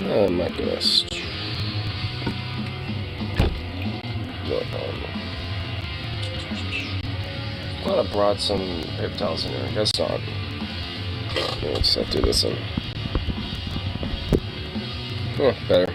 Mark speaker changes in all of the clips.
Speaker 1: Oh my goodness. I thought I brought some paper towels in here. I guess not. Let's do this one. Oh, better.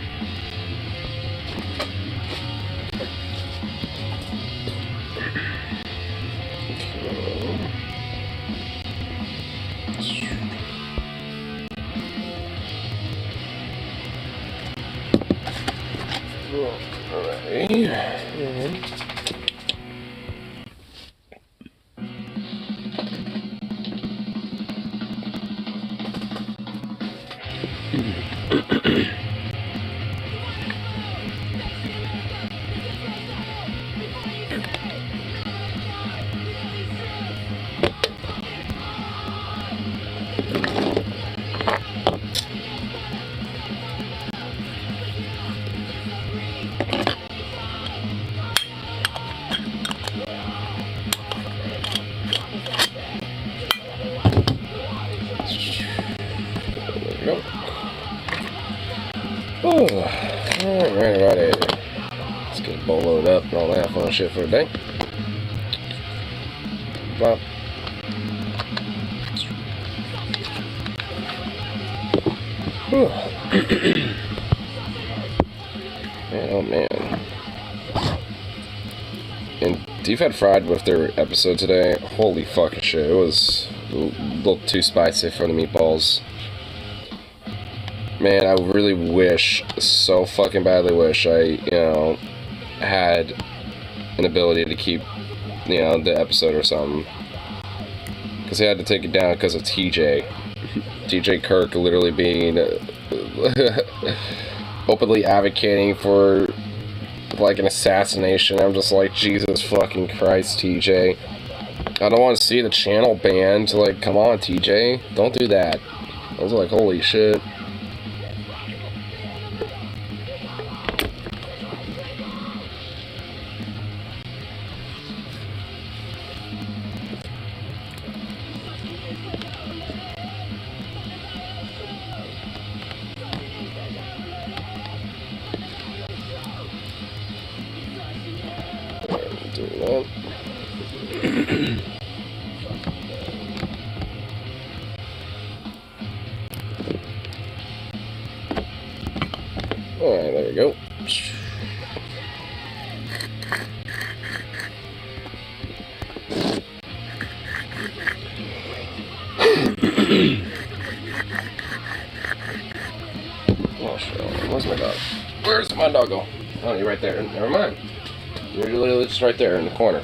Speaker 1: Alrighty. Let's get a bowl loaded up and all that fun shit for a day. Bop. Man, oh man. And Deep Fat Fried with their episode today, holy fucking shit, it was a little too spicy for the meatballs. Man, I really wish, so fucking badly wish I, had an ability to keep, the episode or something. Because I had to take it down because of TJ. TJ Kirk literally being openly advocating for, like, an assassination. I'm just like, Jesus fucking Christ, TJ. I don't want to see the channel banned. Like, come on, TJ. Don't do that. I was like, holy shit. Alright, there we go. Oh shit, where's my dog? Where's my doggo? Oh, you're right there. Never mind. You're literally just right there in the corner.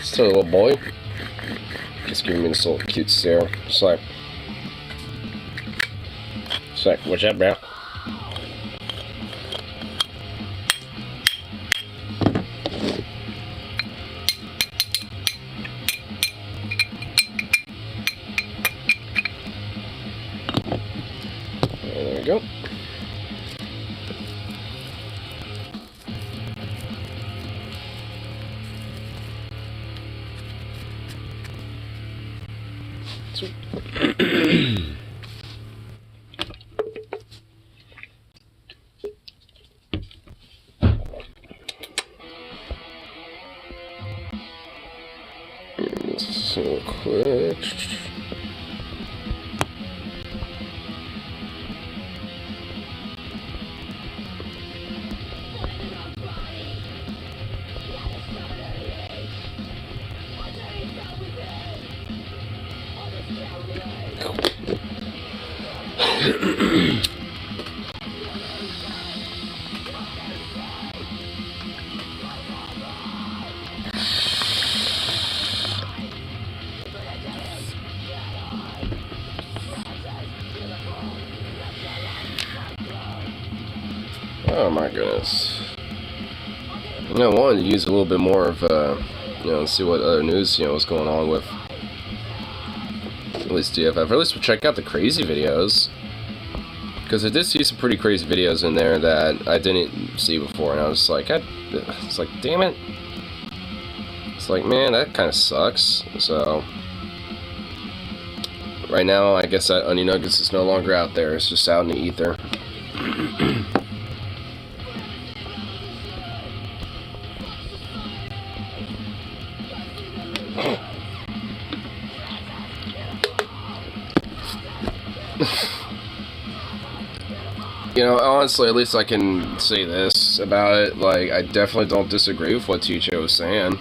Speaker 1: Still a little boy. Just giving me this little cute stare. Just like, what's up, bro? There we go. Sweet. So quick. Oh my goodness. I wanted to use a little bit more of, see what other news, was going on with at least DFF. Or at least check out the crazy videos. Because I did see some pretty crazy videos in there that I didn't see before, and I was like, it's like, damn it. It's like, man, that kind of sucks. So, right now, I guess that Onion Nuggets is no longer out there. It's just out in the ether. You know, honestly, at least I can say this about it. Like, I definitely don't disagree with what TJ was saying.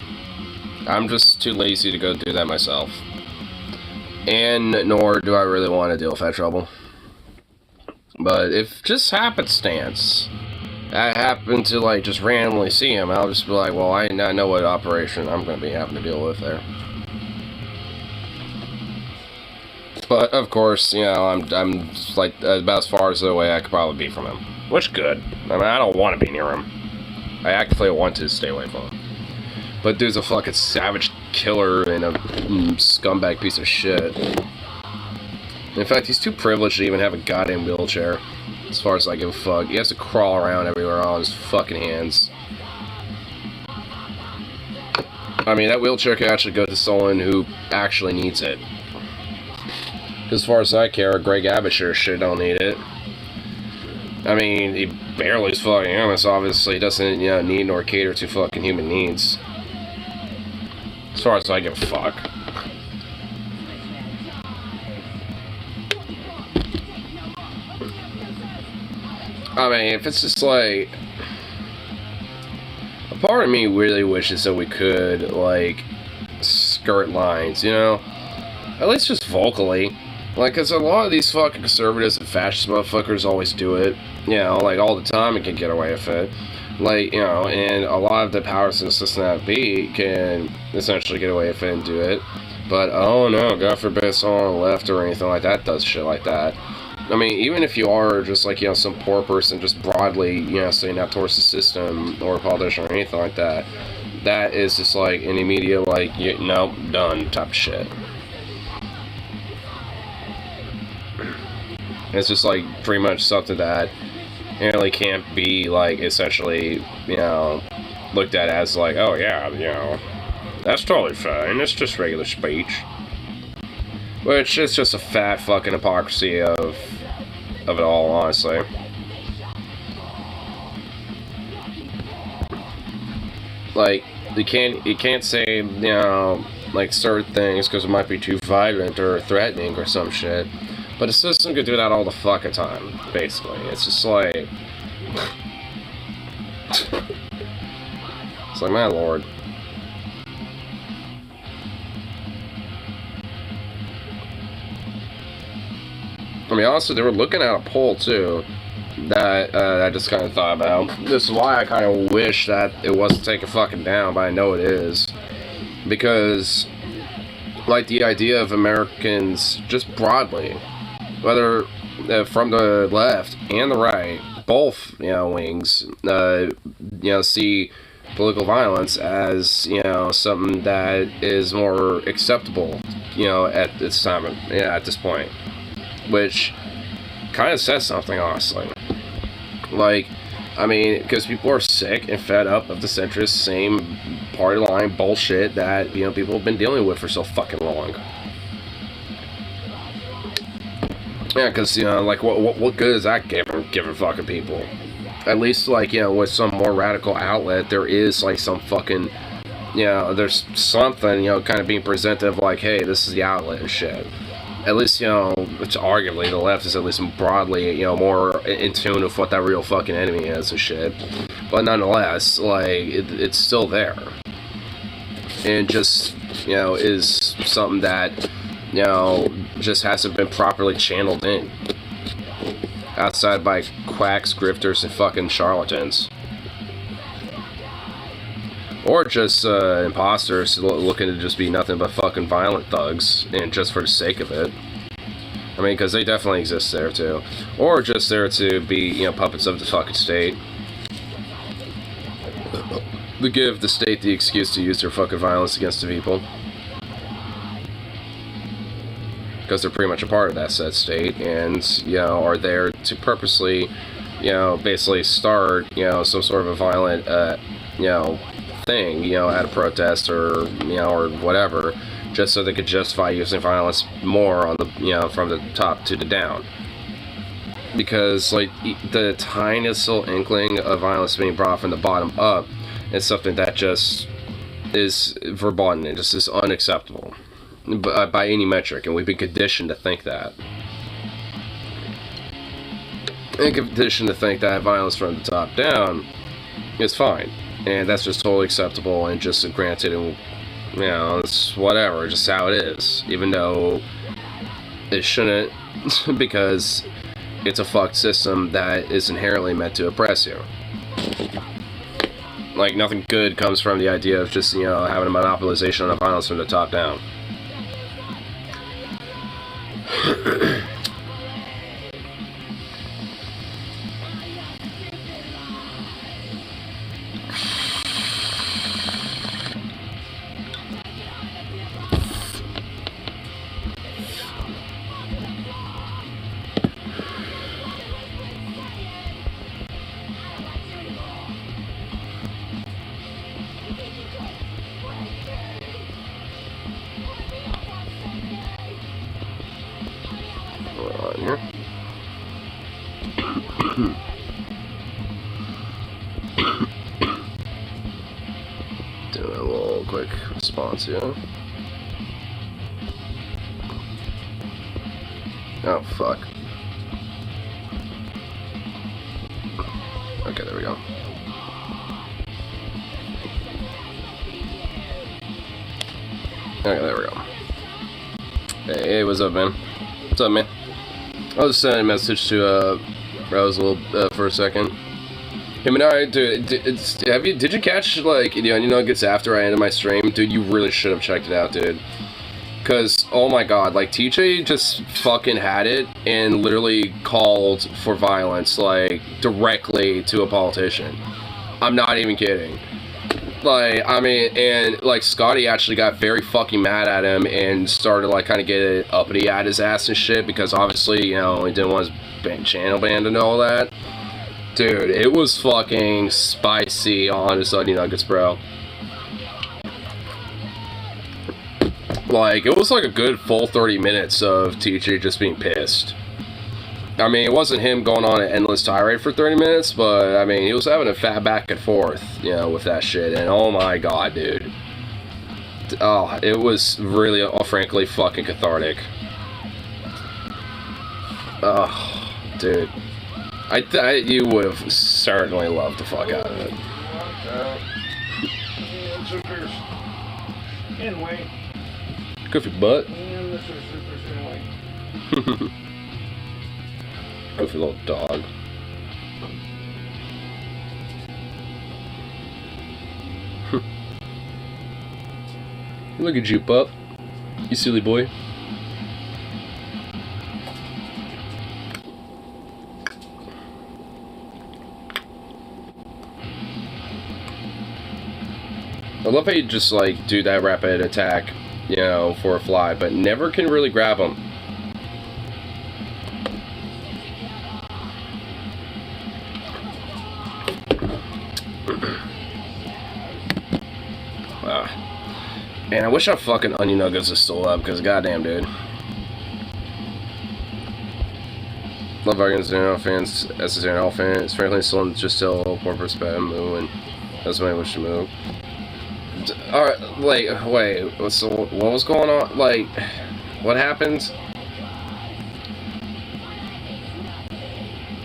Speaker 1: I'm just too lazy to go do that myself. And nor do I really want to deal with that trouble. But if just happenstance, I happen to, like, just randomly see him, I'll just be like, well, I know what operation I'm going to be having to deal with there. But, of course, you know, I'm like, about as far as away I could probably be from him. Which good. I mean, I don't want to be near him. I actively want to stay away from him. But dude's a fucking savage killer and a scumbag piece of shit. In fact, he's too privileged to even have a goddamn wheelchair. As far as I give a fuck. He has to crawl around everywhere on his fucking hands. I mean, that wheelchair could actually go to someone who actually needs it. As far as I care, Greg Abbott sure shit don't need it. I mean, he barely is fucking human, obviously he doesn't, you know, need nor cater to fucking human needs. As far as I give a fuck. I mean, if it's just like... A part of me really wishes that we could, like, skirt lines, you know? At least just vocally. Like, because a lot of these fucking conservatives and fascist motherfuckers always do it. You know, like, all the time and can get away with it. Like, you know, and a lot of the powers in the system that be can essentially get away with it and do it. But, oh no, God forbid someone on the left or anything like that does shit like that. I mean, even if you are just, like, you know, some poor person just broadly, you know, saying that towards the system or a politician or anything like that, that is just, like, an immediate, like, nope, done type of shit. It's just, like, pretty much something that really can't be, like, essentially, you know, looked at as, like, oh, yeah, you know, that's totally fine. It's just regular speech. Which is just a fat fucking hypocrisy of it all, honestly. Like, you can't say, you know, like, certain things because it might be too violent or threatening or some shit. But the system could do that all the fucking time, basically. It's just like... It's like, my lord. I mean, also, they were looking at a poll, too, that I just kind of thought about. This is why I kind of wish that it wasn't taken fucking down, but I know it is. Because, like, the idea of Americans, just broadly... whether from the left and the right, both, you know, wings, you know, see political violence as, you know, something that is more acceptable, you know, at this time, yeah, at this point, which kind of says something, honestly. Like, I mean, because people are sick and fed up of the centrist, same party line bullshit that, you know, people have been dealing with for so fucking long. Yeah, because, you know, like, what good is that giving fucking people? At least, like, you know, with some more radical outlet, there is, like, some fucking, you know, there's something, you know, kind of being presented of, like, hey, this is the outlet and shit. At least, you know, which arguably the left is at least broadly, you know, more in tune with what that real fucking enemy is and shit. But nonetheless, like, it's still there. And just, you know, is something that... you know, just hasn't been properly channeled in. Outside by quacks, grifters, and fucking charlatans. Or just imposters looking to just be nothing but fucking violent thugs, and just for the sake of it. I mean, because they definitely exist there too. Or just there to be, you know, puppets of the fucking state. To give the state the excuse to use their fucking violence against the people. because they're pretty much a part of that said state, and, you know, are there to purposely, you know, basically start, you know, some sort of a violent, you know, thing, you know, at a protest or, you know, or whatever, just so they could justify using violence more on the, you know, from the top to the down. Because, like, the tiniest little inkling of violence being brought from the bottom up is something that just is verboten and just is unacceptable by any metric, and we've been conditioned to think that. And conditioned to think that violence from the top down is fine, and that's just totally acceptable and just granted, and, you know, it's whatever, just how it is, even though it shouldn't, because it's a fucked system that is inherently meant to oppress you. Like, nothing good comes from the idea of just, you know, having a monopolization of violence from the top down. Here. Do a little quick response here. Oh, fuck. Okay, there we go. Okay, there we go. Hey, what's up, man? What's up, man? I was sending a message to Rosal for a second. Him and I, dude, did you catch, like, the Onion Nuggets after I ended my stream? Dude, you really should have checked it out, dude. Because, oh my god, like, TJ just fucking had it and literally called for violence, like, directly to a politician. I'm not even kidding. Like, I mean, and, like, Scotty actually got very fucking mad at him and started, like, kind of getting uppity at his ass and shit, because obviously, you know, he didn't want his channel banned and all that. Dude, it was fucking spicy on his Onion Nuggets, bro. Like, it was like a good full 30 minutes of TJ just being pissed. I mean, it wasn't him going on an endless tirade for 30 minutes, but, I mean, he was having a fat back and forth, you know, with that shit, and oh my god, dude. Oh, it was really, frankly, fucking cathartic. Oh, dude. You would have certainly loved the fuck out of it.
Speaker 2: Anyway.
Speaker 1: Goofy butt. Goofy little dog. Look at you, pup. You silly boy. I love how you just, like, do that rapid attack, you know, for a fly, but never can really grab him. Man, I wish our fucking Onion Nuggets was still up, because goddamn, dude. Love Arguments Zero fans, SSNL fans, Franklin still just still corporate spam move, and that's when I wish to move. Alright, like, wait, so what was going on? Like, what happened?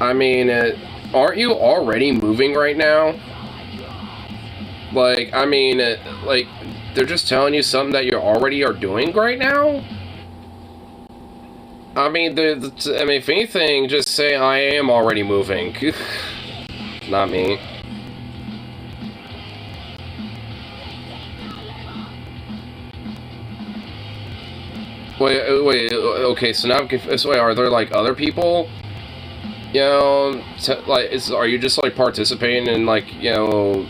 Speaker 1: I mean, aren't you already moving right now? Like, I mean, like, they're just telling you something that you already are doing right now? I mean, I mean, if anything, just say I am already moving. Not me. Wait, okay, so now I'm confused. Wait, are there, like, other people? You know, like, are you just, like, participating in, like, you know,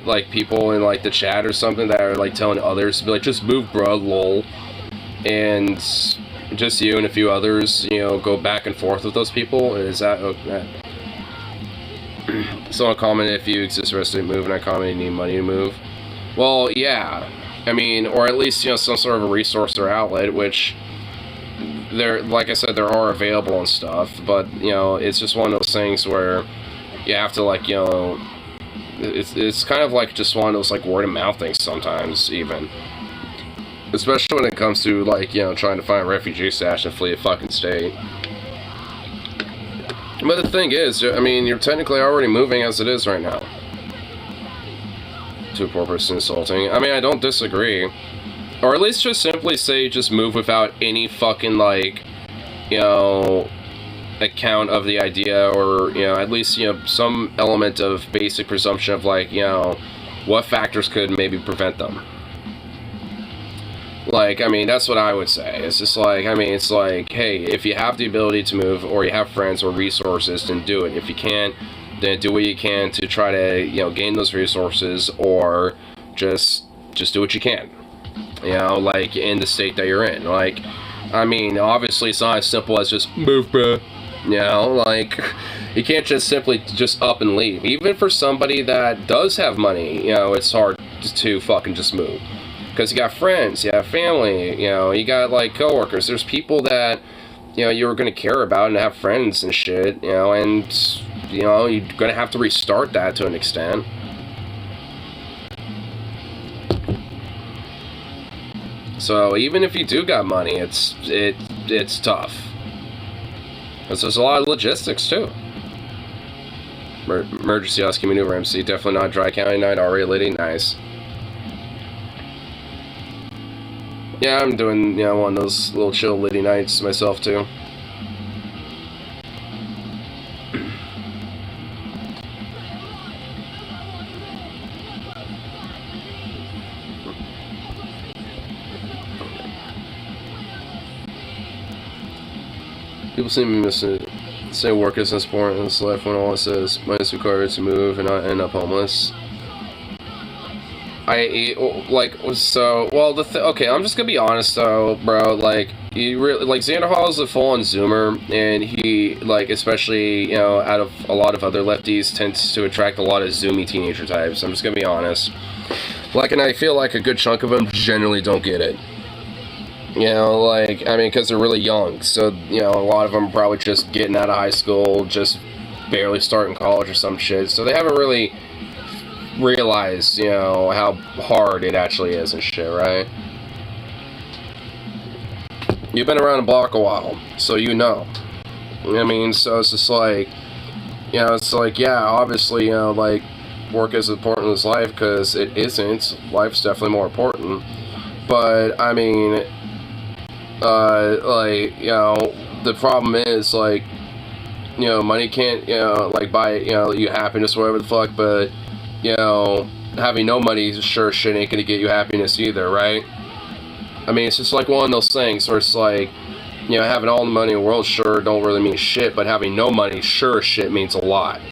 Speaker 1: like, people in, like, the chat or something that are, like, telling others to be like, just move, bro, lol. and just you and a few others, you know, go back and forth with those people? Is that okay? Someone commented, if you exist for us to move, and I commented, you need money to move. Well, yeah. I mean, or at least, you know, some sort of a resource or outlet, which there, like I said, there are available and stuff, but, you know, it's just one of those things where you have to, like, you know, it's kind of like just one of those, like, word of mouth things sometimes, even. Especially when it comes to, like, you know, trying to find a refugee stash and flee a fucking state. But the thing is, I mean, you're technically already moving as it is right now. To a poor person insulting. I mean, I don't disagree. Or at least just simply say, just move without any fucking, like, you know, account of the idea, or, you know, at least, you know, some element of basic presumption of, like, you know, what factors could maybe prevent them. Like, I mean, that's what I would say. It's just like, I mean, it's like, hey, if you have the ability to move, or you have friends or resources, then do it. If you can't, then do what you can to try to, you know, gain those resources, or just do what you can. You know, like, in the state that you're in. Like, I mean, obviously it's not as simple as just move, bruh. You know, like, you can't just simply just up and leave. Even for somebody that does have money, you know, it's hard to fucking just move. Because you got friends, you have family, you know, you got, like, coworkers. There's people that, you know, you're going to care about and have friends and shit, you know, and, you know, you're going to have to restart that to an extent. So, even if you do got money, it's tough. Because there's a lot of logistics, too. Emergency Husky Maneuver MC, definitely not Dry County night, already Liddy, nice. Yeah, I'm doing, you know, one of those little chill Liddy nights myself, too. People seem to miss it. Say work isn't important in this life when all it says money's required to move and not end up homeless. Okay, I'm just gonna be honest though, bro, like, you really, like, Xander Hall is a full-on zoomer, and he, like, especially, you know, out of a lot of other lefties, tends to attract a lot of zoomy teenager types. I'm just gonna be honest. Like, and I feel like a good chunk of them generally don't get it. You know, like, I mean, because they're really young, so, you know, a lot of them are probably just getting out of high school, just barely starting college or some shit, so they haven't really realize, you know, how hard it actually is and shit, right? You've been around the block a while, so you know. I mean, so it's just like, you know, it's like, yeah, obviously, you know, like, work is important in this life, because it isn't. Life's definitely more important. But, I mean, like, you know, the problem is, like, you know, money can't, you know, like, buy, you know, you happiness or whatever the fuck, but, you know, having no money sure shit ain't gonna get you happiness either, right? I mean, it's just like one of those things where it's like, you know, having all the money in the world sure don't really mean shit, but having no money sure shit means a lot.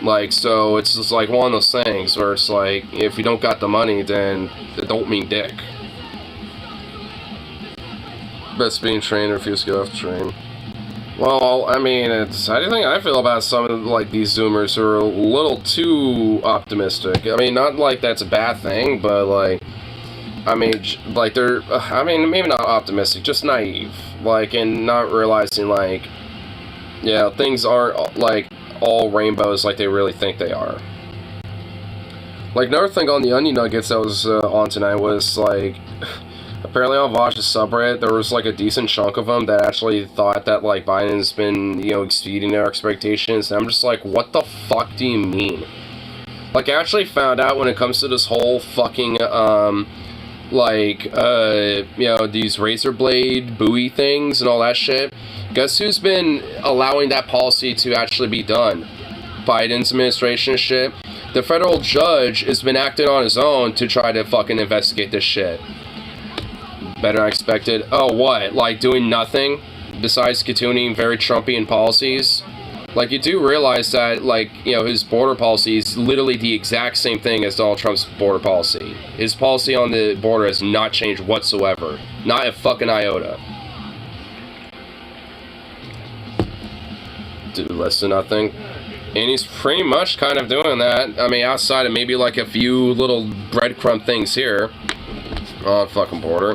Speaker 1: Like, so it's just like one of those things where it's like, if you don't got the money, then it don't mean dick. Best being trained or refuse to get off the train. Well, I mean, it's, how do you think I feel about some of, like, these Zoomers who are a little too optimistic? I mean, not like that's a bad thing, but, like, I mean, like, they're, I mean, maybe not optimistic, just naive. Like, and not realizing, like, you know, things aren't, like, all rainbows like they really think they are. Like, another thing on the Onion Nuggets that was on tonight was, like, apparently on Vosh's subreddit, there was, like, a decent chunk of them that actually thought that, like, Biden's been, you know, exceeding their expectations, and I'm just like, what the fuck do you mean? Like, I actually found out when it comes to this whole fucking, like, you know, these razor blade buoy things and all that shit, guess who's been allowing that policy to actually be done? Biden's administration and shit. The federal judge has been acting on his own to try to fucking investigate this shit. Better than expected. Oh, what? Like, doing nothing besides continuing very Trumpian policies? Like, you do realize that, like, you know, his border policy is literally the exact same thing as Donald Trump's border policy. His policy on the border has not changed whatsoever. Not a fucking iota. Do less than nothing. And he's pretty much kind of doing that. I mean, outside of maybe like a few little breadcrumb things here on fucking border.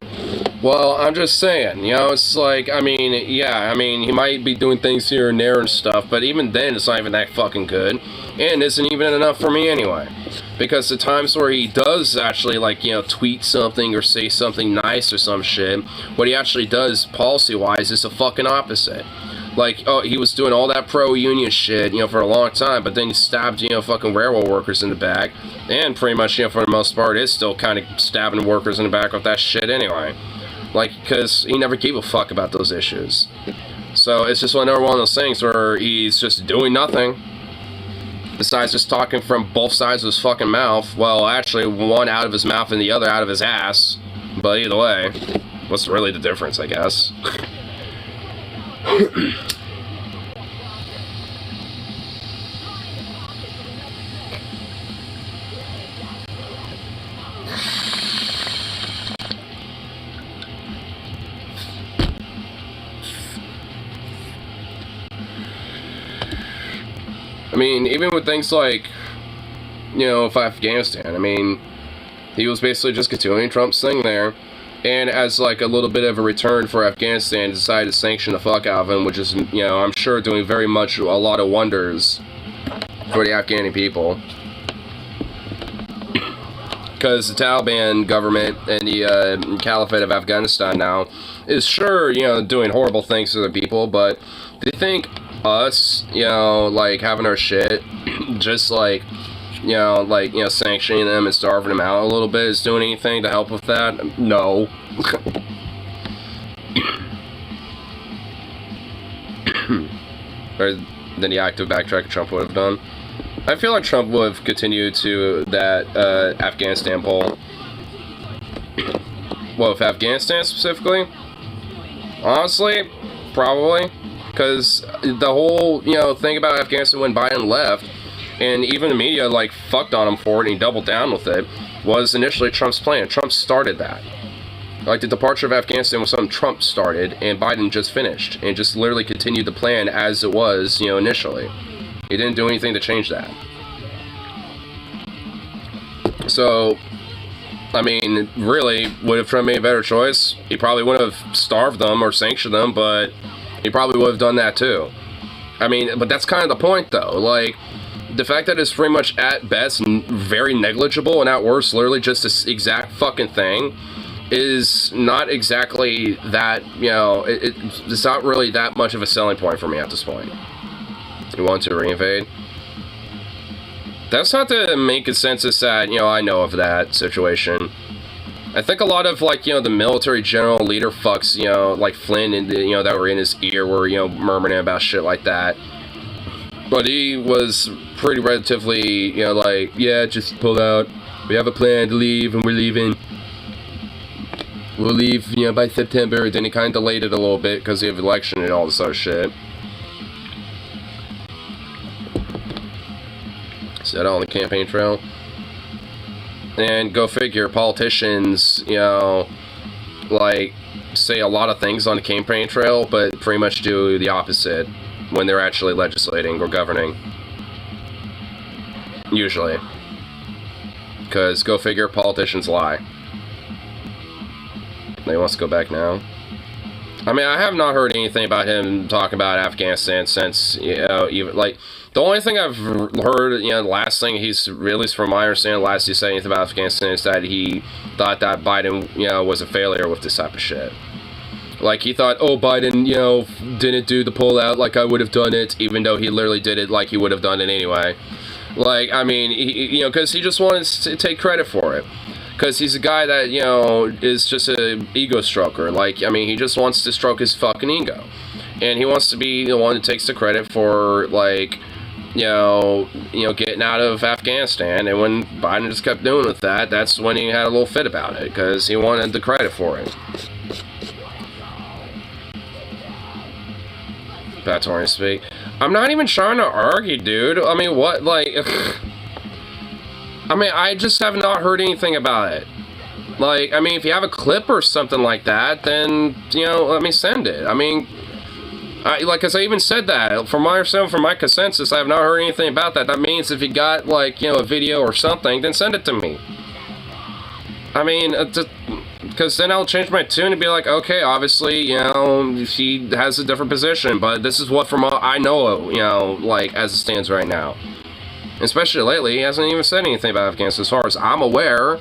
Speaker 1: Well, I'm just saying, you know, it's like, I mean, yeah, I mean, he might be doing things here and there and stuff, but even then, it's not even that fucking good, and isn't even enough for me anyway. Because the times where he does actually, like, you know, tweet something or say something nice or some shit, what he actually does, policy-wise, is the fucking opposite. Like, oh, he was doing all that pro-union shit, you know, for a long time, but then he stabbed, you know, fucking railroad workers in the back, and pretty much, you know, for the most part, is still kind of stabbing workers in the back with that shit anyway. Like, because he never gave a fuck about those issues. So, it's just another one of those things where he's just doing nothing, besides just talking from both sides of his fucking mouth. Well, actually, one out of his mouth and the other out of his ass. But either way, what's really the difference, I guess? I mean, even with things like, you know, for Afghanistan, I mean, he was basically just continuing Trump's thing there, and as like a little bit of a return for Afghanistan, decided to sanction the fuck out of him, which is, you know, I'm sure doing very much a lot of wonders for the Afghani people. Because the Taliban government and the Caliphate of Afghanistan now is sure, you know, doing horrible things to the people, but do you think us, you know, like, having our shit, just like, you know, sanctioning them and starving them out a little bit is doing anything to help with that? No. Or than the active backtrack Trump would have done. I feel like Trump would have continued to that Afghanistan poll. Well, if Afghanistan specifically, honestly, probably. Because the whole, you know, thing about Afghanistan when Biden left, and even the media, like, fucked on him for it and he doubled down with it, was initially Trump's plan. Trump started that. Like, the departure of Afghanistan was something Trump started, and Biden just finished, and just literally continued the plan as it was, you know, initially. He didn't do anything to change that. So, I mean, really, would have Trump made a better choice? He probably wouldn't have starved them or sanctioned them, but he probably would have done that too. I mean, but that's kind of the point, though. Like, the fact that it's pretty much, at best, very negligible, and at worst, literally just this exact fucking thing, is not exactly that, you know, it's not really that much of a selling point for me at this point. You want to reinvade? That's not the main consensus that, you know, I know of that situation. I think a lot of, like, you know, the military general leader fucks, you know, like Flynn, and, you know, that were in his ear were, you know, murmuring about shit like that. But he was pretty relatively, you know, like, yeah, just pull out. We have a plan to leave, and we're leaving. We'll leave, you know, by September. Then he kind of delayed it a little bit because of the election and all this other shit. Set on the campaign trail. And go figure, politicians, you know, like, say a lot of things on the campaign trail, but pretty much do the opposite when they're actually legislating or governing. Usually. Because, go figure, politicians lie. They want to go back now. I mean, I have not heard anything about him talking about Afghanistan since, you know, even, like, the only thing I've heard, you know, the last thing he's, at least from my understanding, the last he said anything about Afghanistan is that he thought that Biden, you know, was a failure with this type of shit. Like, he thought, oh, Biden, you know, didn't do the pullout like I would have done it, even though he literally did it like he would have done it anyway. Like, I mean, you know, because he just wanted to take credit for it. Because he's a guy that, you know, is just an ego stroker. Like, I mean, he just wants to stroke his fucking ego. And he wants to be the one that takes the credit for, like, you know, getting out of Afghanistan. And when Biden just kept doing with that, that's when he had a little fit about it. Because he wanted the credit for it. Back to where I speak. I'm not even trying to argue, dude. I mean, what, like... I mean, I just have not heard anything about it. Like, I mean, if you have a clip or something like that, then, you know, let me send it. I mean, like, as I even said that, from my consensus, I have not heard anything about that. That means if you got, like, you know, a video or something, then send it to me. I mean, because then I'll change my tune and be like, okay, obviously, you know, he has a different position, but this is what, from all I know, you know, like, as it stands right now. Especially lately, he hasn't even said anything about Afghanistan, as far as I'm aware.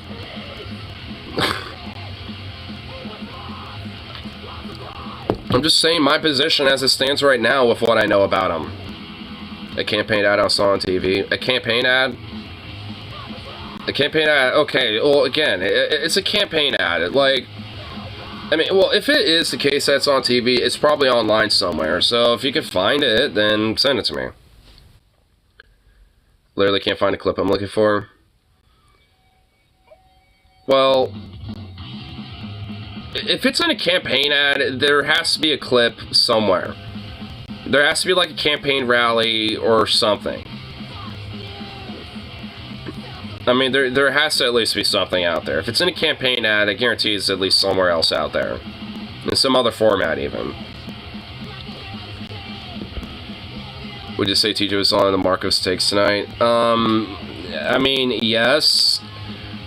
Speaker 1: I'm just saying my position as it stands right now with what I know about him. A campaign ad I saw on TV. A campaign ad? A campaign ad, okay, well, again, it's a campaign ad. Like, I mean, well, if it is the case that it's on TV, it's probably online somewhere. So if you can find it, then send it to me. Literally can't find a clip I'm looking for. Well, if it's in a campaign ad, there has to be a clip somewhere. There has to be like a campaign rally or something. I mean, there has to at least be something out there. If it's in a campaign ad, I guarantee it's at least somewhere else out there. In some other format, even. Would you say TJ was on the Marcos takes tonight? I mean, yes.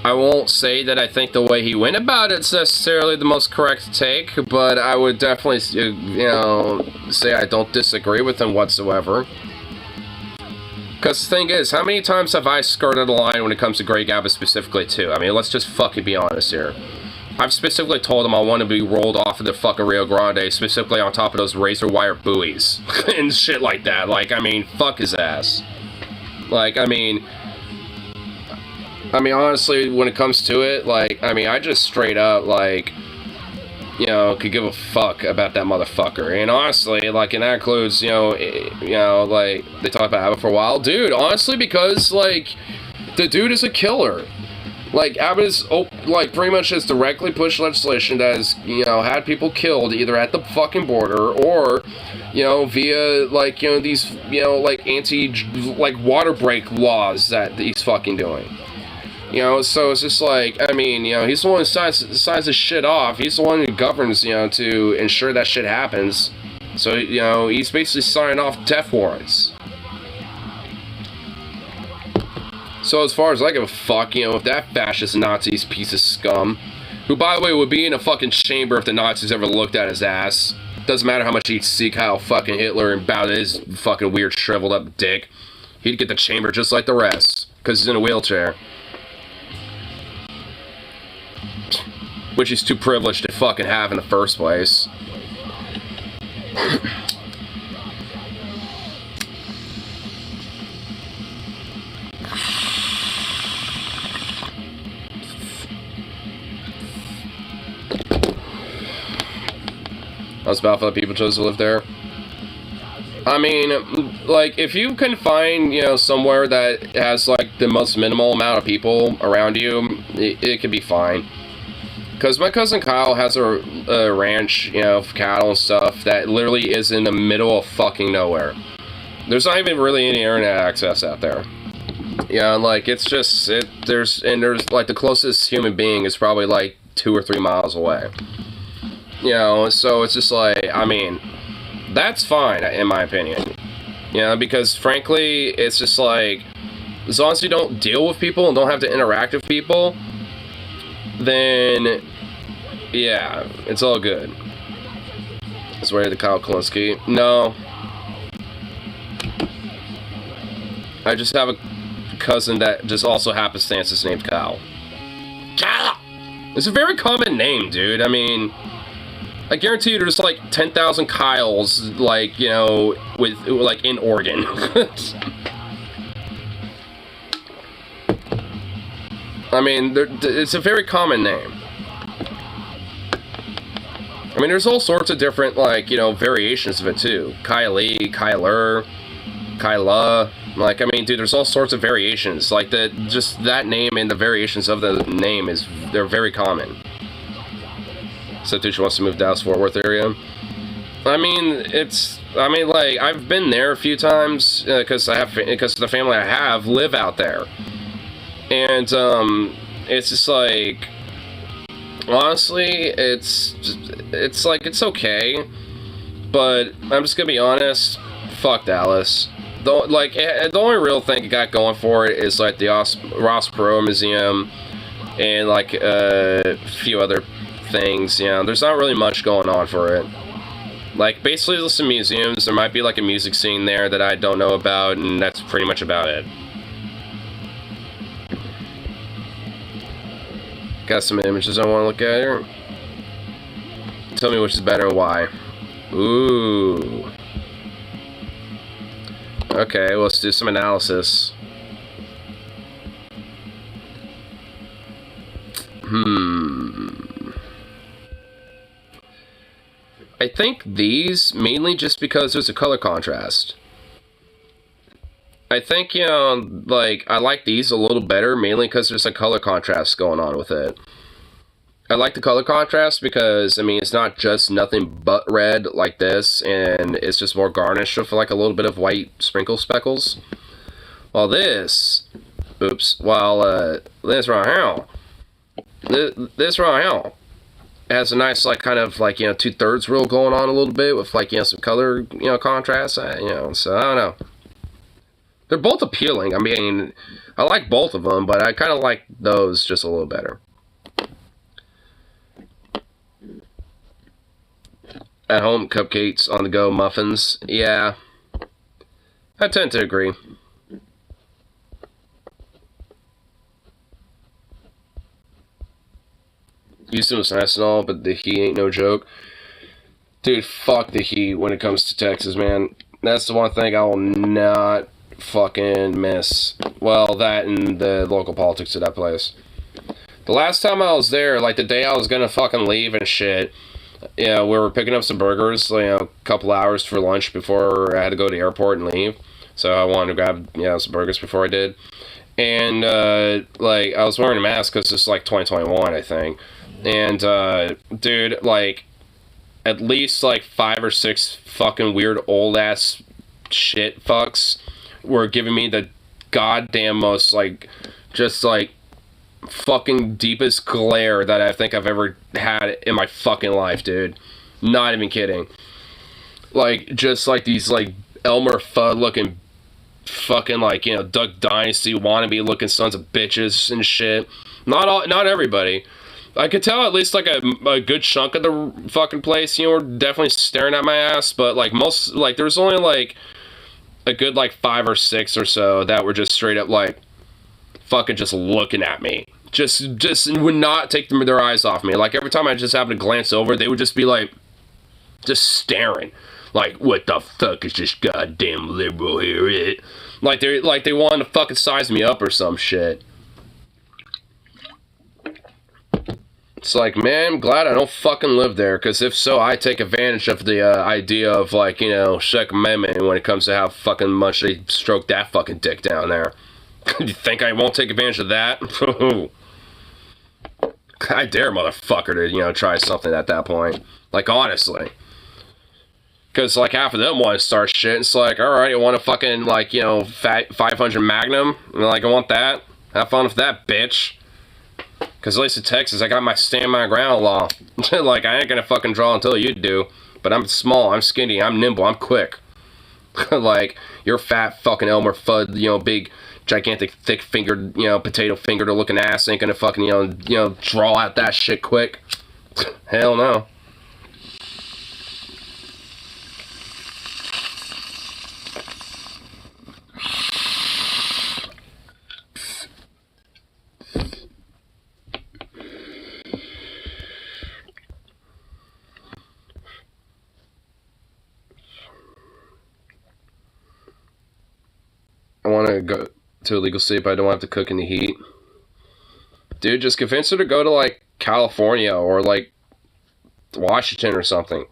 Speaker 1: I won't say that I think the way he went about it's necessarily the most correct take, but I would definitely, you know, say I don't disagree with him whatsoever. Because the thing is, how many times have I skirted the line when it comes to Greg Abbott specifically, too? I mean, let's just fucking be honest here. I've specifically told him I want to be rolled off of the fucking Rio Grande, specifically on top of those razor wire buoys and shit like that. Like, I mean, fuck his ass. Like, I mean, honestly, when it comes to it, like, I mean, I just straight up, like, you know, could give a fuck about that motherfucker. And honestly, like, and that includes, you know, like, they talked about Abbott for a while. Dude, honestly, because, like, the dude is a killer. Like, Abbott is, like, pretty much has directly pushed legislation that has, you know, had people killed either at the fucking border or, you know, via, like, you know, these, you know, like, like, water break laws that he's fucking doing. You know, so it's just like, I mean, you know, he's the one who signs this shit off. He's the one who governs, you know, to ensure that shit happens. So, you know, he's basically signing off death warrants. So as far as I give a fuck, you know, if that fascist Nazi's piece of scum, who, by the way, would be in a fucking chamber if the Nazis ever looked at his ass. Doesn't matter how much he'd seek Heil fucking Hitler and bow to his fucking weird shriveled up dick. He'd get the chamber just like the rest, because he's in a wheelchair. Which he's too privileged to fucking have in the first place. That's about for the people chose to live there. I mean, like, if you can find, you know, somewhere that has, like, the most minimal amount of people around you, it could be fine. Because my cousin Kyle has a ranch, you know, of cattle and stuff that literally is in the middle of fucking nowhere. There's not even really any internet access out there. Yeah, like, it's just, there's, like, the closest human being is probably, like, 2 or 3 miles away. You know, so it's just like, I mean, that's fine, in my opinion. You know, because, frankly, it's just like, as long as you don't deal with people and don't have to interact with people, then, yeah, it's all good. It's where the Kyle Kalinske. No. I just have a cousin that just also happenstance is named Kyle. Kyle! It's a very common name, dude. I mean, I guarantee you there's like 10,000 Kyles, like, you know, with, like, in Oregon. I mean, it's a very common name. I mean, there's all sorts of different, like, you know, variations of it, too. Kylie, Kyler, Kyla. Like, I mean, dude, there's all sorts of variations. Like, just that name and the variations of the name they're very common. So, Tucci wants to move to Dallas-Fort Worth area. I mean, it's I mean, like, I've been there a few times because the family I have live out there, and it's just like, honestly, it's like it's okay, but I'm just gonna be honest, fuck Dallas. The only real thing it got going for it is like the Ross Perot Museum and like a few other things. You know, there's not really much going on for it. Like, basically, there's some museums. There might be, like, a music scene there that I don't know about, and that's pretty much about it. Got some images I want to look at here. Tell me which is better and why. Ooh. Okay, well, let's do some analysis. I think these, mainly just because there's a color contrast. I think, you know, like, I like these a little better, mainly because there's a color contrast going on with it. I like the color contrast because, I mean, it's not just nothing but red like this, and it's just more garnished with, like, a little bit of white sprinkle speckles. While this, this right here, this right here, has a nice, like, kind of, like, you know, 2/3 rule going on a little bit with, like, you know, some color, you know, contrast, you know, so I don't know. They're both appealing. I mean, I like both of them, but I kind of like those just a little better. At home, cupcakes, on the go, muffins. Yeah, I tend to agree. Houston was nice and all, but the heat ain't no joke. Dude, fuck the heat when it comes to Texas, man. That's the one thing I will not fucking miss. Well, that and the local politics of that place. The last time I was there, like the day I was gonna fucking leave and shit, you know, we were picking up some burgers, you know, a couple hours for lunch before I had to go to the airport and leave. So I wanted to grab, you know, some burgers before I did. And, like, I was wearing a mask because it's like 2021, I think. And, dude, like, at least, like, 5 or 6 fucking weird old-ass shit fucks were giving me the goddamn most, like, just, like, fucking deepest glare that I think I've ever had in my fucking life, dude. Not even kidding. Like, just, like, these, like, Elmer Fudd-looking fucking, like, you know, Duck Dynasty wannabe looking sons of bitches and shit. Not everybody. I could tell at least, like, a good chunk of the fucking place, you know, were definitely staring at my ass, but, like, most, like, there was only, like, a good, like, 5 or 6 or so that were just straight up, like, fucking just looking at me. Just would not take their eyes off me. Like, every time I just happened to glance over, they would just be, like, just staring. Like, what the fuck is this goddamn liberal here? Like, they wanted to fucking size me up or some shit. It's like, man, I'm glad I don't fucking live there, because if so, I take advantage of the idea of, like, you know, Second Amendment when it comes to how fucking much they stroke that fucking dick down there. You think I won't take advantage of that? I dare motherfucker to, you know, try something at that point. Like, honestly. Because, like, half of them want to start shit, and it's like, alright, you want a fucking, like, you know, fat 500 Magnum? And like, I want that. Have fun with that, bitch. Because at least in Texas, I got my stand my ground law. Like, I ain't gonna fucking draw until you do. But I'm small, I'm skinny, I'm nimble, I'm quick. Like, your fat fucking Elmer Fudd, you know, big, gigantic, thick-fingered, you know, potato-fingered looking ass ain't gonna fucking, you know, draw out that shit quick. Hell no. I want to go to illegal sleep. I don't have to cook in the heat. Dude, just convince her to go to, like, California or, like, Washington or something.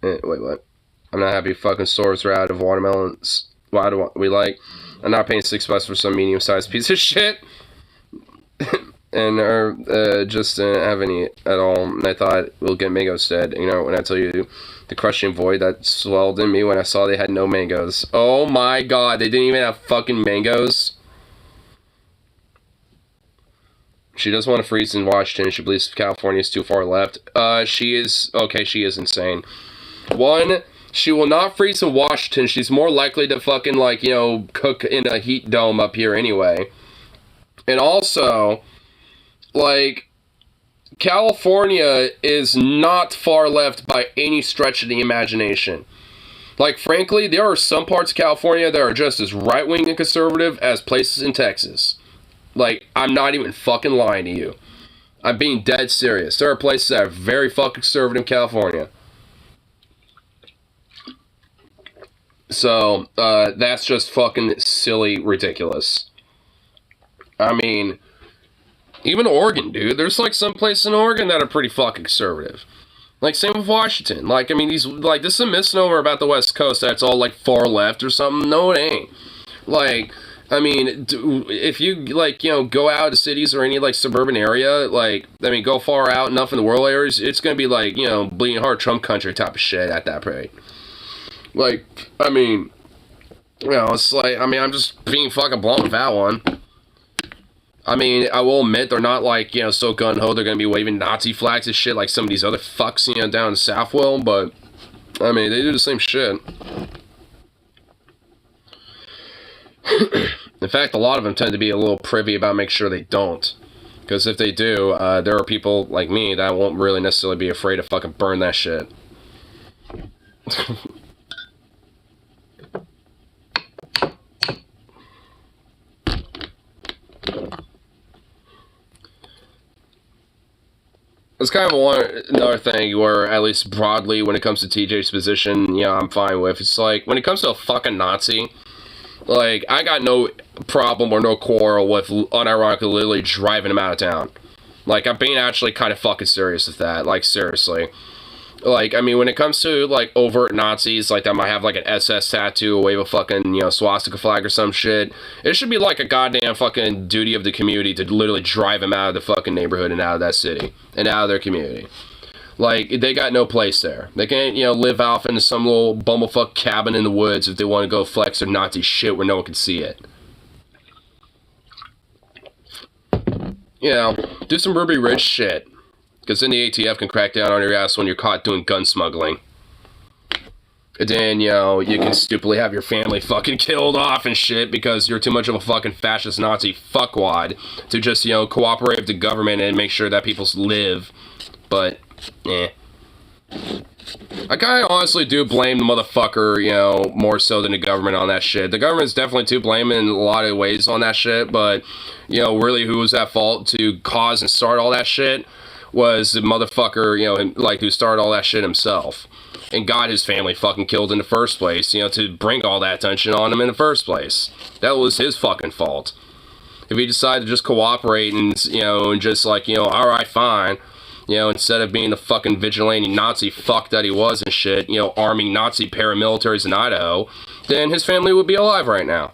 Speaker 1: Wait, what? I'm not happy fucking stores are out of watermelons. Why do we like? I'm not paying $6 for some medium-sized piece of shit. and just didn't have any at all. And I thought, we'll get mango instead. You know, when I tell you the crushing void that swelled in me when I saw they had no mangoes. Oh my god, they didn't even have fucking mangoes. She doesn't want to freeze in Washington. She believes California is too far left. She is insane. One, she will not freeze in Washington. She's more likely to fucking, like, you know, cook in a heat dome up here anyway. And also, like, California is not far left by any stretch of the imagination. Like, frankly, there are some parts of California that are just as right-wing and conservative as places in Texas. Like, I'm not even fucking lying to you. I'm being dead serious. There are places that are very fucking conservative in California. So, that's just fucking silly ridiculous. I mean, even Oregon, dude. There's, like, some places in Oregon that are pretty fucking conservative. Like, same with Washington. Like, I mean, this is a misnomer about the West Coast that's all, like, far left or something. No, it ain't. Like, I mean, if you, like, you know, go out to cities or any, like, suburban area, like, I mean, go far out enough in the rural areas, it's gonna be, like, you know, bleeding heart Trump country type of shit at that point. Like, I mean, you know, it's like, I mean, I'm just being fucking blunt with that one. I mean, I will admit, they're not, like, you know, so gun-ho, they're gonna be waving Nazi flags and shit like some of these other fucks, you know, down in South will, but, I mean, they do the same shit. In fact, a lot of them tend to be a little privy about making sure they don't. Because if they do, there are people like me that won't really necessarily be afraid to fucking burn that shit. It's kind of another thing where, at least broadly, when it comes to TJ's position, yeah, I'm fine with. It's like, when it comes to a fucking Nazi, like, I got no problem or no quarrel with unironically literally driving him out of town. Like, I'm being actually kind of fucking serious with that. Like, seriously. Like, I mean, when it comes to, like, overt Nazis, like, that might have, like, an SS tattoo, wave a fucking, you know, swastika flag or some shit, it should be, like, a goddamn fucking duty of the community to literally drive them out of the fucking neighborhood and out of that city. And out of their community. Like, they got no place there. They can't, you know, live off into some little bumblefuck cabin in the woods if they want to go flex their Nazi shit where no one can see it. You know, do some Ruby Ridge shit. Because then the ATF can crack down on your ass when you're caught doing gun smuggling. And then, you know, you can stupidly have your family fucking killed off and shit because you're too much of a fucking fascist Nazi fuckwad to just, you know, cooperate with the government and make sure that people live. But, eh. I kind of honestly do blame the motherfucker, you know, more so than the government on that shit. The government's definitely to blame in a lot of ways on that shit, but, you know, really who was at fault to cause and start all that shit was the motherfucker, you know, like, who started all that shit himself. And got his family fucking killed in the first place, you know, to bring all that attention on him in the first place. That was his fucking fault. If he decided to just cooperate and, you know, and just, like, you know, alright, fine, you know, instead of being the fucking vigilante Nazi fuck that he was and shit, you know, arming Nazi paramilitaries in Idaho, then his family would be alive right now.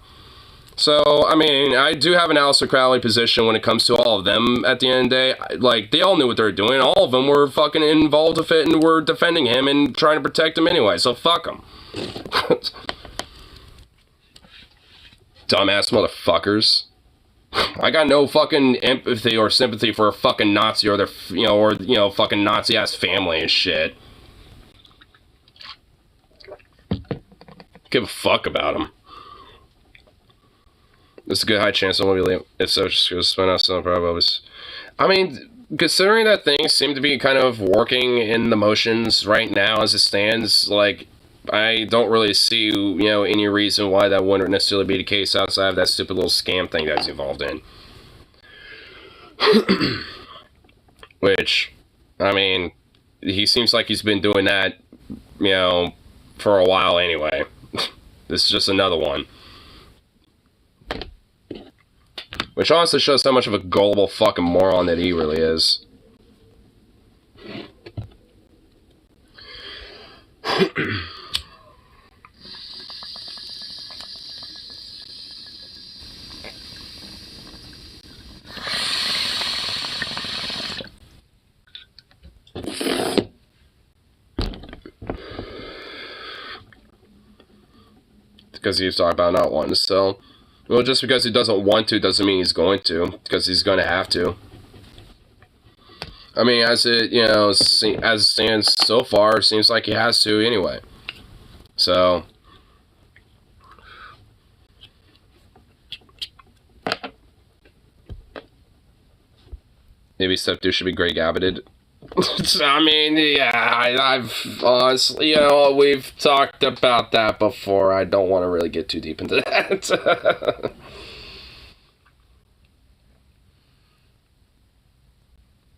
Speaker 1: So, I mean, I do have an Aleister Crowley position when it comes to all of them at the end of the day. Like, they all knew what they were doing. All of them were fucking involved with it and were defending him and trying to protect him anyway, so fuck them. Dumbass motherfuckers. I got no fucking empathy or sympathy for a fucking Nazi or their, you know, fucking Nazi-ass family and shit. Give a fuck about them. There's a good high chance I won't be late. If so, just go spend out some probabilities. I mean, considering that things seem to be kind of working in the motions right now as it stands, like, I don't really see, you know, any reason why that wouldn't necessarily be the case outside of that stupid little scam thing that's involved in. Which, I mean, he seems like he's been doing that, you know, for a while anyway. This is just another one. Which honestly shows how much of a gullible fucking moron that he really is. because he's talking about not wanting to sell. Well, just because he doesn't want to doesn't mean he's going to, because he's going to have to. I mean, as it, you know, as it stands so far, it seems like he has to anyway. So, maybe Step 2 should be Greg Abboted. I mean, yeah, I've honestly, you know, we've talked about that before. I don't want to really get too deep into that.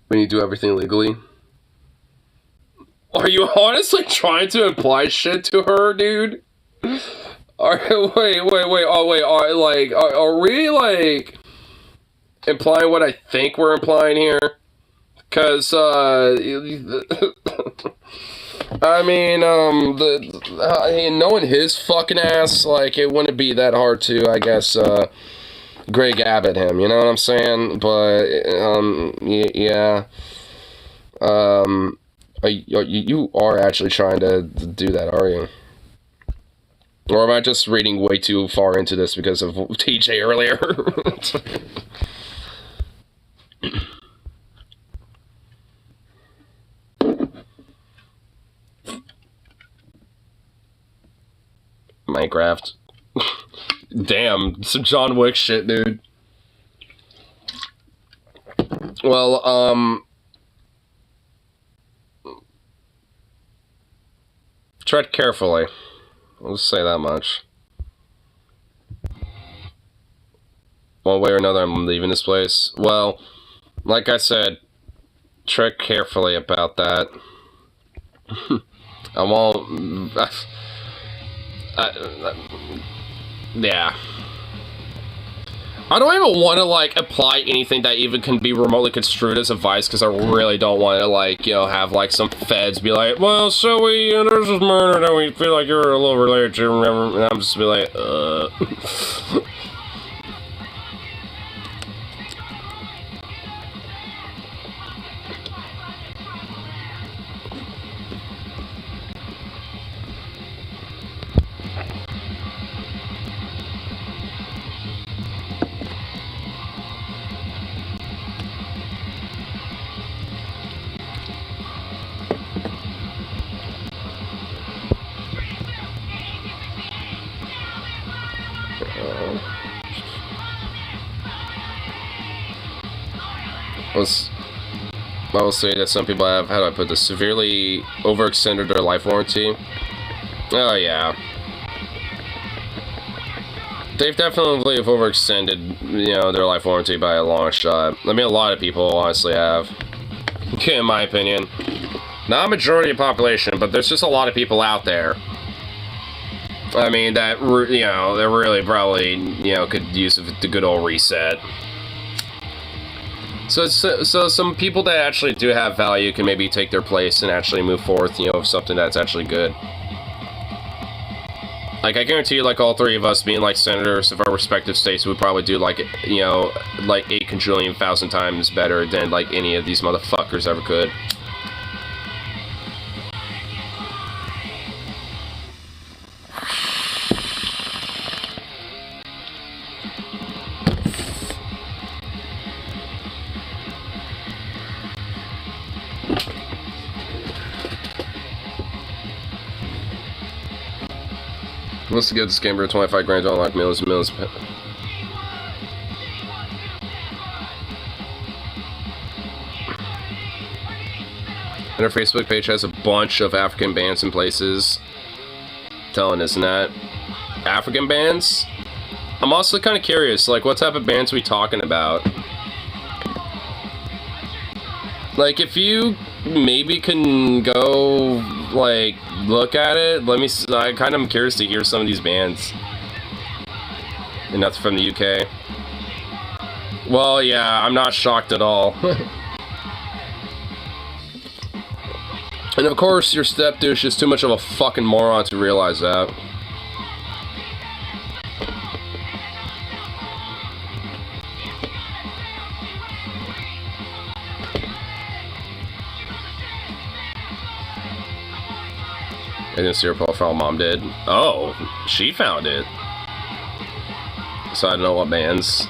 Speaker 1: When you do everything legally. Are you honestly trying to imply shit to her, dude? Wait. Oh, wait. Are we, like, implying what I think we're implying here? Because, I mean, knowing his fucking ass, like, it wouldn't be that hard to, I guess, Greg Abbott him, you know what I'm saying? But, yeah. You are actually trying to do that, are you? Or am I just reading way too far into this because of TJ earlier? Minecraft. Damn, some John Wick shit, dude. Well, tread carefully. I'll just say that much. One way or another, I'm leaving this place. Well, like I said, tread carefully about that. I won't... yeah. I don't even want to, like, apply anything that even can be remotely construed as advice, because I really don't want to, like, you know, have, like, some feds be like, well, so there's this murder that we feel like you're a little related to, remember? And I'm just be like, I will say that some people have, how do I put this, severely overextended their life warranty. Oh, yeah. They've definitely overextended, you know, their life warranty by a long shot. I mean, a lot of people honestly have. In my opinion. Not a majority of the population, but there's just a lot of people out there. I mean, that, you know, that really probably, you know, could use the good old reset. So some people that actually do have value can maybe take their place and actually move forth, you know, with something that's actually good. Like, I guarantee you, like, all three of us being, like, senators of our respective states would probably do, like, you know, like 8 quadrillion thousand times better than, like, any of these motherfuckers ever could. Wants to get this game for 25 grand to unlock millions and millions. And our Facebook page has a bunch of African bands and places. Telling, isn't that? African bands? I'm also kind of curious, like, what type of bands are we talking about? Like, if you maybe can go, like, look at it, let me, I kind of am curious to hear some of these bands. And that's from the UK. Well, yeah, I'm not shocked at all. And of course, your step douche is too much of a fucking moron to realize that. I didn't see her profile. Mom did. Oh, she found it. So I don't know what bands.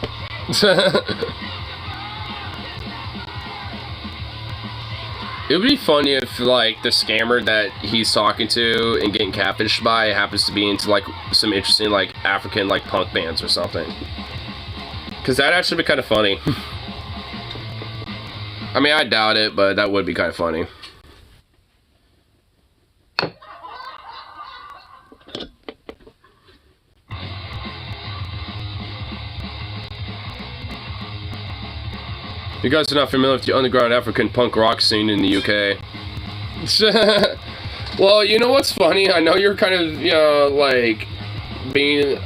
Speaker 1: It would be funny if, like, the scammer that he's talking to and getting catfished by happens to be into, like, some interesting, like, African, like, punk bands or something. Because that'd actually be kind of funny. I mean, I doubt it, but that would be kind of funny. You guys are not familiar with the underground African punk rock scene in the UK. Well, you know what's funny? I know you're kind of, you know, like, being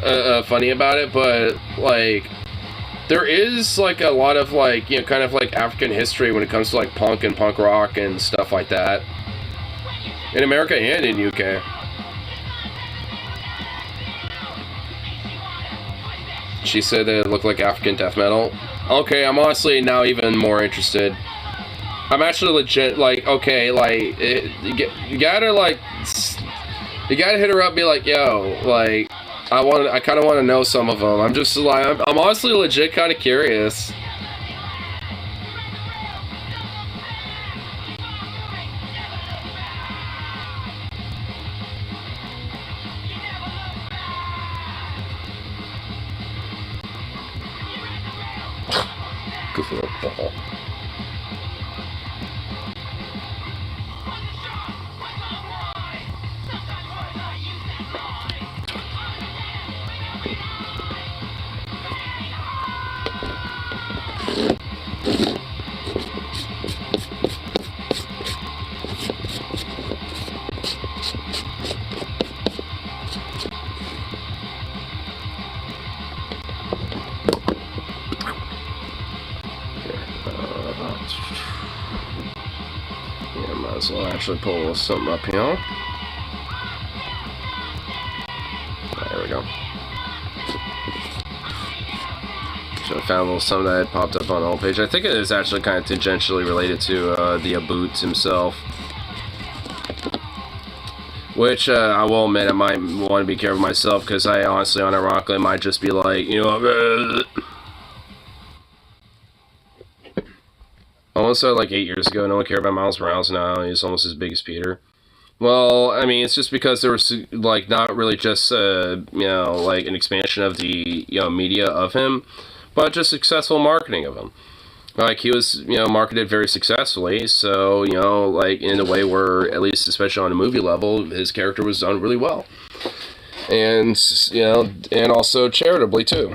Speaker 1: funny about it, but, like, there is, like, a lot of, like, you know, kind of, like, African history when it comes to, like, punk and punk rock and stuff like that. In America and in UK. She said that it looked like African death metal. Okay, I'm honestly now even more interested. I'm actually legit, like, okay, like, you gotta, like, you gotta hit her up and be like, yo, like, I kind of want to know some of them. I'm just, like, I'm honestly legit kind of curious. Goofy little ball. Yeah, might as well actually pull a little something up here. There we go. So I found a little something that had popped up on the homepage. I think it is actually kind of tangentially related to the Aboot himself. Which, I will admit, I might want to be careful myself, because I honestly, unironically, might just be like, you know, almost like 8 years ago, no one cared about Miles Morales. Now he's almost as big as Peter. Well, I mean, it's just because there was, like, not really just, you know, like, an expansion of the, you know, media of him, but just successful marketing of him. Like, he was, you know, marketed very successfully, so, you know, like, in a way where, at least, especially on a movie level, his character was done really well. And, you know, and also charitably, too.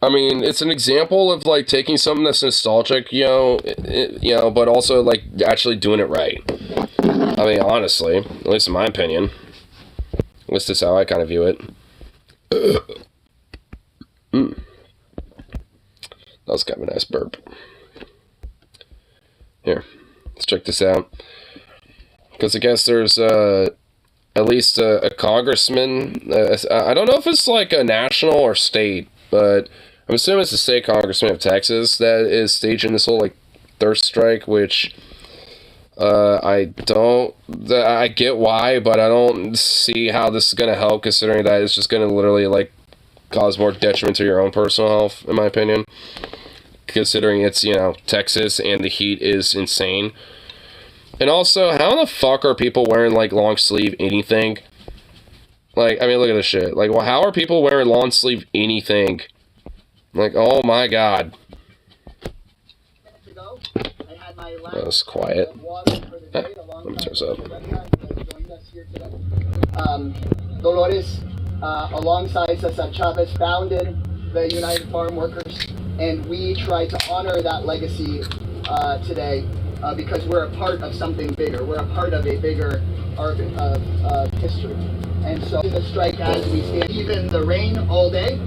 Speaker 1: I mean, it's an example of, like, taking something that's nostalgic, you know, but also, like, actually doing it right. I mean, honestly, at least in my opinion. At least that's how I kind of view it. That was kind of a nice burp. Here, let's check this out. Because I guess there's, at least a congressman. I don't know if it's, like, a national or state, but I'm assuming it's the state congressman of Texas that is staging this whole, like, thirst strike, which I get why, but I don't see how this is going to help, considering that it's just going to literally, like, cause more detriment to your own personal health, in my opinion. Considering it's, you know, Texas and the heat is insane. And also, how the fuck are people wearing, like, long sleeve anything? Like, I mean, look at this shit. Like, well, how are people wearing long sleeve anything? Like, oh my god. That was quiet. Let me turn this up.
Speaker 2: Dolores, alongside Cesar Chavez, founded the United Farm Workers, and we try to honor that legacy today because we're a part of something bigger. We're a part of a bigger arc of history. And so in the strike, as we stand, even the rain all day,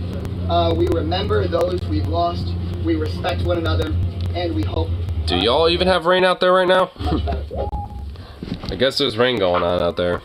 Speaker 2: we remember those we've lost, we respect one another, and we hope...
Speaker 1: Do y'all even have rain out there right now? I guess there's rain going on out there.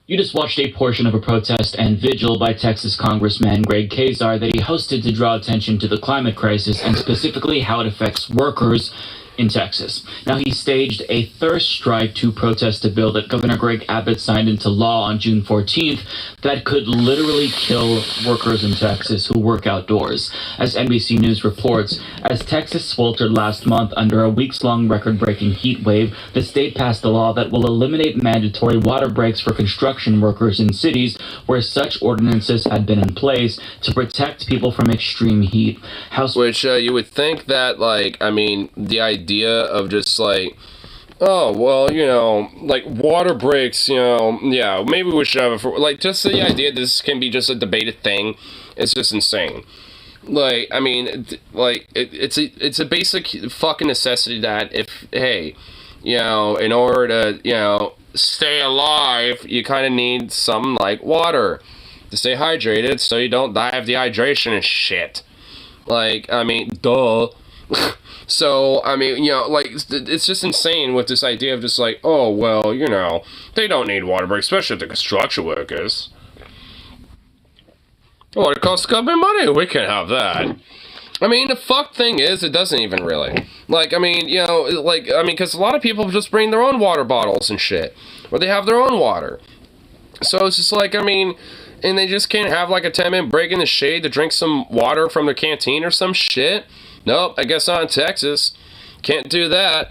Speaker 3: You just watched a portion of a protest and vigil by Texas Congressman Greg Casar that he hosted to draw attention to the climate crisis and specifically how it affects workers. in Texas. Now, he staged a thirst strike to protest a bill that Governor Greg Abbott signed into law on June 14th that could literally kill workers in Texas who work outdoors. As NBC News reports, as Texas sweltered last month under a weeks-long record-breaking heat wave, the state passed a law that will eliminate mandatory water breaks for construction workers in cities where such ordinances had been in place to protect people from extreme heat.
Speaker 1: Which you would think that, like, I mean, the idea of just like, oh, well, you know, like water breaks, you know, yeah, maybe we should have it for, like, just the idea this can be just a debated thing, it's just insane. Like, I mean, like, it's a basic fucking necessity that if, hey, you know, in order to, you know, stay alive, you kind of need something like water to stay hydrated so you don't die of dehydration and shit. Like, I mean, duh. So, I mean, you know, like, it's just insane with this idea of just like, oh, well, you know, they don't need water breaks, especially the construction workers. Well, it costs government money, we can have that. I mean, the fuck thing is, it doesn't even really. Like, I mean, you know, like, I mean, because a lot of people just bring their own water bottles and shit. Or they have their own water. So it's just like, I mean, and they just can't have like a 10-minute break in the shade to drink some water from their canteen or some shit. Nope, I guess not in Texas. Can't do that.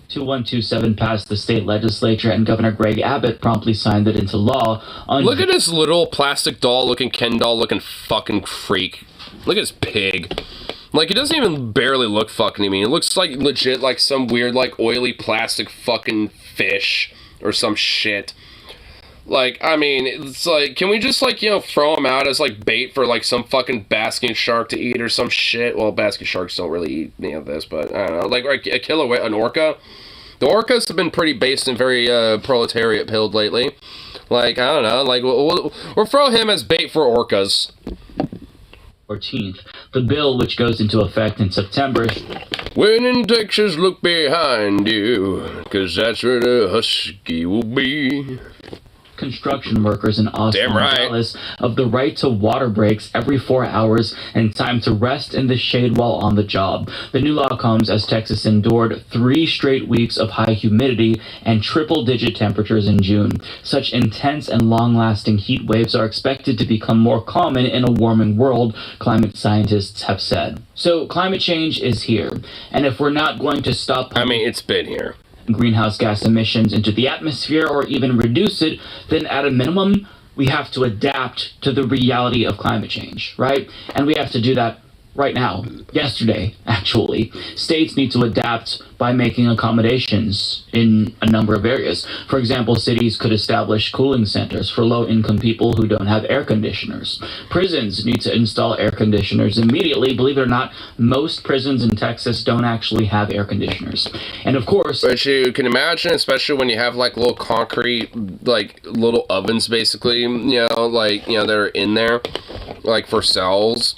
Speaker 3: 2127 passed the state legislature, and Governor Greg Abbott promptly signed it into law.
Speaker 1: Look at this little plastic doll looking Ken doll looking fucking freak. Look at his pig. Like, it doesn't even barely look fucking to me. It looks like legit like some weird like oily plastic fucking fish or some shit. Like, I mean, it's like, can we just, like, you know, throw them out as, like, bait for, like, some fucking basking shark to eat or some shit? Well, basking sharks don't really eat any of this, but, I don't know. Like, a killer whale, an orca? The orcas have been pretty based and very, proletariat-pilled lately. Like, I don't know, like, we'll throw him as bait for orcas.
Speaker 3: 14th. The bill, which goes into effect in September.
Speaker 1: When in Texas, look behind you, 'cause that's where the husky will be.
Speaker 3: Construction workers in Austin and Dallas of the right to water breaks every 4 hours and time to rest in the shade while on the job. The new law comes as Texas endured 3 straight weeks of high humidity and triple-digit temperatures in June. Such intense and long-lasting heat waves are expected to become more common in a warming world, climate scientists have said. So climate change is here, and if we're not going to stop...
Speaker 1: I mean, it's been here.
Speaker 3: Greenhouse gas emissions into the atmosphere or even reduce it, then at a minimum, we have to adapt to the reality of climate change, right? And we have to do that right now, yesterday, actually. States need to adapt by making accommodations in a number of areas. For example, cities could establish cooling centers for low-income people who don't have air conditioners. Prisons need to install air conditioners immediately. Believe it or not, most prisons in Texas don't actually have air conditioners. And of course...
Speaker 1: But you can imagine, especially when you have, like, little concrete, like, little ovens, basically, you know, like, you know, that are in there, like, for cells.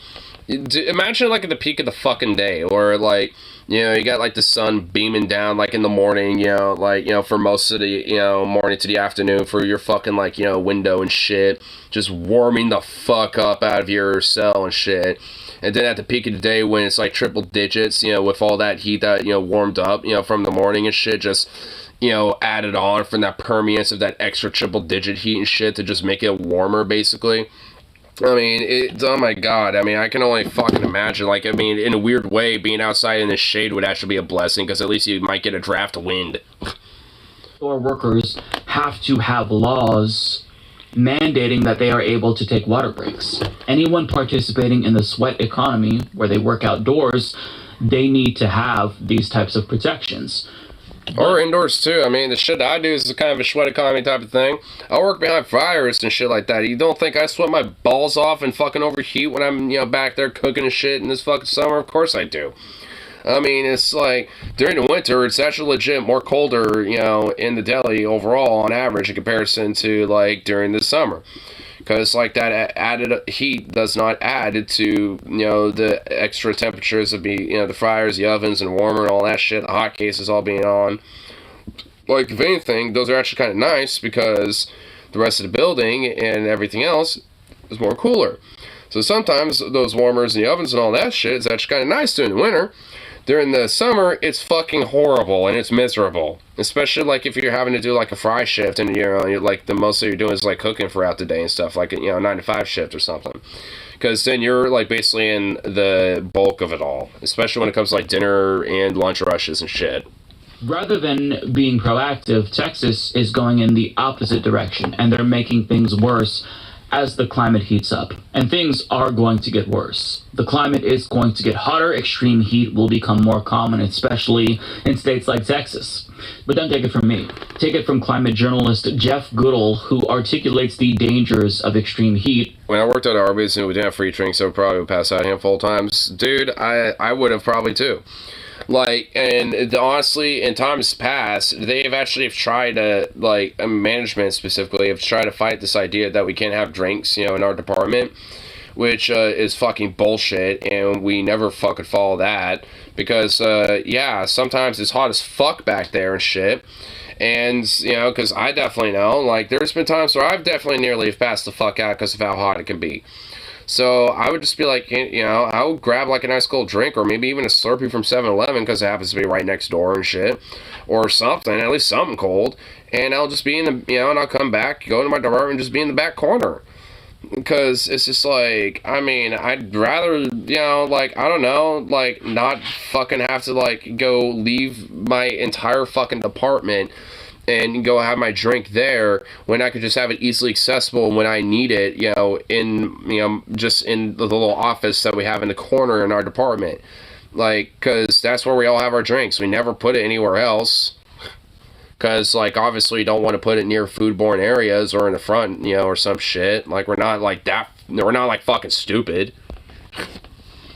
Speaker 1: Imagine, like, at the peak of the fucking day, or, like, you know, you got, like, the sun beaming down, like, in the morning, you know, like, you know, for most of the, you know, morning to the afternoon for your fucking, like, you know, window and shit, just warming the fuck up out of your cell and shit. And then at the peak of the day when it's, like, triple digits, you know, with all that heat that, you know, warmed up, you know, from the morning and shit, just, you know, added on from that permeance of that extra triple digit heat and shit to just make it warmer, basically. I mean, it's, oh my god, I mean, I can only fucking imagine, like, I mean, in a weird way, being outside in the shade would actually be a blessing, because at least you might get a draft wind.
Speaker 3: Or workers have to have laws mandating that they are able to take water breaks. Anyone participating in the sweat economy, where they work outdoors, they need to have these types of protections.
Speaker 1: Or indoors too. I mean, the shit I do is kind of a sweat economy type of thing. I work behind fires and shit like that. You don't think I sweat my balls off and fucking overheat when I'm, you know, back there cooking and shit in this fucking summer? Of course I do. I mean, it's like, during the winter, it's actually legit more colder, you know, in the deli overall on average in comparison to, like, during the summer. Because, like, that added heat does not add to, you know, the extra temperatures of, you know, the fryers, the ovens, and warmer and all that shit, the hot cases all being on. Like, if anything, those are actually kind of nice because the rest of the building and everything else is more cooler. So sometimes those warmers and the ovens and all that shit is actually kind of nice during the winter During the summer, it's fucking horrible and it's miserable. Especially like if you're having to do like a fry shift and you're like the most that you're doing is like cooking throughout the day and stuff, like 9 to 5 shift or something. Because then you're like basically in the bulk of it all, especially when it comes to like dinner and lunch rushes and shit.
Speaker 3: Rather than being proactive, Texas is going in the opposite direction, and they're making things worse as the climate heats up. And things are going to get worse. The climate is going to get hotter, extreme heat will become more common, especially in states like Texas. But don't take it from me. Take it from climate journalist Jeff Goodall, who articulates the dangers of extreme heat.
Speaker 1: When I worked at Arby's and we didn't have free drinks, I would probably pass out a handful of times. Dude, I would have probably too. Like, and honestly, in times past, they've actually tried to, like, management specifically, have tried to fight this idea that we can't have drinks, in our department, which is fucking bullshit, and we never fucking follow that, because, yeah, sometimes it's hot as fuck back there and shit, and, because I definitely know, like, there's been times where I've definitely nearly passed the fuck out because of how hot it can be. So I would just be like, I would grab like a nice cold drink or maybe even a Slurpee from 7-Eleven because it happens to be right next door and shit. Or something, at least something cold. And I'll just be in the, and I'll come back, go to my department and just be in the back corner. Because it's just like, I mean, I'd rather, like, I don't know, like, not fucking have to, like, go leave my entire fucking department and go have my drink there when I could just have it easily accessible when I need it, just in the little office that we have in the corner in our department. Like, because that's where we all have our drinks. We never put it anywhere else. Because, like, obviously you don't want to put it near foodborne areas or in the front, or some shit. Like, we're not like that. We're not like fucking stupid.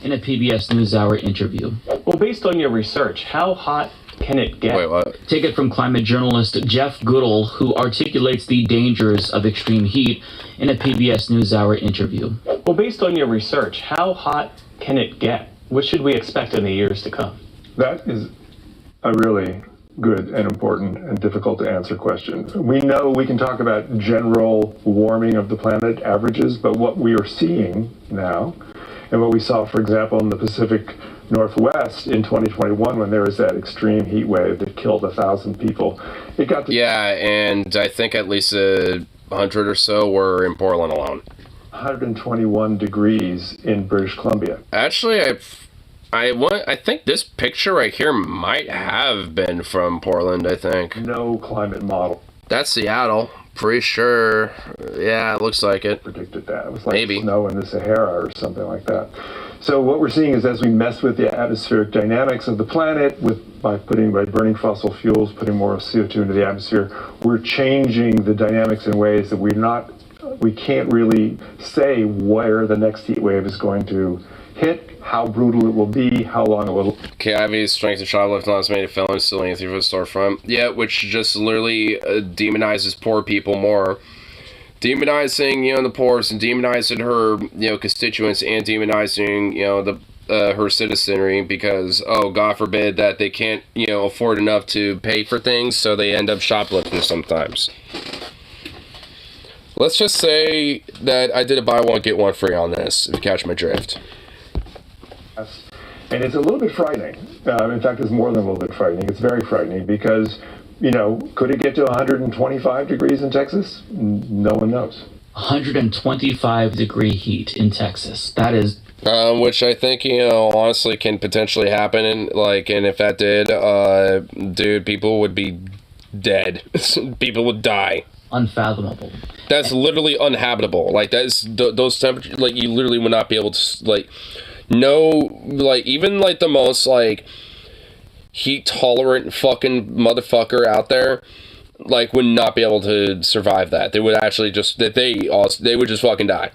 Speaker 3: In a PBS NewsHour interview.
Speaker 4: Well, based on your research, how hot can it get?
Speaker 1: Wait, what?
Speaker 3: Take it from climate journalist Jeff Goodall, who articulates the dangers of extreme heat in a PBS NewsHour interview.
Speaker 4: Well, based on your research, how hot can it get? What should we expect in the years to come?
Speaker 5: That is a really good and important and difficult to answer question. We know we can talk about general warming of the planet averages, but what we are seeing now, and what we saw, for example, in the Pacific Northwest in 2021 when there was that extreme heat wave that killed 1,000 people, it got to...
Speaker 1: Yeah, and I think at least 100 or so were in Portland alone.
Speaker 5: 121 degrees in British Columbia.
Speaker 1: Actually, I think this picture right here might have been from Portland, I think.
Speaker 5: No climate model.
Speaker 1: That's Seattle. Pretty sure. Yeah, it looks like it.
Speaker 5: Predicted that. It was like
Speaker 1: maybe
Speaker 5: snow in the Sahara or something like that. So what we're seeing is as we mess with the atmospheric dynamics of the planet by burning fossil fuels, putting more CO2 into the atmosphere, we're changing the dynamics in ways that we can't really say where the next heat wave is going to hit, how brutal it will be, how long it will...
Speaker 1: KIV's strength and shoplift laws made a felon stealing through the storefront. Yeah, which just literally demonizes poor people more. Demonizing, the poorest and demonizing her, constituents and demonizing, her citizenry because, oh, God forbid that they can't, afford enough to pay for things, so they end up shoplifting sometimes. Let's just say that I did a buy one, get one free on this, if you catch my drift.
Speaker 5: And it's a little bit frightening. In fact, it's more than a little bit frightening. It's very frightening because, could it get to 125 degrees in Texas? No one knows.
Speaker 3: 125 degree heat in Texas. That is...
Speaker 1: which I think, honestly can potentially happen. And if that did, dude, people would be dead. People would die.
Speaker 3: Unfathomable.
Speaker 1: That's literally uninhabitable. Like, that's those temperatures, like, you literally would not be able to, like... No, like, even, like, the most, like, heat-tolerant fucking motherfucker out there, like, would not be able to survive that. They would actually just, they would just fucking die.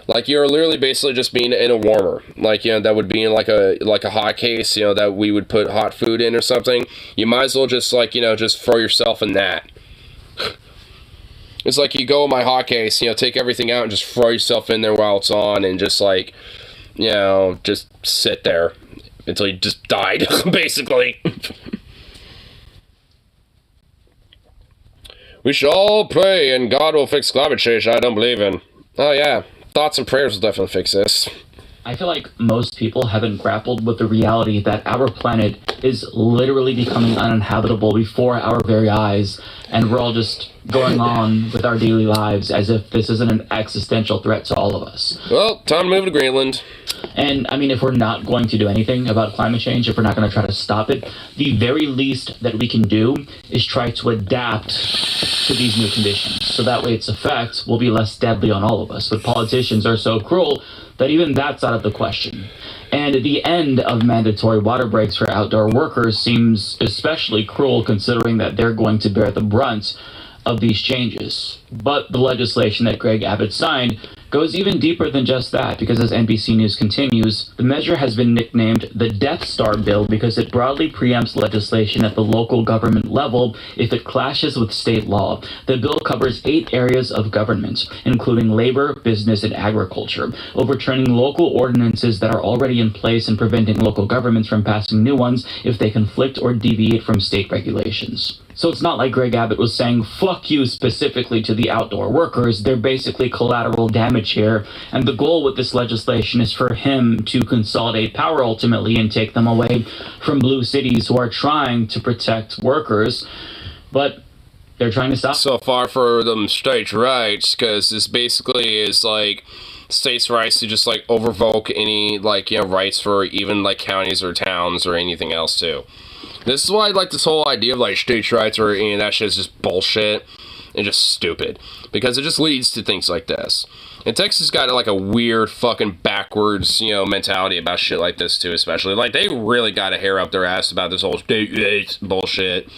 Speaker 1: Like, you're literally basically just being in a warmer. Like, that would be in, like a hot case, that we would put hot food in or something. You might as well just, like, just throw yourself in that. It's like you go in my hot case, take everything out and just throw yourself in there while it's on and just, like... just sit there until you just died, basically. We should all pray and God will fix climate change I don't believe in. Oh yeah, thoughts and prayers will definitely fix this.
Speaker 3: I feel like most people haven't grappled with the reality that our planet is literally becoming uninhabitable before our very eyes, and we're all just going on with our daily lives as if this isn't an existential threat to all of us.
Speaker 1: Well, time to move to Greenland.
Speaker 3: And I mean, if we're not going to do anything about climate change, if we're not going to try to stop it, the very least that we can do is try to adapt to these new conditions. So that way its effects will be less deadly on all of us. But politicians are so cruel that even that's out of the question. And the end of mandatory water breaks for outdoor workers seems especially cruel considering that they're going to bear the brunt of these changes. But the legislation that Greg Abbott signed goes even deeper than just that, because as NBC News continues, the measure has been nicknamed the Death Star Bill because it broadly preempts legislation at the local government level if it clashes with state law. The bill covers 8 areas of government, including labor, business, and agriculture, overturning local ordinances that are already in place and preventing local governments from passing new ones if they conflict or deviate from state regulations. So it's not like Greg Abbott was saying, fuck you specifically to the outdoor workers. They're basically collateral damage here. And the goal with this legislation is for him to consolidate power ultimately and take them away from blue cities who are trying to protect workers. But they're trying to stop.
Speaker 1: So far for them states' rights, because this basically is like states' rights to just like overvoke any like, you know, rights for even like counties or towns or anything else too. This is why like this whole idea of like states' rights or any of that shit is just bullshit and just stupid, because it just leads to things like this. And Texas got like a weird fucking backwards, you know, mentality about shit like this too, especially. Like they really got a hair up their ass about this whole state rights bullshit.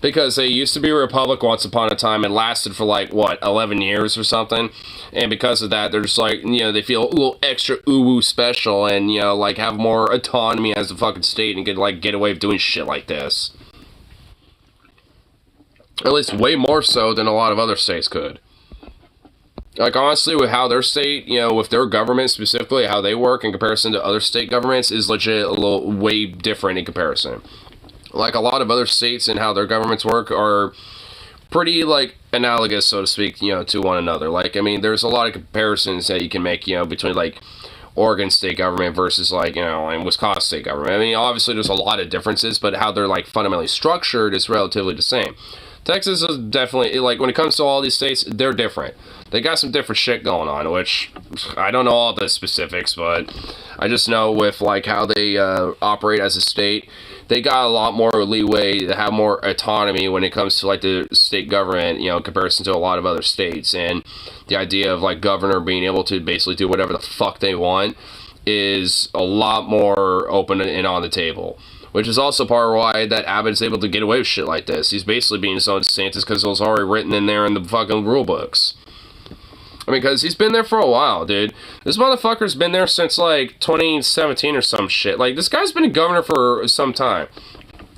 Speaker 1: Because they used to be a republic once upon a time and lasted for like, what, 11 years or something? And because of that, they're just like, you know, they feel a little extra ooh-woo special and, you know, like have more autonomy as a fucking state and could like get away with doing shit like this. At least way more so than a lot of other states could. Like, honestly, with how their state, you know, with their government specifically, how they work in comparison to other state governments is legit a little way different in comparison. Like, a lot of other states and how their governments work are pretty, like, analogous, so to speak, you know, to one another. Like, I mean, there's a lot of comparisons that you can make, you know, between, like, Oregon state government versus, like, you know, and Wisconsin state government. I mean, obviously, there's a lot of differences, but how they're, like, fundamentally structured is relatively the same. Texas is definitely, like, when it comes to all these states, they're different. They got some different shit going on, which I don't know all the specifics, but I just know with, like, how they operate as a state, they got a lot more leeway to have more autonomy when it comes to like the state government, you know, in comparison to a lot of other states. And the idea of like governor being able to basically do whatever the fuck they want is a lot more open and on the table. Which is also part of why that Abbott's able to get away with shit like this. He's basically being so DeSantis because it was already written in there in the fucking rule books. I mean, because he's been there for a while, dude. This motherfucker's been there since, like, 2017 or some shit. Like, this guy's been a governor for some time.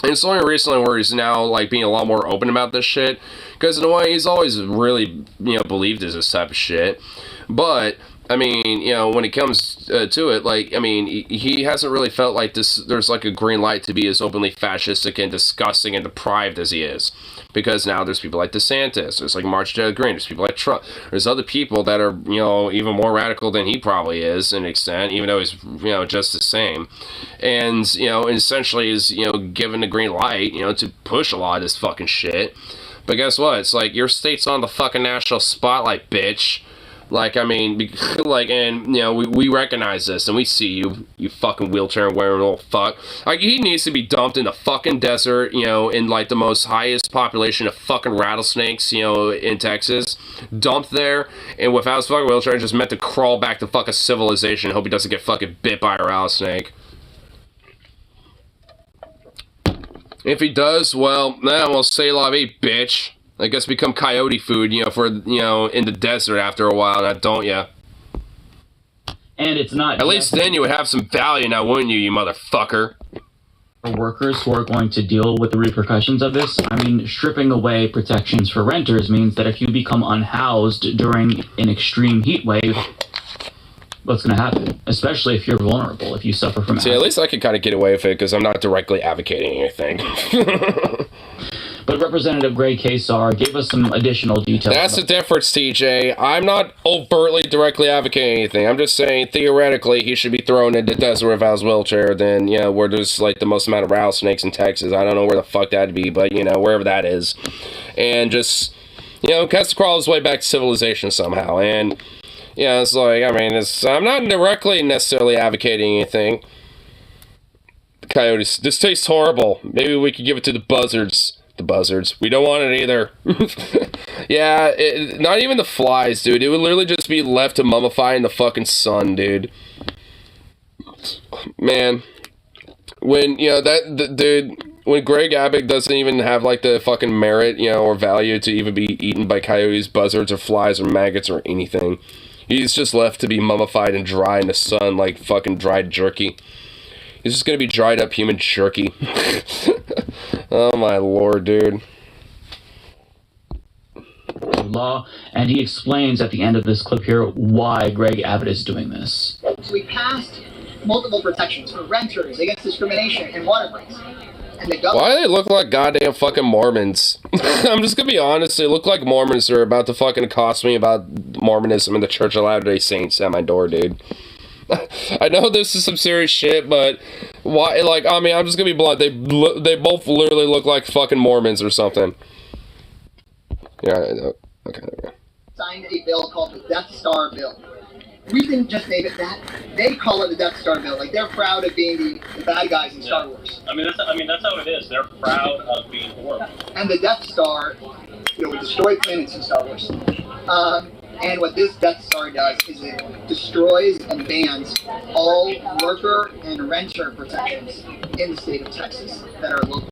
Speaker 1: And it's only recently where he's now, like, being a lot more open about this shit. Because, in a way, he's always really, you know, believed as this type of shit. But, I mean, you know, when it comes to it, like, I mean, he hasn't really felt like there's, like, a green light to be as openly fascistic and disgusting and deprived as he is. Because now there's people like DeSantis, there's like March J. Green, there's people like Trump, there's other people that are, you know, even more radical than he probably is in an extent, even though he's, you know, just the same. And, you know, essentially is, you know, given the green light, you know, to push a lot of this fucking shit. But guess what? It's like, your state's on the fucking national spotlight, bitch. Like, I mean, like, and, you know, we recognize this, and we see you, you fucking wheelchair-wearing little fuck. Like, he needs to be dumped in the fucking desert, you know, in, like, the most highest population of fucking rattlesnakes, you know, in Texas. Dumped there, and without his fucking wheelchair, just meant to crawl back to fucking civilization. Hope he doesn't get fucking bit by a rattlesnake. If he does, well, we'll say la vie, bitch. I guess become coyote food, you know, for, you know, in the desert after a while, now don't ya?
Speaker 3: And it's not
Speaker 1: at least then you would have some value now, wouldn't you, you motherfucker?
Speaker 3: Workers who are going to deal with the repercussions of this. I mean, stripping away protections for renters means that if you become unhoused during an extreme heat wave, what's going to happen? Especially if you're vulnerable, if you suffer from
Speaker 1: See, at least I can kind of get away with it because I'm not directly advocating anything.
Speaker 3: But Representative Greg Kasar gave us some additional details.
Speaker 1: That's the difference, TJ. I'm not overtly directly advocating anything. I'm just saying, theoretically, he should be thrown into Desert Raval's wheelchair, then, you know, where there's, like, the most amount of rattlesnakes in Texas. I don't know where the fuck that'd be, but, you know, wherever that is. And just, you know, has to crawl his way back to civilization somehow. And, yeah, it's like, I mean, I'm not directly necessarily advocating anything. Coyotes, this tastes horrible. Maybe we could give it to the buzzards. The buzzards. We don't want it either. Yeah, not even the flies, dude. It would literally just be left to mummify in the fucking sun, dude. Man. When, you know, dude, when Greg Abbott doesn't even have, like, the fucking merit, you know, or value to even be eaten by coyotes, buzzards, or flies, or maggots, or anything. He's just left to be mummified and dry in the sun like fucking dried jerky. He's just gonna be dried up human jerky. Oh my lord, dude.
Speaker 3: Law, and he explains at the end of this clip here why Greg Abbott is doing this.
Speaker 2: So we passed multiple protections for renters against discrimination and water breaks. And the government...
Speaker 1: Why do they look like goddamn fucking Mormons? I'm just gonna be honest, they look like Mormons are about to fucking accost me about Mormonism and the Church of Latter-day Saints at my door, dude. I know this is some serious shit, but why? Like, I mean, I'm just gonna be blunt. They both literally look like fucking Mormons or something. Yeah, okay.
Speaker 2: signed a bill called the Death Star Bill. We didn't just name it that. They call it the Death Star Bill. Like, they're proud of being the bad guys in Star Wars.
Speaker 4: I mean, that's how it is. They're proud of being horrible.
Speaker 2: And the Death Star, you know, would destroy planets in Star Wars. And what this Death Star does is it destroys and bans all worker and renter protections in the state of Texas that are local.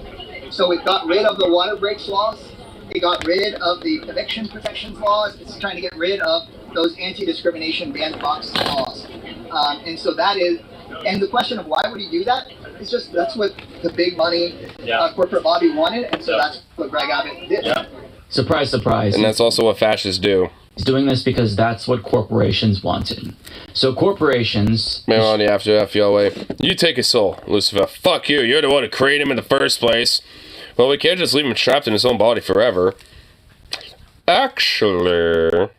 Speaker 2: So it got rid of the water breaks laws. It got rid of the eviction protections laws. It's trying to get rid of those anti-discrimination bandbox laws. And so that is, and the question of why would he do that? It's just, that's what the big money corporate lobby wanted, and so that's what Greg Abbott did.
Speaker 4: Yeah.
Speaker 3: Surprise, surprise.
Speaker 1: And that's also what fascists do.
Speaker 3: He's doing this because that's what corporations wanted. So corporations...
Speaker 1: Man, on the after FULA. You take his soul, Lucifer. Fuck you. You're the one who created him in the first place. Well, we can't just leave him trapped in his own body forever. Actually...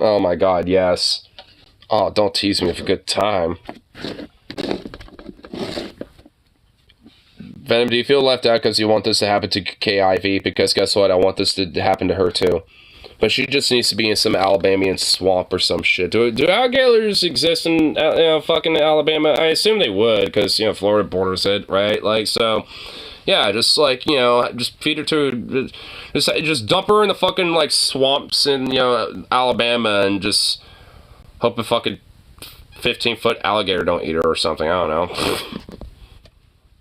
Speaker 1: Oh my god, yes. Oh, don't tease me with a good time. Venom, do you feel left out because you want this to happen to KIV? Because guess what? I want this to happen to her too. But she just needs to be in some Alabamian swamp or some shit. Do alligators exist in fucking Alabama? I assume they would, because, Florida borders it, right? Like, so, yeah, just, like, just feed her to, just dump her in the fucking, like, swamps in, Alabama and just hope a fucking 15-foot alligator don't eat her or something. I don't know.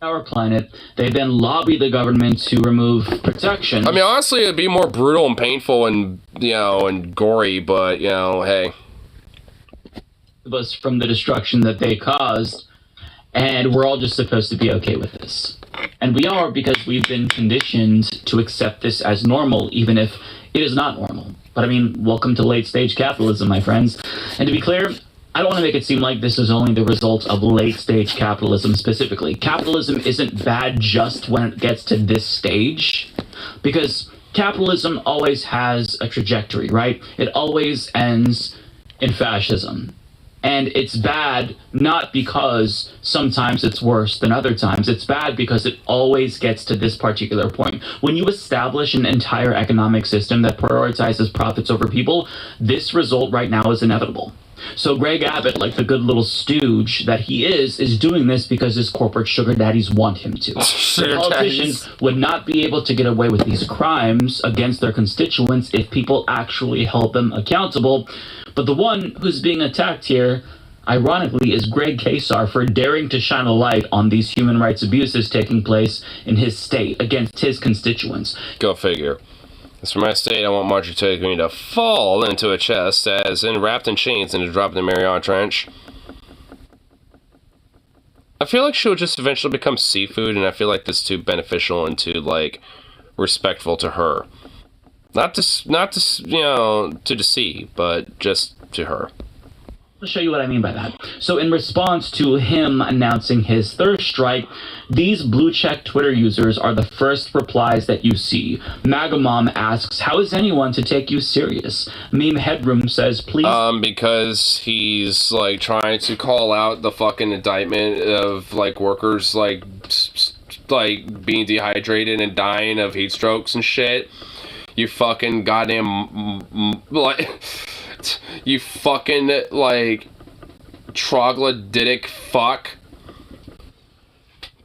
Speaker 3: Our planet, they then lobby the government to remove protection.
Speaker 1: I mean, honestly, it'd be more brutal and painful and, and gory, but, hey.
Speaker 3: Us from the destruction that they caused, and we're all just supposed to be okay with this. And we are, because we've been conditioned to accept this as normal, even if it is not normal. But I mean, welcome to late-stage capitalism, my friends. And to be clear, I don't want to make it seem like this is only the result of late-stage capitalism specifically. Capitalism isn't bad just when it gets to this stage, because capitalism always has a trajectory, right? It always ends in fascism. And it's bad not because sometimes it's worse than other times. It's bad because it always gets to this particular point. When you establish an entire economic system that prioritizes profits over people, this result right now is inevitable. So Greg Abbott, like the good little stooge that he is doing this because his corporate sugar daddies want him to. The politicians would not be able to get away with these crimes against their constituents if people actually held them accountable. But the one who's being attacked here, ironically, is Greg Kasar for daring to shine a light on these human rights abuses taking place in his state against his constituents.
Speaker 1: Go figure. As for my state, I want Marjorie Taylor Greene to fall into a chest as in wrapped in chains and to drop in the Mariana Trench. I feel like she'll just eventually become seafood, and I feel like this is too beneficial and too, like, respectful to her. Not to deceive, but just to her.
Speaker 3: I'll show you what I mean by that. So in response to him announcing his third strike, these blue check Twitter users are the first replies that you see. Magamom asks, how is anyone to take you serious? Meme Headroom says, please...
Speaker 1: Because he's, like, trying to call out the fucking indictment of, like, workers, like being dehydrated and dying of heat strokes and shit. You fucking goddamn, like... You fucking, like, troglodytic fuck.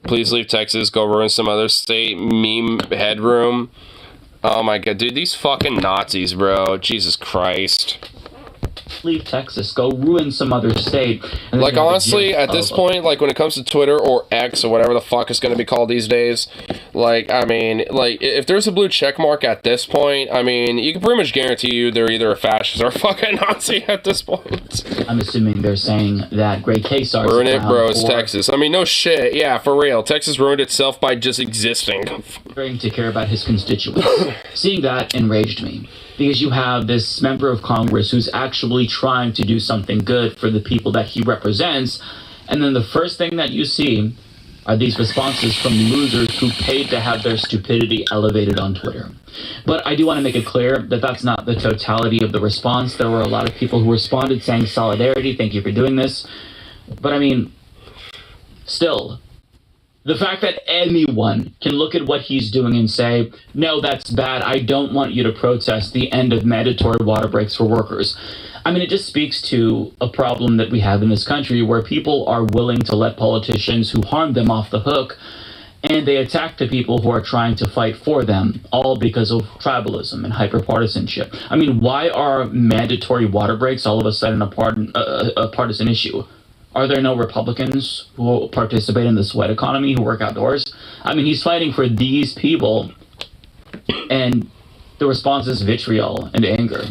Speaker 1: Please leave Texas, go ruin some other state. Meme Headroom. Oh my god, dude, these fucking Nazis, bro. Jesus Christ.
Speaker 3: Leave Texas, go ruin some other state. And
Speaker 1: like, honestly, at this point, like, when it comes to Twitter or X or whatever the fuck it's gonna be called these days, like, I mean, like, if there's a blue check mark at this point, I mean, you can pretty much guarantee you they're either a fascist or a fucking Nazi at this point.
Speaker 3: I'm assuming they're saying that Greg Kasar...
Speaker 1: Ruin it, bro, it's Texas. I mean, no shit, yeah, for real. Texas ruined itself by just existing.
Speaker 3: ...to care about his constituents. Seeing that enraged me. Because you have this member of Congress who's actually trying to do something good for the people that he represents, and then the first thing that you see are these responses from losers who paid to have their stupidity elevated on Twitter. But I do want to make it clear that that's not the totality of the response. There were a lot of people who responded saying solidarity, thank you for doing this. But I mean, still... the fact that anyone can look at what he's doing and say, no, that's bad, I don't want you to protest the end of mandatory water breaks for workers. I mean, it just speaks to a problem that we have in this country where people are willing to let politicians who harm them off the hook, and they attack the people who are trying to fight for them, all because of tribalism and hyperpartisanship. I mean, why are mandatory water breaks all of a sudden a partisan issue? Are there no Republicans who participate in the sweat economy, who work outdoors? I mean, he's fighting for these people, and the response is vitriol and anger,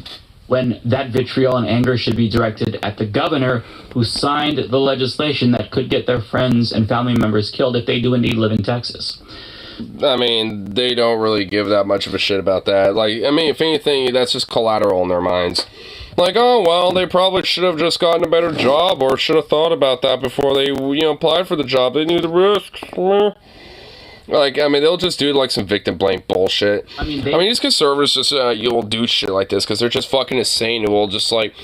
Speaker 3: when that vitriol and anger should be directed at the governor who signed the legislation that could get their friends and family members killed if they do indeed live in Texas.
Speaker 1: I mean, they don't really give that much of a shit about that. Like, I mean, if anything, that's just collateral in their minds. Like, oh, well, they probably should have just gotten a better job or should have thought about that before they, you know, applied for the job. They knew the risks. Like, I mean, they'll just do, like, some victim blame bullshit. I mean, these conservatives just, you'll do shit like this because they're just fucking insane and will just, like,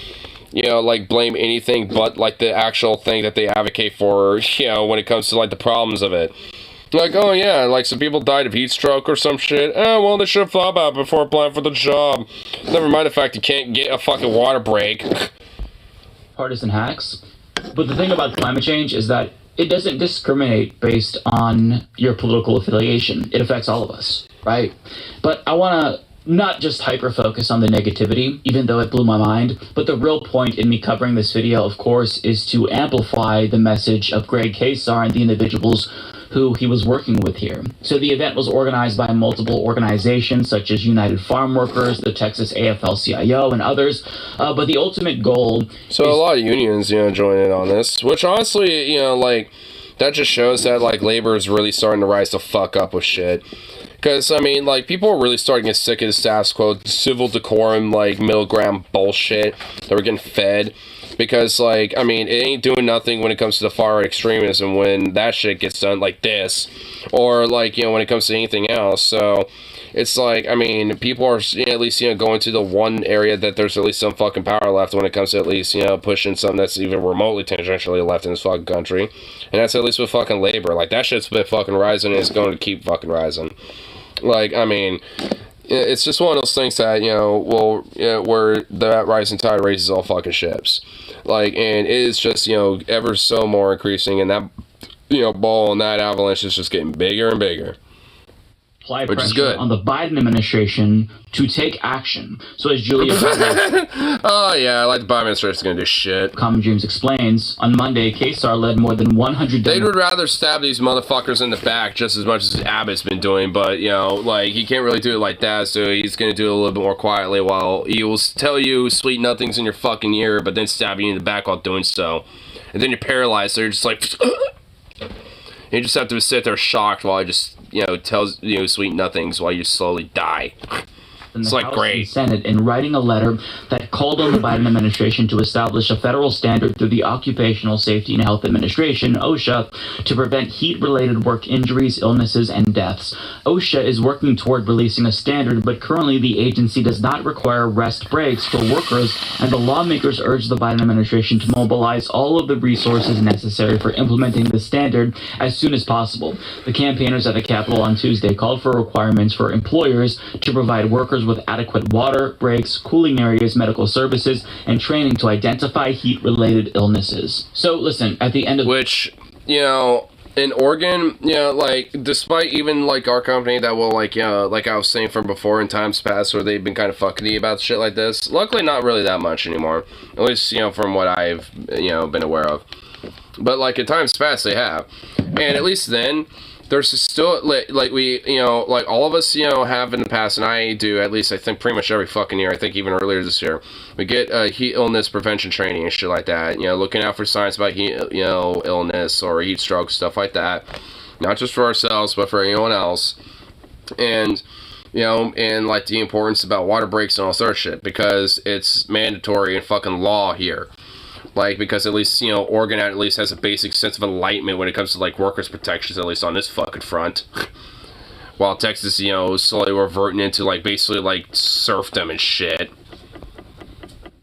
Speaker 1: you know, like, blame anything but, like, the actual thing that they advocate for, you know, when it comes to, like, the problems of it. Like, oh yeah, like some people died of heat stroke or some shit. Oh, well, they should have thought about it before applying for the job. Never mind the fact you can't get a fucking water break.
Speaker 3: Partisan hacks. But the thing about climate change is that it doesn't discriminate based on your political affiliation. It affects all of us, right? But I want to not just hyper-focus on the negativity, even though it blew my mind, but the real point in me covering this video, of course, is to amplify the message of Greg Kasar and the individuals who he was working with here. So the event was organized by multiple organizations such as United Farm Workers, the Texas AFL-CIO, and others, but the ultimate goal
Speaker 1: So a lot of unions, you know, join in on this, which honestly, you know, like, that just shows that, like, labor is really starting to rise the fuck up with shit. Because, I mean, like, people are really starting to get sick of the status quo, civil decorum, like, middle ground bullshit that we're getting fed. Because, like, I mean, it ain't doing nothing when it comes to the far-right extremism when that shit gets done like this. Or, like, you know, when it comes to anything else. So, it's like, I mean, people are, you know, at least, you know, going to the one area that there's at least some fucking power left when it comes to at least, you know, pushing something that's even remotely tangentially left in this fucking country. And that's at least with fucking labor. Like, that shit's been fucking rising and it's going to keep fucking rising. Like, I mean, it's just one of those things that, you know, well, you know, where that rising tide raises all fucking ships. Like, and it is just, you know, ever so more increasing, and that, you know, ball and that avalanche is just getting bigger and bigger.
Speaker 3: Apply pressure on the Biden administration to take action. So as Julia
Speaker 1: oh yeah, like the Biden administration's gonna do shit.
Speaker 3: Common Dreams explains, on Monday, Kasar led more than 100...
Speaker 1: They would rather stab these motherfuckers in the back just as much as Abbott's been doing, but, you know, like, he can't really do it like that, so he's gonna do it a little bit more quietly while he will tell you sweet nothings in your fucking ear, but then stab you in the back while doing so. And then you're paralyzed, so you're just like... you just have to sit there shocked while he just, you know, tells you sweet nothings while you slowly die.
Speaker 3: in
Speaker 1: It's
Speaker 3: the
Speaker 1: like
Speaker 3: House
Speaker 1: great.
Speaker 3: and Senate in writing a letter that called on the Biden administration to establish a federal standard through the Occupational Safety and Health Administration, OSHA, to prevent heat-related work injuries, illnesses, and deaths. OSHA is working toward releasing a standard, but currently the agency does not require rest breaks for workers, and the lawmakers urge the Biden administration to mobilize all of the resources necessary for implementing the standard as soon as possible. The campaigners at the Capitol on Tuesday called for requirements for employers to provide workers with adequate water, breaks, cooling areas, medical services, and training to identify heat-related illnesses. So listen, at the end of
Speaker 1: Which, you know, in Oregon, you know, like, despite even, like, our company that will, like, you know, like I was saying from before in times past where they've been kind of fucking about shit like this, luckily not really that much anymore. At least, you know, from what I've, you know, been aware of. But, like, in times past, they have. And at least then, there's still, like, we, you know, like, all of us, you know, have in the past, and I do, at least, I think, pretty much every fucking year, I think even earlier this year, we get heat illness prevention training and shit like that, you know, looking out for signs about heat, you know, illness or heat stroke, stuff like that. Not just for ourselves, but for anyone else. And, you know, and, like, the importance about water breaks and all sort of shit, because it's mandatory in fucking law here. Like, because at least, you know, Oregon at least has a basic sense of enlightenment when it comes to, like, workers' protections, at least on this fucking front. While Texas, you know, is slowly reverting into, like, basically, like, serfdom and shit.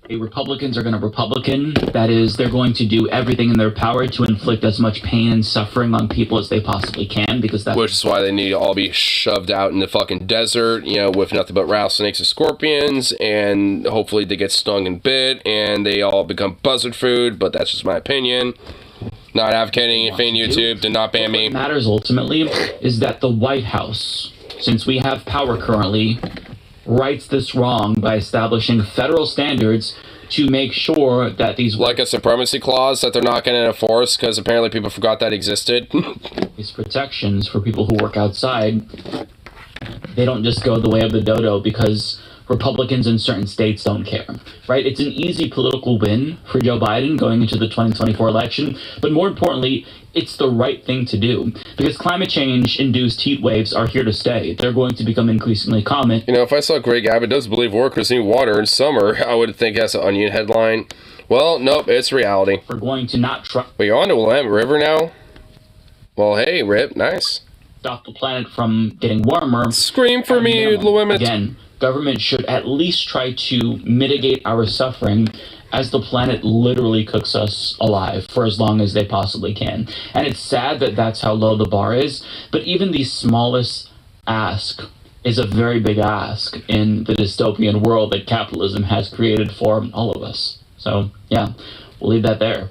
Speaker 3: Republicans are going to Republican. That is, they're going to do everything in their power to inflict as much pain and suffering on people as they possibly can, because that's...
Speaker 1: Which is why they need to all be shoved out in the fucking desert, you know, with nothing but rattlesnakes and scorpions, and hopefully they get stung and bit, and they all become buzzard food, but that's just my opinion. Not advocating anything, YouTube, did not ban me.
Speaker 3: What matters ultimately is that the White House, since we have power currently, rights this wrong by establishing federal standards to make sure that these...
Speaker 1: Like a supremacy clause that they're not going to enforce because apparently people forgot that existed.
Speaker 3: These protections for people who work outside, they don't just go the way of the dodo because Republicans in certain states don't care, right? It's an easy political win for Joe Biden going into the 2024 election, but more importantly, it's the right thing to do because climate change-induced heat waves are here to stay. They're going to become increasingly common.
Speaker 1: You know, if I saw Greg Abbott does believe workers need water in summer, I would think that's an Onion headline. Well, nope, it's reality.
Speaker 3: We're going to not try...
Speaker 1: Wait, you're on the Willamette River now? Well, hey, Rip, nice.
Speaker 3: ...stop the planet from getting warmer.
Speaker 1: Scream for me, Willamette.
Speaker 3: Again, government should at least try to mitigate our suffering as the planet literally cooks us alive for as long as they possibly can. And it's sad that that's how low the bar is, but even the smallest ask is a very big ask in the dystopian world that capitalism has created for all of us. So, yeah, we'll leave that there.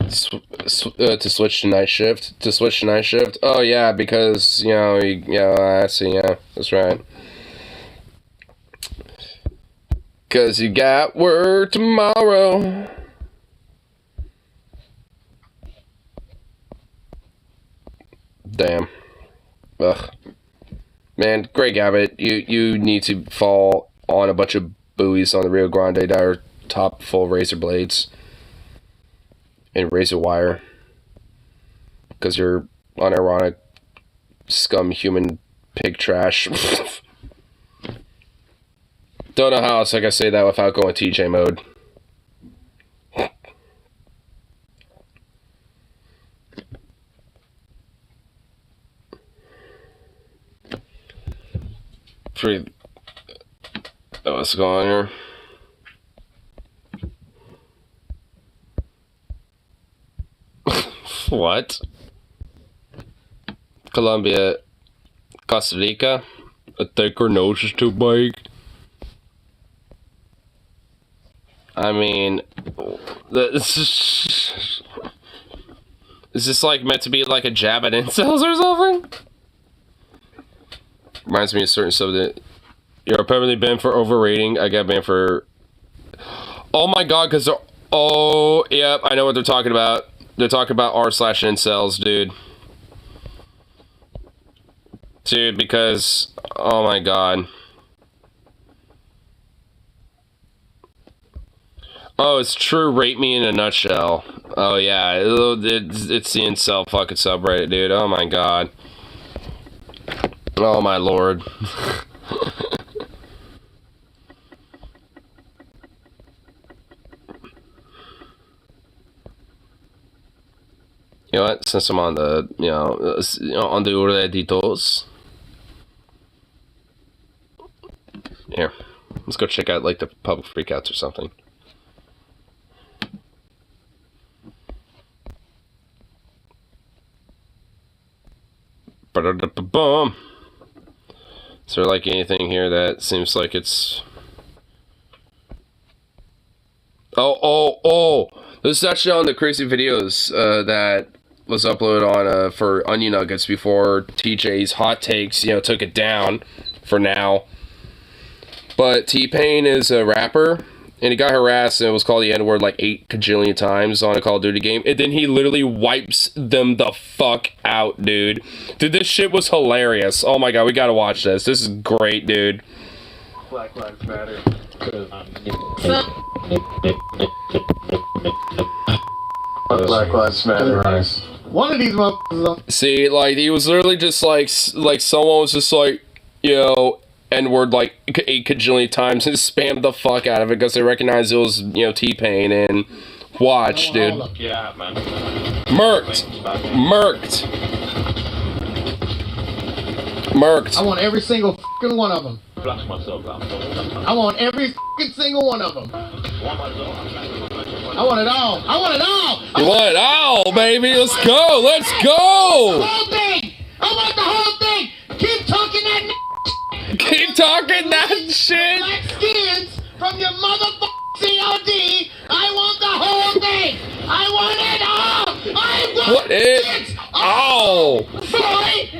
Speaker 1: To switch to night shift. Oh yeah, because I see. Yeah, that's right. Cause you got work tomorrow. Damn. Ugh. Man, Greg Abbott, you need to fall on a bunch of buoys on the Rio Grande that are top full of razor blades and razor wire. Because you're unironic scum human pig trash. Don't know how else I can say that without going TJ mode. Pretty... Oh, what's going on here? What? Colombia, Costa Rica? I think her nose is too big. I mean, is this like meant to be like a jab at incels or something? Reminds me of certain stuff that you're permanently banned for overrating. I got banned for. Oh my god, because they're. Oh, yep, I know what they're talking about. They're talking about r/incels, dude. Dude, because. Oh my god. Oh, it's true. Rate me in a nutshell. Oh yeah, it's the incel fucking subreddit, dude. Oh my god. Oh my lord. You know what? Since I'm on the, on the Redditos. Here. Let's go check out, like, the public freakouts or something. Ba-da-da-ba-bum. Is there, like, anything here that seems like it's... Oh! This is actually on the crazy videos that was uploaded on for Onion Nuggets before TJ's hot takes, took it down for now. But T-Pain is a rapper, and he got harassed and was called the N-word like 8 kajillion times on a Call of Duty game, and then he literally wipes them the fuck out, dude. Dude, this shit was hilarious. Oh my god, we gotta watch this. This is great, dude.
Speaker 5: Black Lives Matter. Black Lives Matter.
Speaker 2: One of these motherfuckers.
Speaker 1: See, like, he was literally just like someone was just like, N-word like 8 kajillion times and spammed the fuck out of it because they recognized it was, T-Pain, and watch, dude.
Speaker 4: Yeah, man.
Speaker 1: Murked.
Speaker 2: I want every single fucking one of them. I want every fucking single one of them. I want it all.
Speaker 1: You want it all, baby? Let's go. Let's go.
Speaker 2: The whole thing. I want the whole thing. Keep talking that
Speaker 1: Keep talking that shit.
Speaker 2: black skins from your motherfucking COD. I want the whole thing. I want it all. I want
Speaker 1: What it? Oh.
Speaker 2: boy.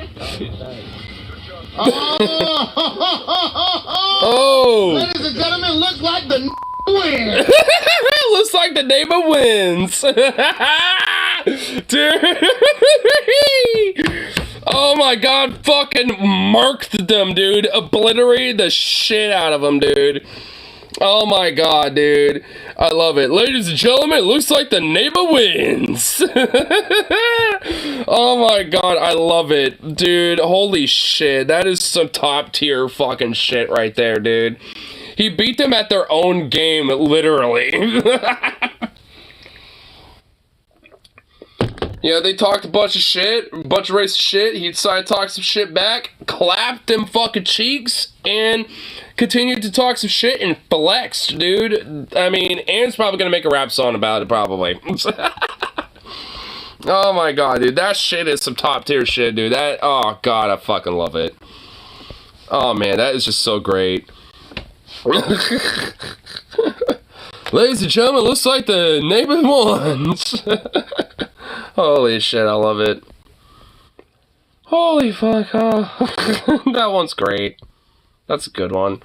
Speaker 1: Oh.
Speaker 2: Ladies and gentlemen, looks like the win.
Speaker 1: Looks like the neighbor wins. Dude. Oh my god, fucking marked them, dude. Obliterated the shit out of them, dude. Oh my god, dude. I love it. Ladies and gentlemen, it looks like the neighbor wins. Oh my god, I love it. Dude, holy shit. That is some top tier fucking shit right there, dude. He beat them at their own game, literally. Yeah, they talked a bunch of shit, a bunch of racist shit. He decided to talk some shit back, clapped them fucking cheeks, and continued to talk some shit and flexed, dude. I mean, Aaron's probably gonna make a rap song about it, probably. Oh my god, dude, that shit is some top tier shit, dude. Oh god, I fucking love it. Oh man, that is just so great. Ladies and gentlemen, looks like the neighbor ones. Holy shit, I love it. Holy fuck, oh. That one's great. That's a good one.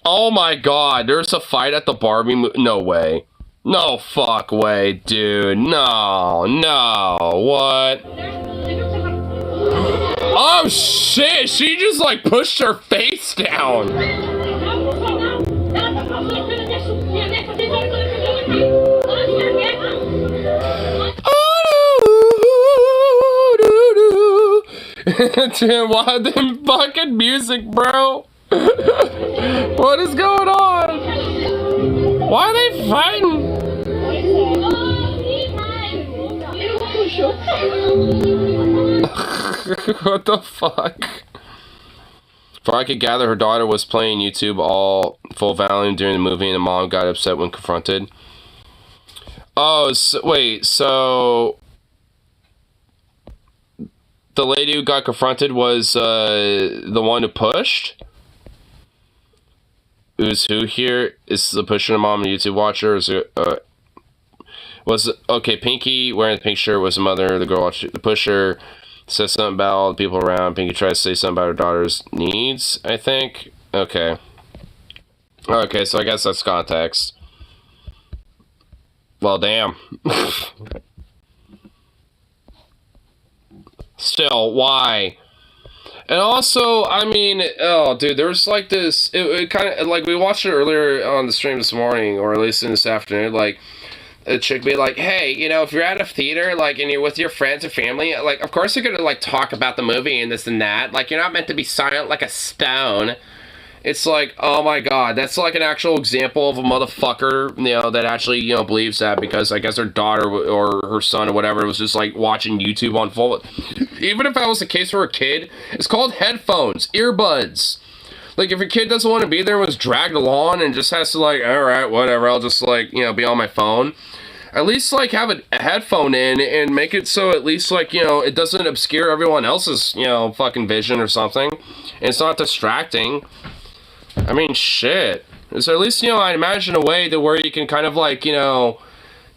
Speaker 1: Oh my god, there's a fight at the Barbie no way. No fuck way, dude. No, what? Oh shit, she just like pushed her face down. Dude, why them fucking music, bro? What is going on? Why are they fighting? What the fuck? For I could gather, her daughter was playing YouTube all full volume during the movie, and the mom got upset when confronted. Oh, so, wait, so the lady who got confronted was the one who pushed? Who's who here? Is the pushing the mom a YouTube watcher? Is it, okay, Pinky wearing the pink shirt was the mother, the girl watching the pusher. Says something about all the people around. Pinky tries to say something about her daughter's needs, I think. Okay. Okay, so I guess that's context. Well, damn. Still, why? And also, I mean, oh, dude, there's like this, it kind of, like, we watched it earlier on the stream this morning, or at least in this afternoon, like, a chick be like, hey, you know, if you're at a theater, like, and you're with your friends or family, like, of course you're gonna, like, talk about the movie and this and that. Like, you're not meant to be silent like a stone. It's like, oh my god, that's like an actual example of a motherfucker, you know, that actually, you know, believes that because I guess her daughter or her son or whatever was just, like, watching YouTube on full. Even if that was the case for a kid, it's called headphones, earbuds. Like, if your kid doesn't want to be there and was dragged along and just has to, like, alright, whatever, I'll just, like, you know, be on my phone. At least, like, have a headphone in and make it so at least, like, you know, it doesn't obscure everyone else's, you know, fucking vision or something. And it's not distracting. I mean, shit. So at least, you know, I imagine a way to where you can kind of, like, you know,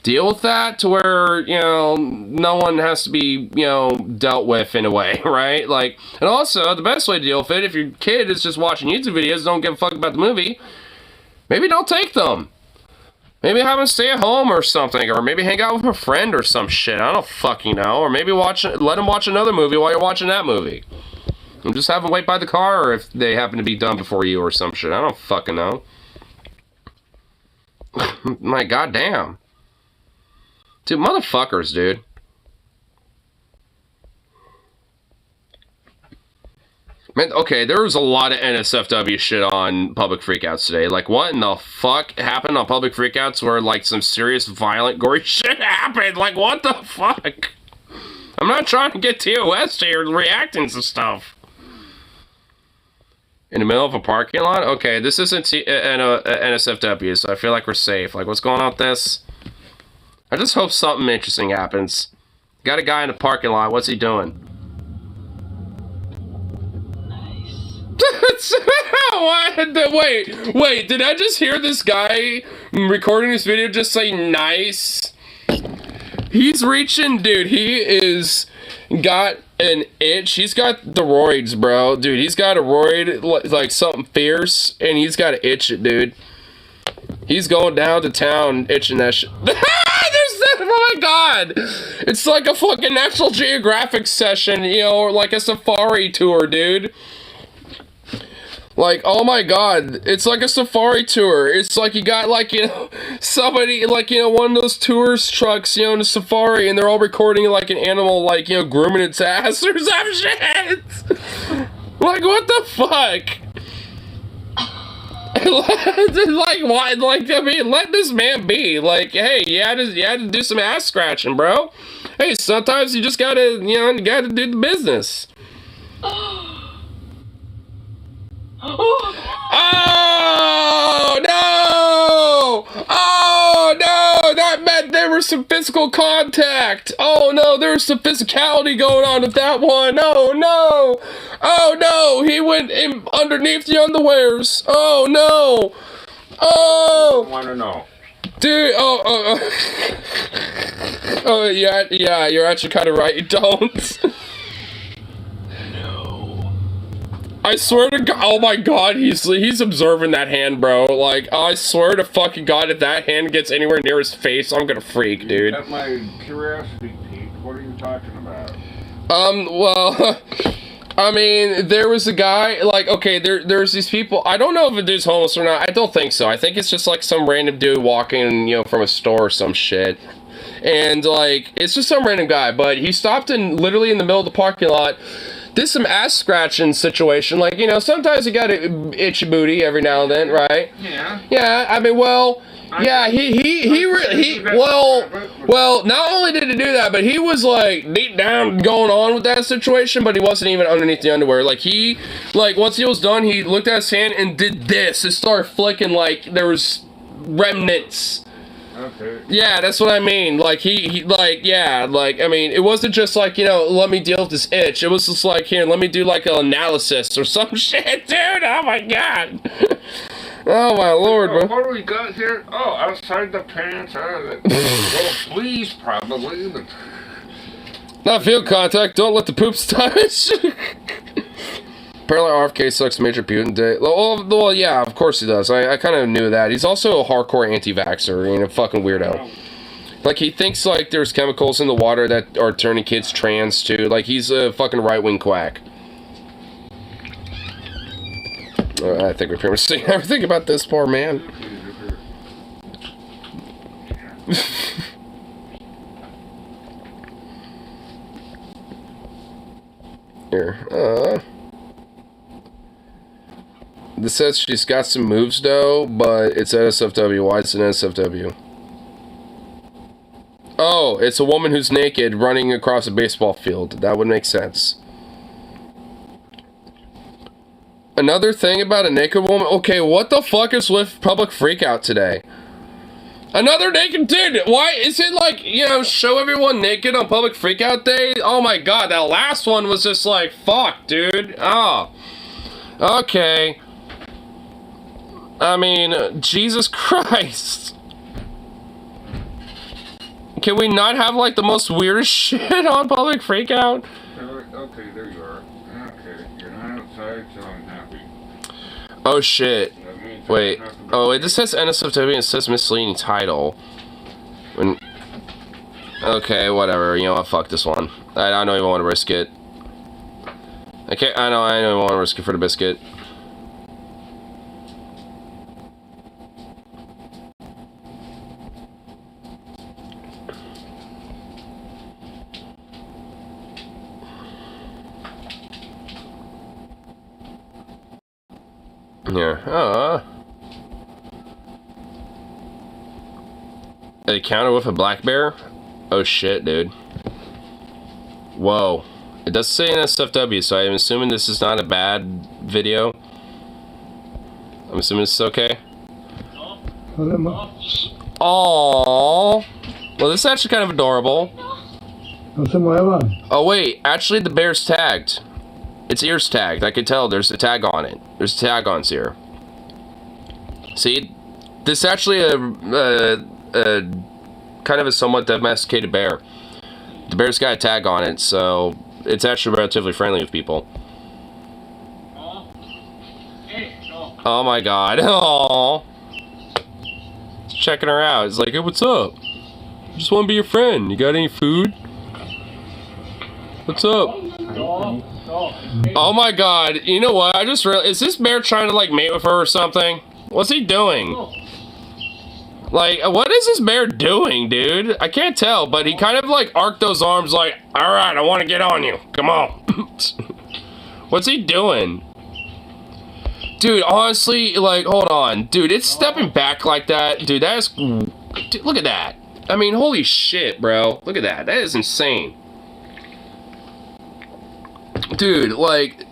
Speaker 1: deal with that to where, you know, no one has to be, you know, dealt with in a way, right? Like, and also, the best way to deal with it, if your kid is just watching YouTube videos, don't give a fuck about the movie, maybe don't take them. Maybe have them stay at home or something, or maybe hang out with a friend or some shit, I don't fucking know, or maybe let them watch another movie while you're watching that movie. And just have them wait by the car, or if they happen to be done before you or some shit. I don't fucking know. My goddamn. Dude, motherfuckers, dude. Man, okay, there was a lot of NSFW shit on Public Freakouts today. Like, what in the fuck happened on Public Freakouts where, like, some serious, violent, gory shit happened? Like, what the fuck? I'm not trying to get TOS here reacting to stuff. In the middle of a parking lot? Okay, this isn't NSFW, so I feel like we're safe. Like, what's going on with this? I just hope something interesting happens. Got a guy in the parking lot. What's he doing? Nice. What? Wait, did I just hear this guy recording this video just say nice? He's reaching, dude. He is got an itch. He's got the roids, bro. Dude, he's got a roid, like something fierce, and he's got to itch it, dude. He's going down to town itching that shit. There's that, oh my god. It's like a fucking National Geographic session, you know, or like a safari tour, dude. Like, oh my god, it's like a safari tour. It's like you got, like, you know, somebody, like, you know, one of those tourist trucks, you know, in a safari, and they're all recording, like, an animal, like, you know, grooming its ass or some shit. Like, what the fuck? Like, why? Like, I mean, let this man be. Like, hey, you had to do some ass scratching, bro. Hey, sometimes you just gotta, you know, you gotta do the business. Oh no! Oh no! That meant there was some physical contact. Oh no, there was some physicality going on with that one. Oh no! Oh no! He went in underneath the underwears. Oh no! Oh!
Speaker 6: I want to know.
Speaker 1: Dude, oh yeah, you're actually kind of right. You don't. I swear to God, oh my god, he's observing that hand, bro. Like, I swear to fucking God, if that hand gets anywhere near his face, I'm gonna freak, dude.
Speaker 6: At my curiosity peak, what are you talking about?
Speaker 1: Well, I mean, there was a guy, like, okay, there's these people, I don't know if the dude's homeless or not, I don't think so. I think it's just, like, some random dude walking, you know, from a store or some shit. And, like, it's just some random guy, but he stopped literally in the middle of the parking lot. Did some ass scratching situation, like, you know, sometimes you gotta itch your booty every now and then, right?
Speaker 6: Yeah.
Speaker 1: Yeah, I mean, well, yeah, well, not only did he do that, but he was, like, deep down going on with that situation, but he wasn't even underneath the underwear. Like, once he was done, he looked at his hand and did this. It started flicking like there was remnants.
Speaker 6: Okay.
Speaker 1: Yeah, that's what I mean. Like, he yeah, like, I mean, it wasn't just like, you know, let me deal with this itch. It was just like, here, let me do, like, an analysis or some shit, dude. Oh, my God. Oh, my Lord, bro.
Speaker 6: What do we got here? Oh, outside the pants. Well, please, probably. But...
Speaker 1: Not field contact. Don't let the poops touch. Apparently RFK sucks major Putin day. Well, yeah, of course he does. I kind of knew that. He's also a hardcore anti-vaxxer and a fucking weirdo. Like, he thinks, like, there's chemicals in the water that are turning kids trans, too. Like, he's a fucking right-wing quack. I think we're pretty much saying everything about this poor man. Here. This says she's got some moves though, but it's NSFW. Why it's an NSFW? Oh, it's a woman who's naked running across a baseball field. That would make sense. Another thing about a naked woman. Okay, what the fuck is with public freakout today? Another naked dude. Why is it like, you know, show everyone naked on public freakout day? Oh my god, that last one was just like, fuck, dude. Oh. Okay. I mean, Jesus Christ. Can we not have like the most weirdest shit on public freakout?
Speaker 6: Okay, there you are. Okay, you're not outside, so I'm happy.
Speaker 1: Oh shit.
Speaker 6: That means
Speaker 1: Wait.
Speaker 6: I don't have to
Speaker 1: Oh, it just says NSFW and it says misleading title. When... Okay, whatever. You know what? Fuck this one. I don't even want to risk it. Okay, I don't even want to risk it for the biscuit. Here. An encounter with a black bear? Oh shit, dude. Whoa. It does say NSFW, so I'm assuming this is not a bad video. I'm assuming this is okay. Aww. Well, this is actually kind of adorable. Oh wait, actually the bear's tagged. Its ear's tagged. I can tell there's a tag on it. There's a tag on its ear. See? This is actually a kind of a somewhat domesticated bear. The bear's got a tag on it, so it's actually relatively friendly with people. Oh my god. Aww. It's checking her out. It's like, hey, what's up? I just want to be your friend. You got any food? What's up? Oh my god. You know what? I just realized, is this bear trying to like mate with her or something? What's he doing? Like, what is this bear doing, dude? I can't tell, but he kind of like arced those arms like, alright, I want to get on you. Come on. What's he doing? Dude, honestly, like, hold on. Dude, it's stepping back like that. Dude, that is... Dude, look at that. I mean, holy shit, bro. Look at that. That is insane. Dude, like...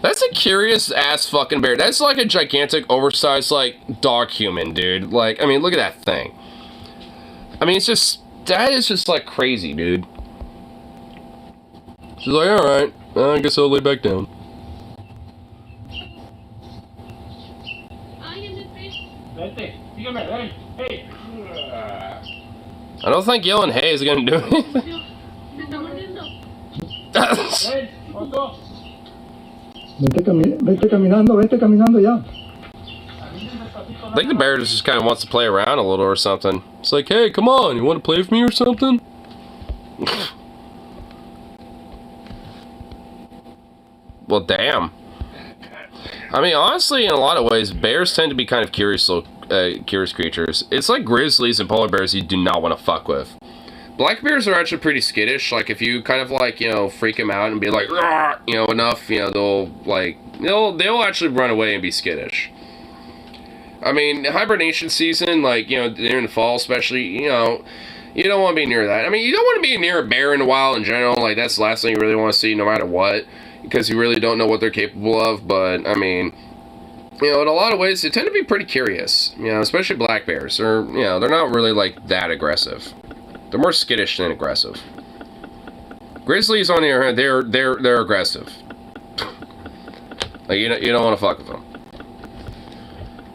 Speaker 1: That's a curious ass fucking bear. That's like a gigantic, oversized, like, dog human, dude. Like, I mean, look at that thing. I mean, it's just... That is just, like, crazy, dude. She's like, alright. I guess I'll lay back down. I don't think yelling hey is gonna do anything.
Speaker 5: Vete caminando ya.
Speaker 1: I think the bear just kind of wants to play around a little or something. It's like, hey, come on, you want to play with me or something? Well, damn. I mean, honestly, in a lot of ways, bears tend to be kind of curious creatures. It's like grizzlies and polar bears you do not want to fuck with. Black bears are actually pretty skittish. Like, if you kind of, like, you know, freak them out and be like, "Rah!" You know, enough, you know, they'll actually run away and be skittish. I mean, hibernation season, like, you know, during the fall especially, you know, you don't want to be near that. I mean, you don't want to be near a bear in the wild in general. Like, that's the last thing you really want to see no matter what, because you really don't know what they're capable of. But, I mean, you know, in a lot of ways, they tend to be pretty curious, you know, especially black bears. Or, you know, they're not really, like, that aggressive. They're more skittish than aggressive. Grizzlies, on the other hand, they're aggressive. Like, you don't want to fuck with them.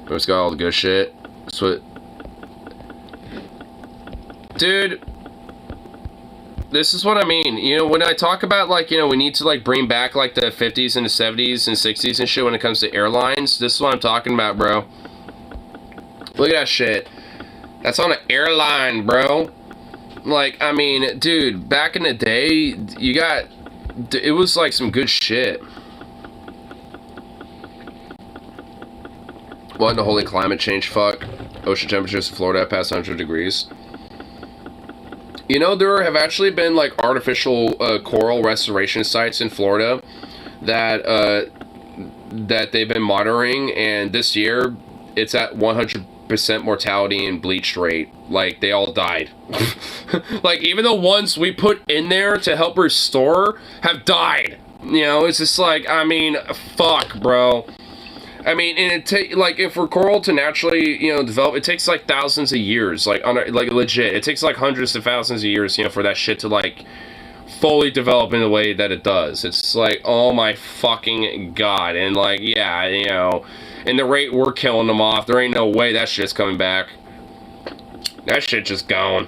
Speaker 1: But it's got all the good shit. That's what... Dude, this is what I mean. You know, when I talk about, like, you know, we need to, like, bring back, like, the 50s and the 70s and 60s and shit when it comes to airlines, this is what I'm talking about, bro. Look at that shit. That's on an airline, bro. Like, I mean, dude, back in the day, you got... It was, like, some good shit. What in the holy climate change fuck? Ocean temperatures in Florida past 100 degrees. You know, there have actually been like artificial coral restoration sites in Florida that that they've been monitoring, and this year it's at 100% mortality and bleach rate. Like, they all died. Like, even the ones we put in there to help restore have died. You know, it's just like, I mean, fuck, bro. I mean, and if for coral to naturally, you know, develop, it takes like thousands of years, like legit. It takes like hundreds of thousands of years, you know, for that shit to like fully develop in the way that it does. It's like, oh my fucking god. And like, yeah, you know, and the rate we're killing them off, there ain't no way that shit's coming back. That shit just gone.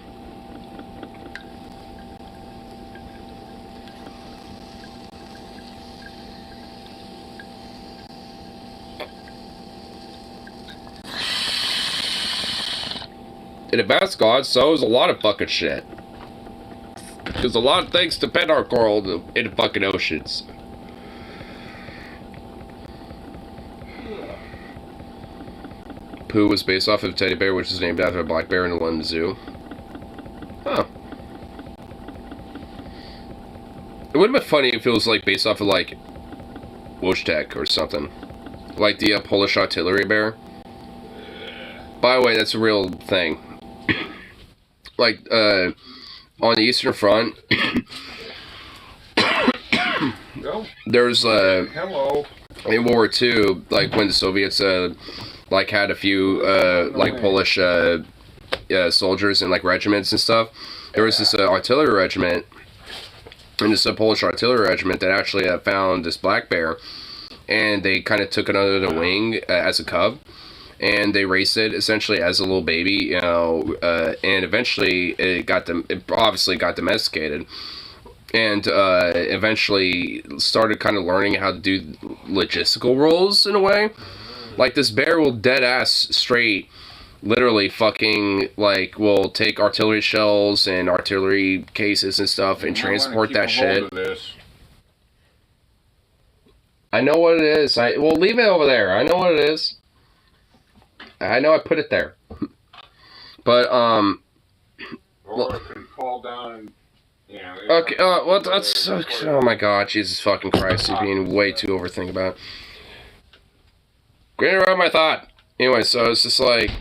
Speaker 1: And if that's God, so is a lot of fucking shit. Because a lot of things depend on coral in the fucking oceans. Pooh was based off of a teddy bear, which is named after a black bear in the London Zoo. Huh. It would have been funny if it was like based off of like Wojtek or something. Like the Polish artillery bear. By the way, that's a real thing. Like, on the Eastern Front, there's,
Speaker 6: Hello.
Speaker 1: in World War II, like, when the Soviets, like, had a few, like, Polish, soldiers and, like, regiments and stuff, there was this, artillery regiment, and this Polish artillery regiment that actually found this black bear, and they kind of took it under their wing as a cub. And they raised it essentially as a little baby, you know, and eventually it obviously got domesticated, and eventually started kind of learning how to do logistical roles in a way. Like, this bear will dead ass straight, literally fucking, like, will take artillery shells and artillery cases and stuff and transport that shit. I know what it is. Well, leave it over there. I know what it is. I know I put it there. But,
Speaker 6: Or it could fall down and, you know...
Speaker 1: Okay, well, that's... Oh my god, Jesus fucking Christ, you're being way too overthinking about it. Granted, around my thought. Anyway, so it's just like...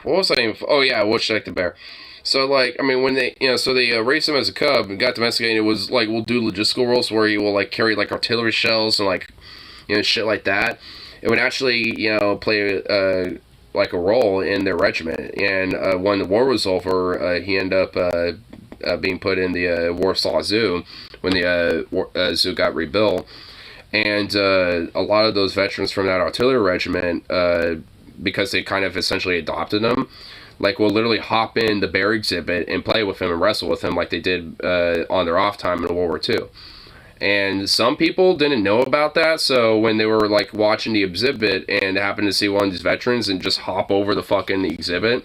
Speaker 1: What was I even... Oh yeah, Wojtek the bear. So, like, I mean, when they... You know, so they raised him as a cub and got domesticated. It was, like, we'll do logistical roles where he will, like, carry, like, artillery shells and, like, you know, shit like that. It would actually, you know, play... like a role in their regiment, and when the war was over, he ended up being put in the Warsaw Zoo when the zoo got rebuilt, and a lot of those veterans from that artillery regiment, because they kind of essentially adopted him, like, will literally hop in the bear exhibit and play with him and wrestle with him like they did on their off time in World War II. And some people didn't know about that, so when they were, like, watching the exhibit and happened to see one of these veterans and just hop over the fucking exhibit,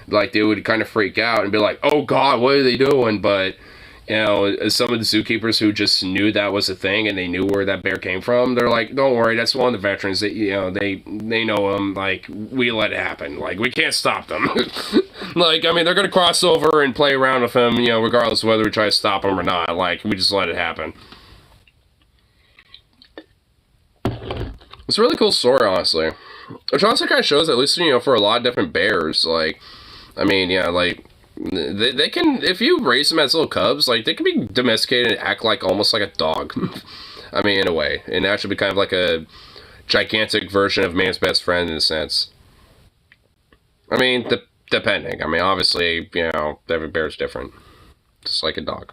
Speaker 1: like, they would kind of freak out and be like, oh god, what are they doing? But, you know, some of the zookeepers who just knew that was a thing and they knew where that bear came from, they're like, don't worry, that's one of the veterans that, you know, they know him, like, we let it happen. Like, we can't stop them. Like, I mean, they're gonna cross over and play around with him, you know, regardless of whether we try to stop them or not. Like, we just let it happen. It's a really cool story, honestly. Which also kind of shows, at least, you know, for a lot of different bears, like, I mean, yeah, like, they can, if you raise them as little cubs, like, they can be domesticated and act like, almost like a dog. I mean, in a way. And actually be kind of like a gigantic version of man's best friend, in a sense. I mean, depending. I mean, obviously, you know, every bear's different. Just like a dog.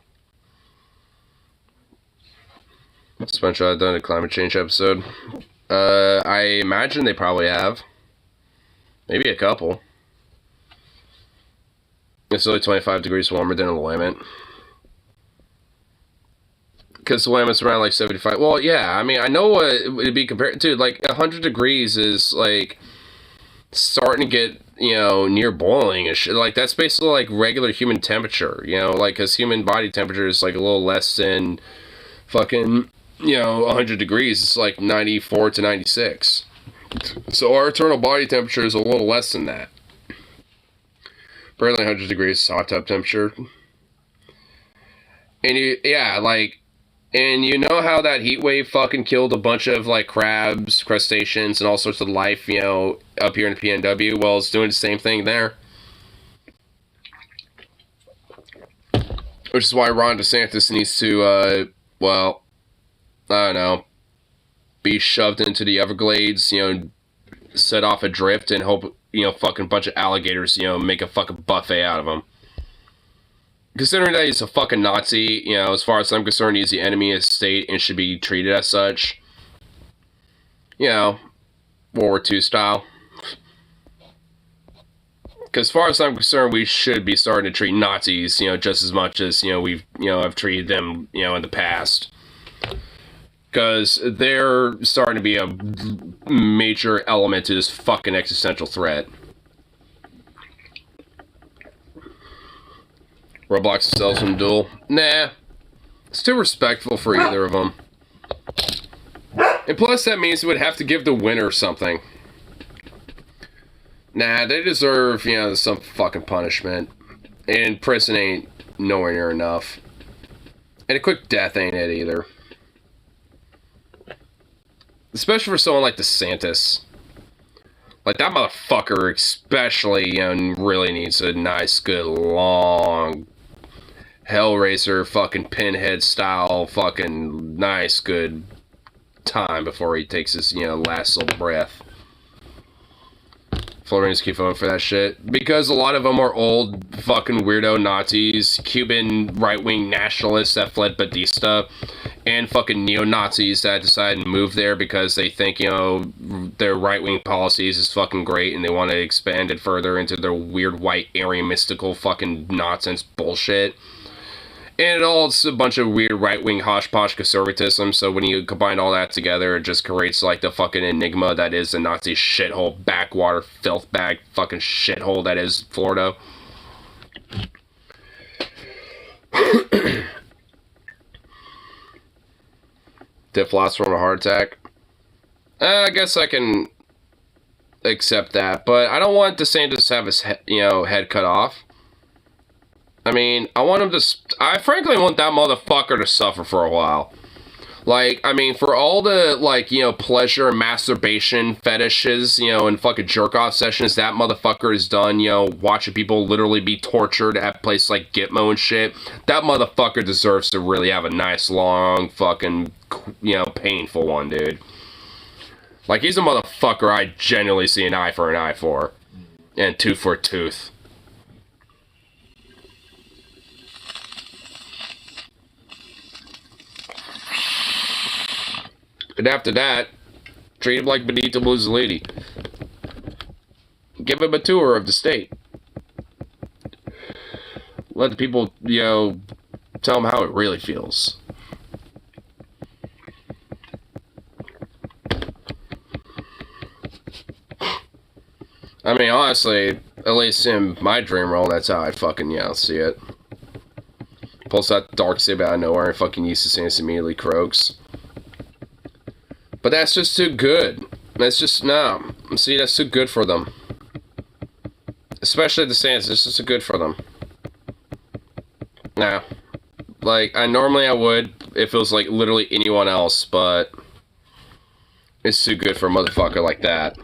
Speaker 1: SpongeBob done a climate change episode. I imagine they probably have. Maybe a couple. It's only 25 degrees warmer than the Willamette. Because the Willamette's around like 75. Well, yeah, I mean, I know what it would be compared to. Like, 100 degrees is like starting to get, you know, near boiling and shit. Like, that's basically like regular human temperature, you know, like, because human body temperature is like a little less than fucking, you know, 100 degrees. It's like 94 to 96. So our internal body temperature is a little less than that. Barely 100 degrees is hot tub temperature. And yeah, like, and you know how that heat wave fucking killed a bunch of, like, crabs, crustaceans, and all sorts of life, you know, up here in the PNW? Well, it's doing the same thing there. Which is why Ron DeSantis needs to, well, I don't know, be shoved into the Everglades, you know, set off adrift and hope, you know, fucking bunch of alligators, you know, make a fucking buffet out of him. Considering that he's a fucking Nazi, you know, as far as I'm concerned, he's the enemy of the state and should be treated as such. You know, World War II style. Because as far as I'm concerned, we should be starting to treat Nazis, you know, just as much as, you know, we've, you know, have treated them, you know, in the past. Because they're starting to be a major element to this fucking existential threat. Roblox sells them duel. Nah. It's too respectful for either of them. And plus that means it would have to give the winner something. Nah, they deserve, you know, some fucking punishment. And prison ain't nowhere near enough. And a quick death ain't it either. Especially for someone like DeSantis. Like, that motherfucker especially, you know, really needs a nice, good, long Hellraiser fucking Pinhead style fucking nice, good time before he takes his, you know, last little breath. Floridians keep voting for that shit. Because a lot of them are old fucking weirdo Nazis, Cuban right-wing nationalists that fled Batista, and fucking neo-Nazis that decided to move there because they think, you know, their right-wing policies is fucking great and they want to expand it further into their weird white Aryan mystical fucking nonsense bullshit. And it's a bunch of weird right-wing hodgepodge conservatism, so when you combine all that together, it just creates, like, the fucking enigma that is the Nazi shithole, backwater, filth bag, fucking shithole that is Florida. Did philosopher on a heart attack? I guess I can accept that, but I don't want DeSantis to have his, you know, head cut off. I mean, I want him to... I frankly want that motherfucker to suffer for a while. Like, I mean, for all the, like, you know, pleasure and masturbation fetishes, you know, and fucking jerk-off sessions that motherfucker has done, you know, watching people literally be tortured at places like Gitmo and shit, that motherfucker deserves to really have a nice, long, fucking, you know, painful one, dude. Like, he's a motherfucker I genuinely see an eye for an eye for. And tooth for a tooth. And after that, treat him like Benito Mussolini. Give him a tour of the state. Let the people, you know, tell him how it really feels. I mean, honestly, at least in my dream role, that's how I fucking, you know, see it. Pulls out the dark saber out of nowhere and fucking Eustace immediately croaks. But that's just too good. That's just, no. See, that's too good for them. Especially the Saints, this is too good for them. Nah. Like, I would if it was, like, literally anyone else, but it's too good for a motherfucker like that.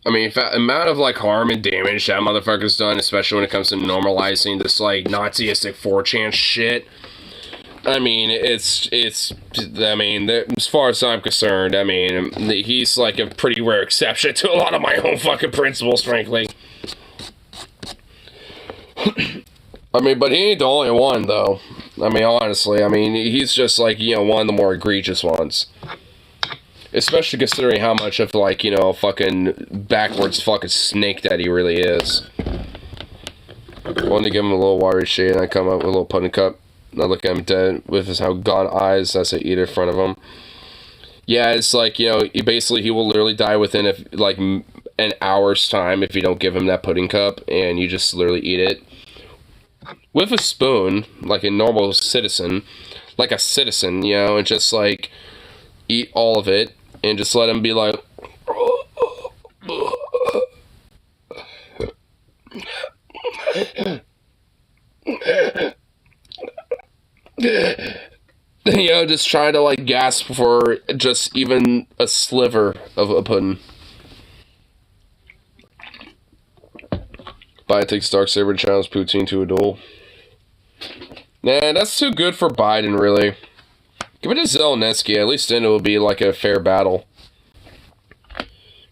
Speaker 1: I mean, the amount of, like, harm and damage that motherfucker's done, especially when it comes to normalizing this, like, Naziistic 4chan shit. I mean, I mean, as far as I'm concerned, I mean, he's like a pretty rare exception to a lot of my own fucking principles, frankly. I mean, but he ain't the only one, though. I mean, honestly, I mean, he's just like, you know, one of the more egregious ones. Especially considering how much of, like, you know, fucking backwards fucking snake that he really is. I wanted to give him a little watery shade, and I come up with a little pudding cup. I look at him dead with his how gone eyes as I eat it in front of him. Yeah, it's like, you know, he will literally die within, like, an hour's time if you don't give him that pudding cup, and you just literally eat it. With a spoon, like a normal citizen, you know, and just, like, eat all of it, and just let him be like... You know, just trying to, like, gasp for just even a sliver of a pudding. Biden takes Darksaber to challenge Putin to a duel. Nah, that's too good for Biden, really. Give it to Zelensky. At least then it will be, like, a fair battle.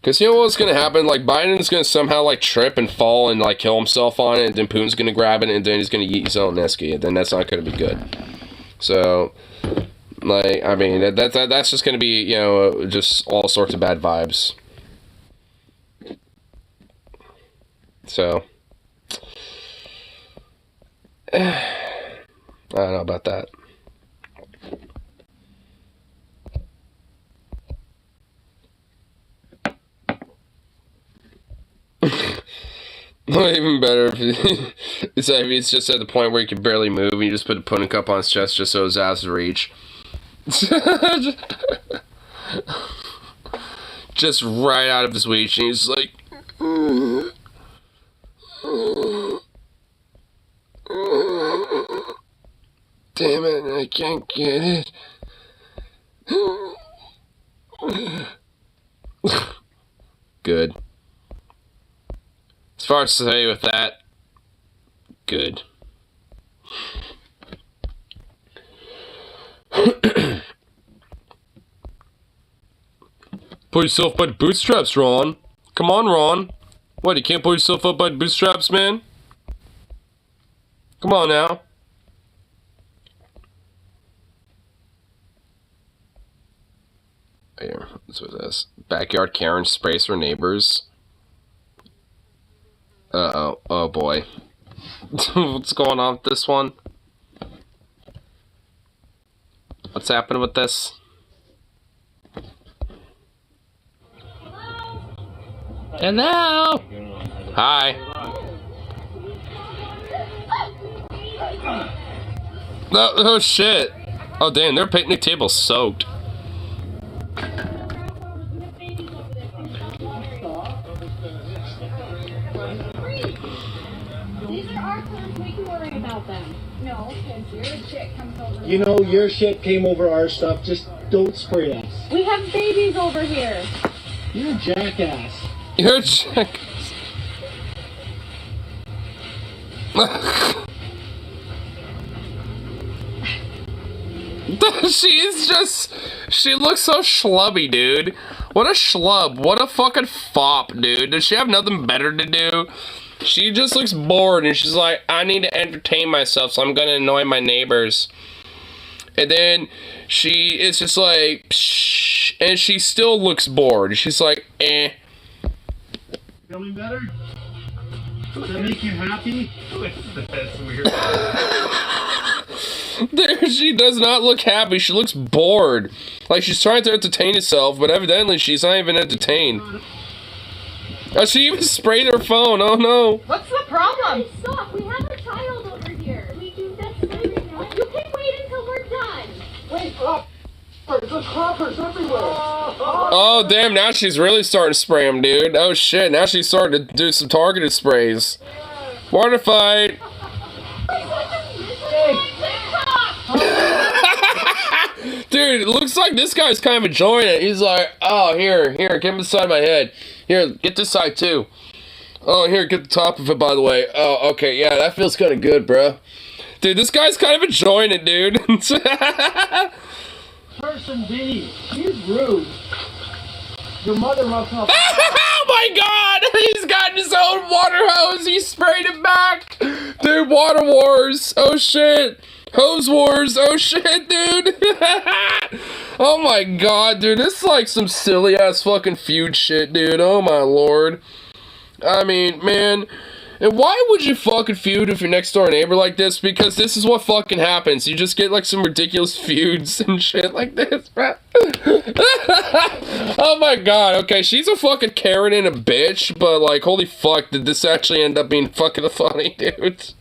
Speaker 1: Because you know what's going to happen? Like, Biden's going to somehow, like, trip and fall and, like, kill himself on it. And then Putin's going to grab it. And then he's going to yeet Zelensky. And then that's not going to be good. So, like, I mean, that's just going to be, you know, just all sorts of bad vibes. So, I don't know about that. Even better if it's just at the point where he can barely move and you just put a pudding cup on his chest just so his ass will reach. Just right out of his reach, and he's like, damn it, I can't get it. Good. As far as to say with that, good. Pull yourself by the bootstraps, Ron. Come on, Ron. What, you can't pull yourself up by the bootstraps, man? Come on now. Here, what's with this? Backyard Karen sprays her neighbors. Uh-oh. Oh, boy. What's going on with this one? What's happening with this? Hello! Hi. Oh, shit. Oh, damn, their picnic table's soaked.
Speaker 7: You know, your shit came over our stuff. Just don't spray us.
Speaker 8: We have babies over here.
Speaker 7: You're a jackass.
Speaker 1: You're a jackass. She looks so schlubby, dude. What a schlub. What a fucking fop, dude. Does she have nothing better to do? She just looks bored and she's like, I need to entertain myself, so I'm gonna annoy my neighbors. And then she is just like, psh, and she still looks bored. She's like, eh.
Speaker 7: Feeling better? Does that make you happy? That's weird.
Speaker 1: There, she does not look happy. She looks bored. Like she's trying to entertain herself, but evidently she's not even entertained. Oh, she even sprayed her phone. Oh no.
Speaker 8: What's the problem?
Speaker 9: Hey, stop. We have a child over here. We do that right now. You can wait until we're done.
Speaker 2: Wait, there's crackers everywhere.
Speaker 1: Oh, damn, now she's really starting to spray them, dude. Oh, shit, now she's starting to do some targeted sprays. Water fight. Dude, it looks like this guy's kind of enjoying it. He's like, oh, here, get him beside my head. Here, get this side, too. Oh, here, get the top of it, by the way. Oh, okay, yeah, that feels kind of good, bro. Dude, this guy's kind of enjoying it, dude.
Speaker 7: Person B, he's rude. Your mother must not.
Speaker 1: Oh my god! He's got his own water hose! He sprayed it back! Dude, water wars! Oh shit! Hose wars! Oh shit, dude! Oh my god, dude, this is like some silly ass fucking feud shit, dude. Oh my lord. I mean, man. And why would you fucking feud with your next door neighbor like this? Because this is what fucking happens. You just get like some ridiculous feuds and shit like this, bro. Oh my god, okay, she's a fucking Karen and a bitch, but like, holy fuck, did this actually end up being fucking funny, dude?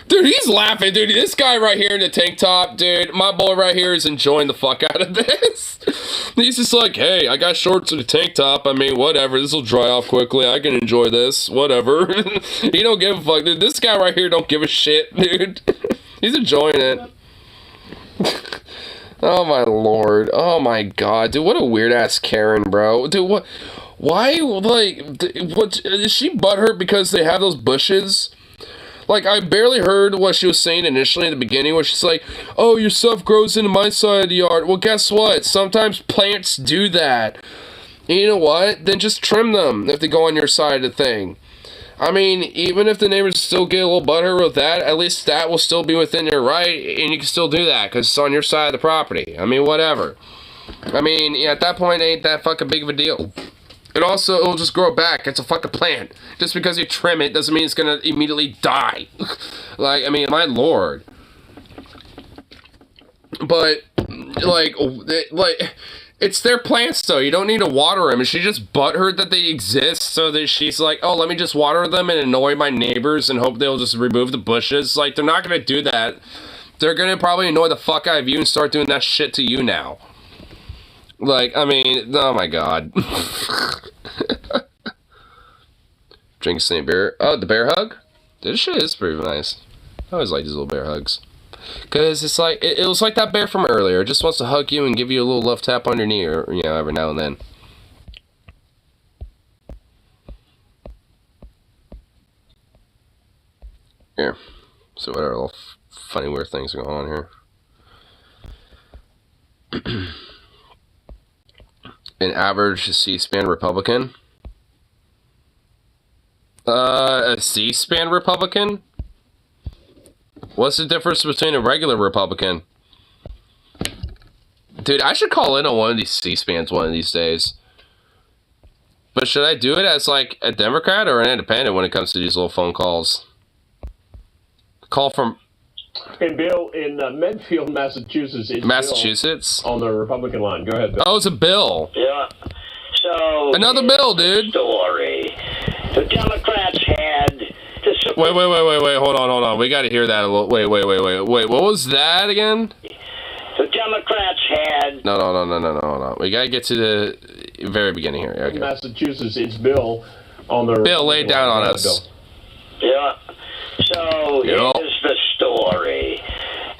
Speaker 1: Dude, he's laughing, dude. This guy right here in the tank top, dude, my boy right here is enjoying the fuck out of this. He's just like, hey, I got shorts and a tank top. I mean, whatever. This will dry off quickly. I can enjoy this. Whatever. He don't give a fuck, dude. This guy right here don't give a shit, dude. He's enjoying it. Oh my lord. Oh my god. Dude, what a weird ass Karen, bro. Dude, what? Why, like, what? Is she butthurt because they have those bushes? Like, I barely heard what she was saying initially in the beginning, where she's like, oh, your stuff grows into my side of the yard. Well, guess what? Sometimes plants do that. And you know what? Then just trim them if they go on your side of the thing. I mean, even if the neighbors still get a little butthurt with that, at least that will still be within your right, and you can still do that, because it's on your side of the property. I mean, whatever. I mean, yeah, at that point, it ain't that fucking big of a deal. And also, it'll just grow back. It's a fucking plant. Just because you trim it doesn't mean it's gonna immediately die. Like, I mean, my lord. But, like, it's their plants, though. You don't need to water them. And she just butthurt that they exist, so that she's like, oh, let me just water them and annoy my neighbors and hope they'll just remove the bushes. Like, they're not gonna do that. They're gonna probably annoy the fuck out of you and start doing that shit to you now. Like, I mean, oh my god. Drink St. Bear. Oh, the bear hug? This shit is pretty nice. I always like these little bear hugs. Because it's like, it was like that bear from earlier. It just wants to hug you and give you a little love tap on your knee, or, you know, every now and then. Here. So what little funny weird things are going on here. An average C-SPAN Republican? A C-SPAN Republican? What's the difference between a regular Republican? Dude, I should call in on one of these C-SPANs one of these days. But should I do it as, like, a Democrat or an independent when it comes to these little phone calls? Call from...
Speaker 10: And Bill, in Medfield, Massachusetts.
Speaker 1: Massachusetts?
Speaker 10: Bill on the Republican line. Go ahead, Bill.
Speaker 1: Oh, it's a Bill.
Speaker 11: Yeah. So...
Speaker 1: Another Bill, dude.
Speaker 11: Story. The Democrats had...
Speaker 1: Wait, hold on. We gotta hear that a little. Wait, what was that again?
Speaker 11: The Democrats had...
Speaker 1: No. We gotta get to the very beginning here. Okay.
Speaker 10: Massachusetts, it's Bill on the...
Speaker 1: Bill, lay it down on us.
Speaker 11: Yeah. So, here's the story.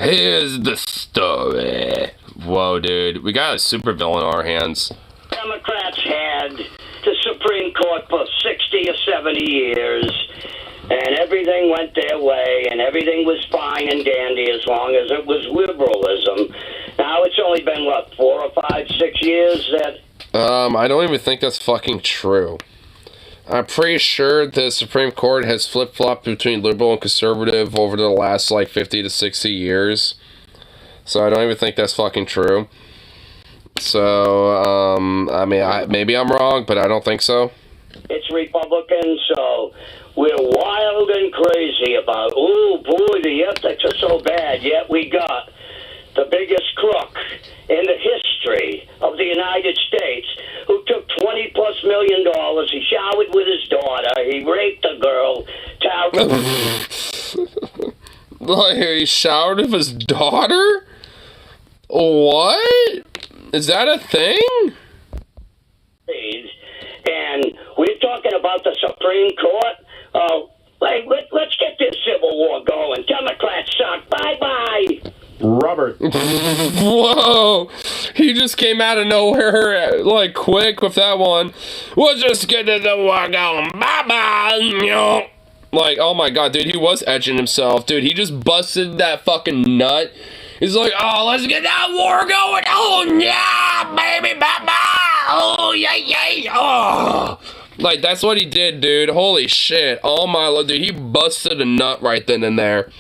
Speaker 1: Here's the story. Whoa, dude. We got a super villain on our hands.
Speaker 11: Democrats had the Supreme Court for 60 or 70 years, and everything went their way, and everything was fine and dandy as long as it was liberalism. Now it's only been, what, 4 or 5, 6 years that...
Speaker 1: I don't even think that's fucking true. I'm pretty sure the Supreme Court has flip-flopped between liberal and conservative over the last, like, 50 to 60 years. So I don't even think that's fucking true. So, I mean, maybe I'm wrong, but I don't think so.
Speaker 11: It's Republican, so we're wild and crazy about, oh boy, the ethics are so bad, yet we got the biggest crook in the history of the United States who took $20+ million. He showered with his daughter. He raped a girl.
Speaker 1: Like, he showered with his daughter? What? Is that a thing?
Speaker 11: And we're talking about the Supreme Court. Let's get this Civil War going. Democrats suck. Bye-bye.
Speaker 10: Robert.
Speaker 1: Whoa. He just came out of nowhere, like, quick with that one. We'll just get the war going. Bye-bye. Like, oh my god, dude, he was edging himself. Dude, he just busted that fucking nut. He's like, oh, let's get that war going. Oh, yeah, baby, bye-bye. Oh, yay. Oh. Like, that's what he did, dude. Holy shit. Oh, my lord, dude, he busted a nut right then and there.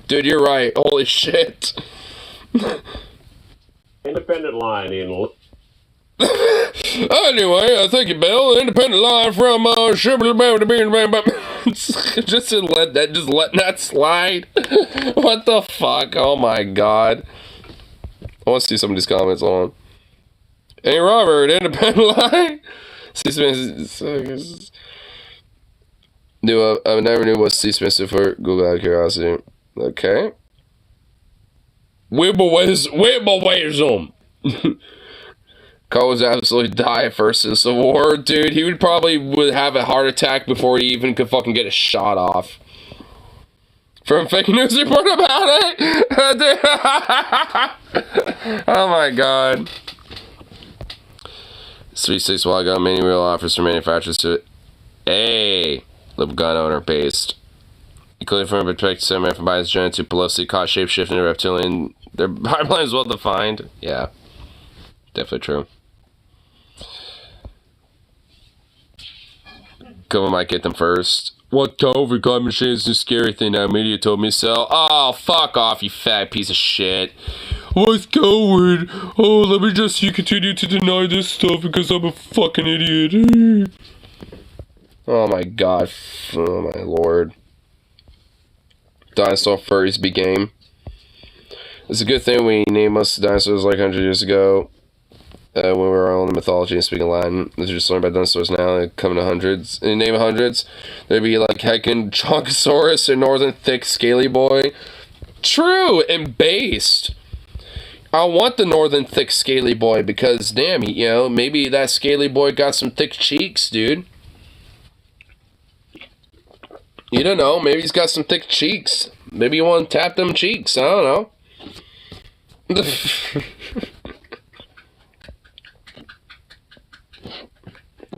Speaker 1: Dude, you're right. Holy shit.
Speaker 10: Independent line in...
Speaker 1: Anyway, thank you, Bill. Independent line from just letting that slide. What the fuck? Oh my god. I want to see some of these comments on. Hey Robert, independent line. I never knew what C-SPAN stood for. Google out of curiosity. Okay. Wibble-wism. Cole would absolutely die first in the war. Dude, he would have a heart attack before he even could fucking get a shot off. From fake news report about it? Oh my god. Sweet 6 while ago, many real offers from manufacturers to a little gun owner based. Including from a perspective, Sandman from Biden's Gen to Pelosi caught shapeshifting a reptilian. Their pipeline is well defined. Yeah. Definitely true. Couple might get them first. What COVID climate machine is a scary thing now? Media told me so. Oh, fuck off, you fat piece of shit. What's going? Oh, let me just continue to deny this stuff because I'm a fucking idiot. Oh my god. Oh my lord. Dinosaur furries be game. It's a good thing we named most of the dinosaurs like 100 years ago. When we were all in the mythology and speaking Latin. As you just learned about dinosaurs now, they come to hundreds. In the name of hundreds, there'd be like heckin' Chonkosaurus or Northern Thick Scaly Boy. True, and based. I want the Northern Thick Scaly Boy because, damn, you know, maybe that Scaly Boy got some thick cheeks, dude. You don't know, maybe he's got some thick cheeks. Maybe you want to tap them cheeks, I don't know.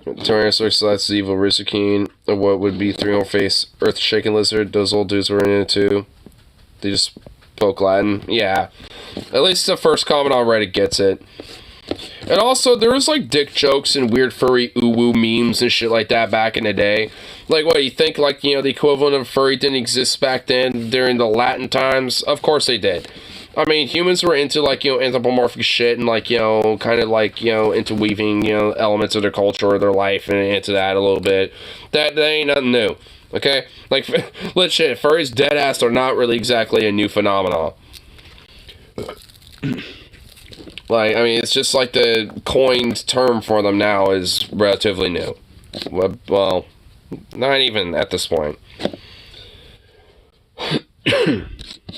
Speaker 1: Tyrannosaurus selects the evil Risukeen, or what would be 3-face earth-shaking lizard. Those old dudes were in it too. They just spoke Latin. Yeah. At least the first comment on Reddit gets it. And also, there was like dick jokes and weird furry ooh-woo memes and shit like that back in the day. Like, what, you think, like, you know, the equivalent of furry didn't exist back then during the Latin times? Of course they did. I mean, humans were into, like, you know, anthropomorphic shit and, like, you know, kind of, like, you know, into weaving, you know, elements of their culture or their life and into that a little bit. That ain't nothing new, okay? Like, legit, furries deadass are not really exactly a new phenomenon. Like, I mean, it's just like the coined term for them now is relatively new. Well, not even at this point.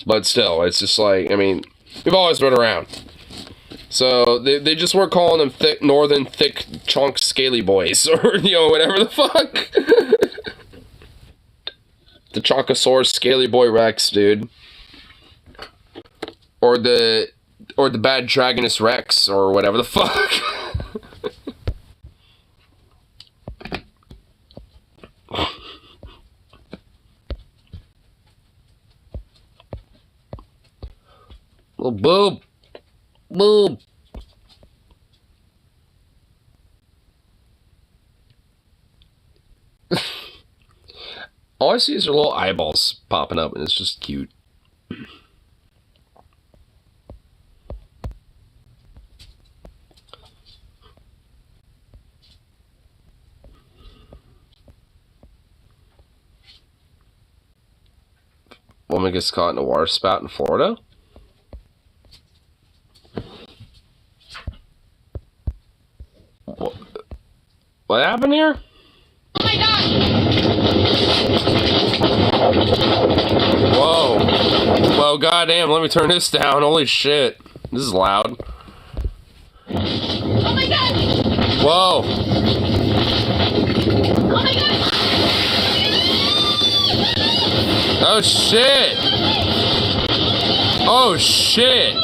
Speaker 1: But still, it's just like, I mean, we've always been around. So, they just weren't calling them thick, northern, thick, chunk, scaly boys. Or, you know, whatever the fuck. The Chonkosaurus Scaly Boy Rex, dude. Or the bad Dragonus Rex, or whatever the fuck. Little boob. Boob. All I see is her little eyeballs popping up, and it's just cute. Woman gets caught in a water spout in Florida? What happened here?
Speaker 9: Oh my god!
Speaker 1: Whoa. Whoa, goddamn, let me turn this down. Holy shit. This is loud.
Speaker 9: Oh my god!
Speaker 1: Whoa.
Speaker 9: Oh my god!
Speaker 1: Oh shit. Oh shit.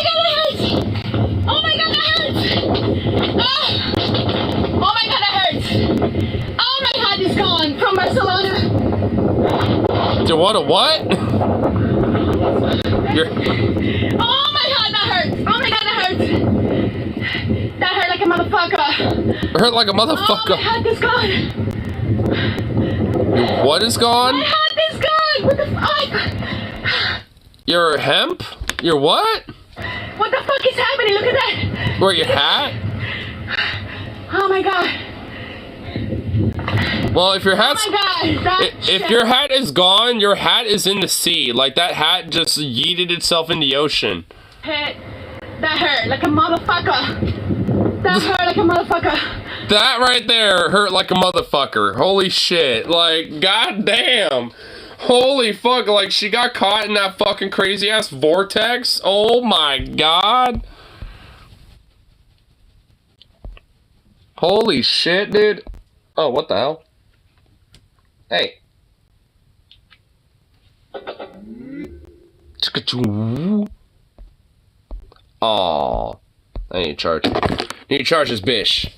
Speaker 9: Oh my god, that hurts! Oh my god, that hurts! Oh my god, it's gone from Barcelona!
Speaker 1: Dude, what a what? You're...
Speaker 9: Oh my god, that hurts! Oh my god, that hurts! That hurt like a motherfucker!
Speaker 1: Hurt like a motherfucker.
Speaker 9: Oh, my heart is gone!
Speaker 1: Your what is gone?
Speaker 9: My heart is gone! What the fuck?
Speaker 1: Your hemp? Your what?
Speaker 9: What the fuck is happening? Look at that!
Speaker 1: What, your hat?
Speaker 9: Oh my god!
Speaker 1: Well, if your hat's...
Speaker 9: Oh my god!
Speaker 1: If your hat is gone, your hat is in the sea. Like, that hat just yeeted itself in the ocean.
Speaker 9: That hurt like a motherfucker! That hurt like a motherfucker!
Speaker 1: That right there hurt like a motherfucker. Holy shit. Like, goddamn. Holy fuck. Like, she got caught in that fucking crazy ass vortex. Oh my god. Holy shit, dude. Oh, what the hell? Hey. Aw. I need to charge. Need to charge this bitch.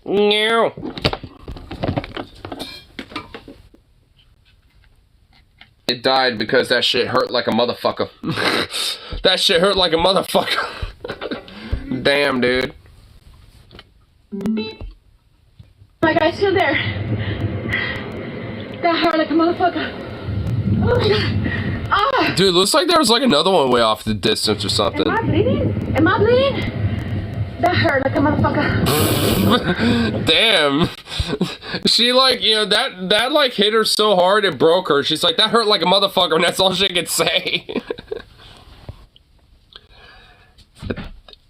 Speaker 1: No. It died because that shit hurt like a motherfucker. That shit hurt like a motherfucker. Damn, dude.
Speaker 8: My guy's still there. That hurt like a motherfucker. Oh my god. Ah!
Speaker 1: Dude, looks like there was like another one way off the distance or something.
Speaker 8: Am I bleeding? Am I bleeding? That hurt like a motherfucker.
Speaker 1: Damn. She like, you know, that like hit her so hard it broke her. She's like, that hurt like a motherfucker, and that's all she could say.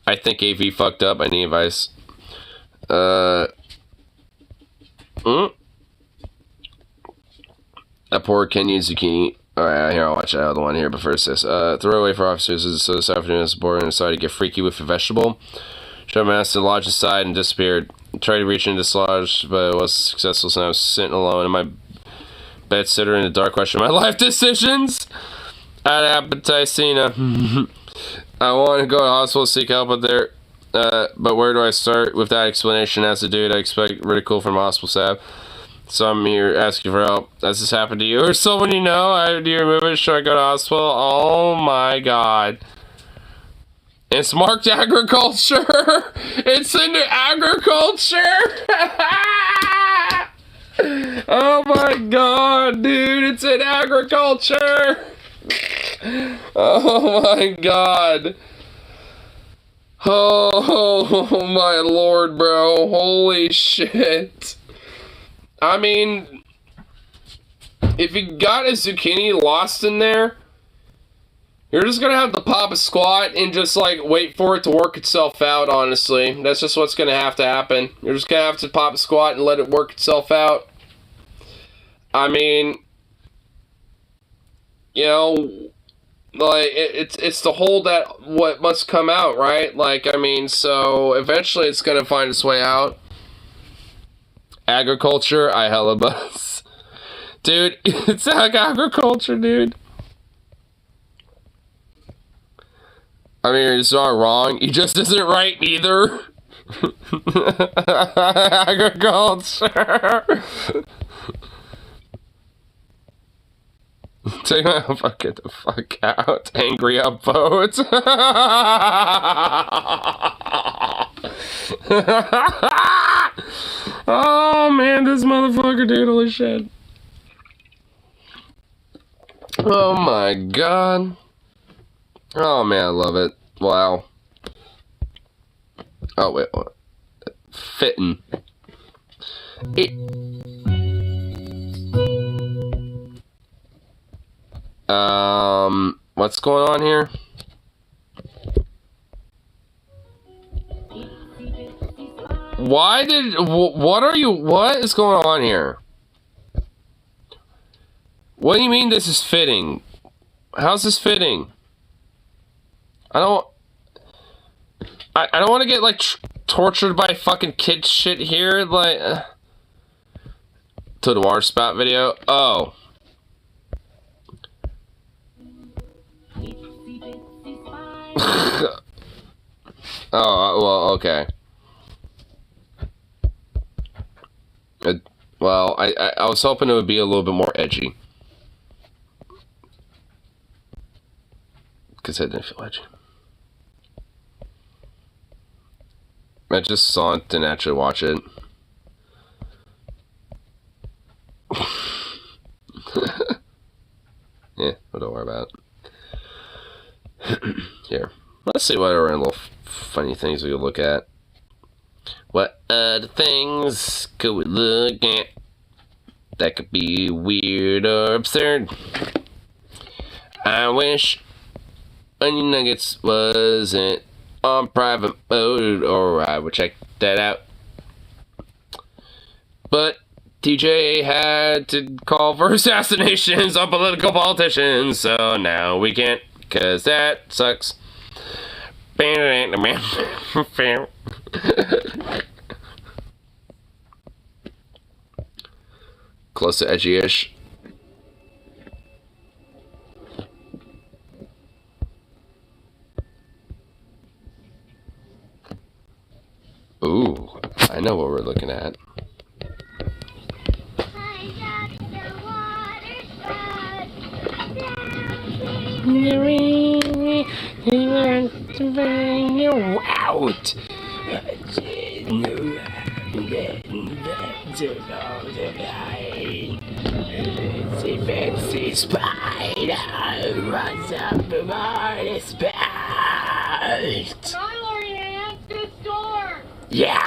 Speaker 1: I think AV fucked up. I need advice. That poor Kenyan zucchini. Alright, here, I'll watch that other one here, but first this. Throw away for officers is so this afternoon is bored and decided to get freaky with a vegetable. Shove my ass to the lodge inside and disappeared. Tried to reach into this lodge, but it wasn't successful, so I was sitting alone in my bed, sitter in the dark, questioning my life decisions. I had appetizing. I want to go to the hospital to seek help, but where do I start with that explanation? As a dude, I expect ridicule from hospital staff. So I'm here asking for help. Has this happened to you or someone you know? Do you remove it? Should I go to the hospital? Oh my god. It's marked agriculture. It's into agriculture. Oh my god, dude. It's in agriculture. Oh my god. Oh my lord, bro. Holy shit. I mean, if you got a zucchini lost in there, you're just gonna have to pop a squat and just like wait for it to work itself out, honestly. That's just what's gonna have to happen. You're just gonna have to pop a squat and let it work itself out. I mean, you know, like, it's the whole that what must come out, right? Like, I mean, so eventually it's gonna find its way out. Agriculture, I hella buzz. Dude, it's like agriculture, dude. I mean, it's not wrong. He just isn't right either. Agriculture. Take my get the fuck out. Angry upvote. Oh man, this motherfucker, dude, holy shit. Oh my god. Oh man, I love it. Wow. Oh wait, what? Fitting. What's going on here? What is going on here? What do you mean this is fitting? How's this fitting? I don't want to get like tortured by fucking kid shit here, like to the water spout video. Oh. Oh, well, okay. Well, I was hoping it would be a little bit more edgy. Because I didn't feel edgy. I just saw it, didn't actually watch it. Yeah, but don't worry about it. Here. Let's see what other little funny things we could look at. What other things could we look at that could be weird or absurd? I wish Onion Nuggets wasn't on private mode, or I would check that out. But TJ had to call for assassinations on political politicians, so now we can't, because that sucks. Close to edgy-ish. know what we're looking at. Out. Fancy spider runs up aboard the spout.
Speaker 9: Tyler, good store.
Speaker 1: Yeah.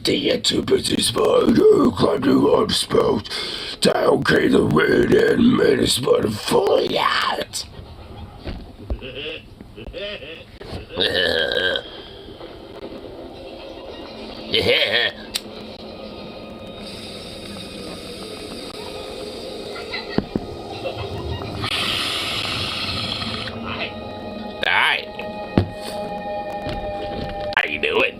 Speaker 1: The itty-bitty spider climbing on the spout. Down came the wind and made his spider fully out. Yeah. Alright. How you doing?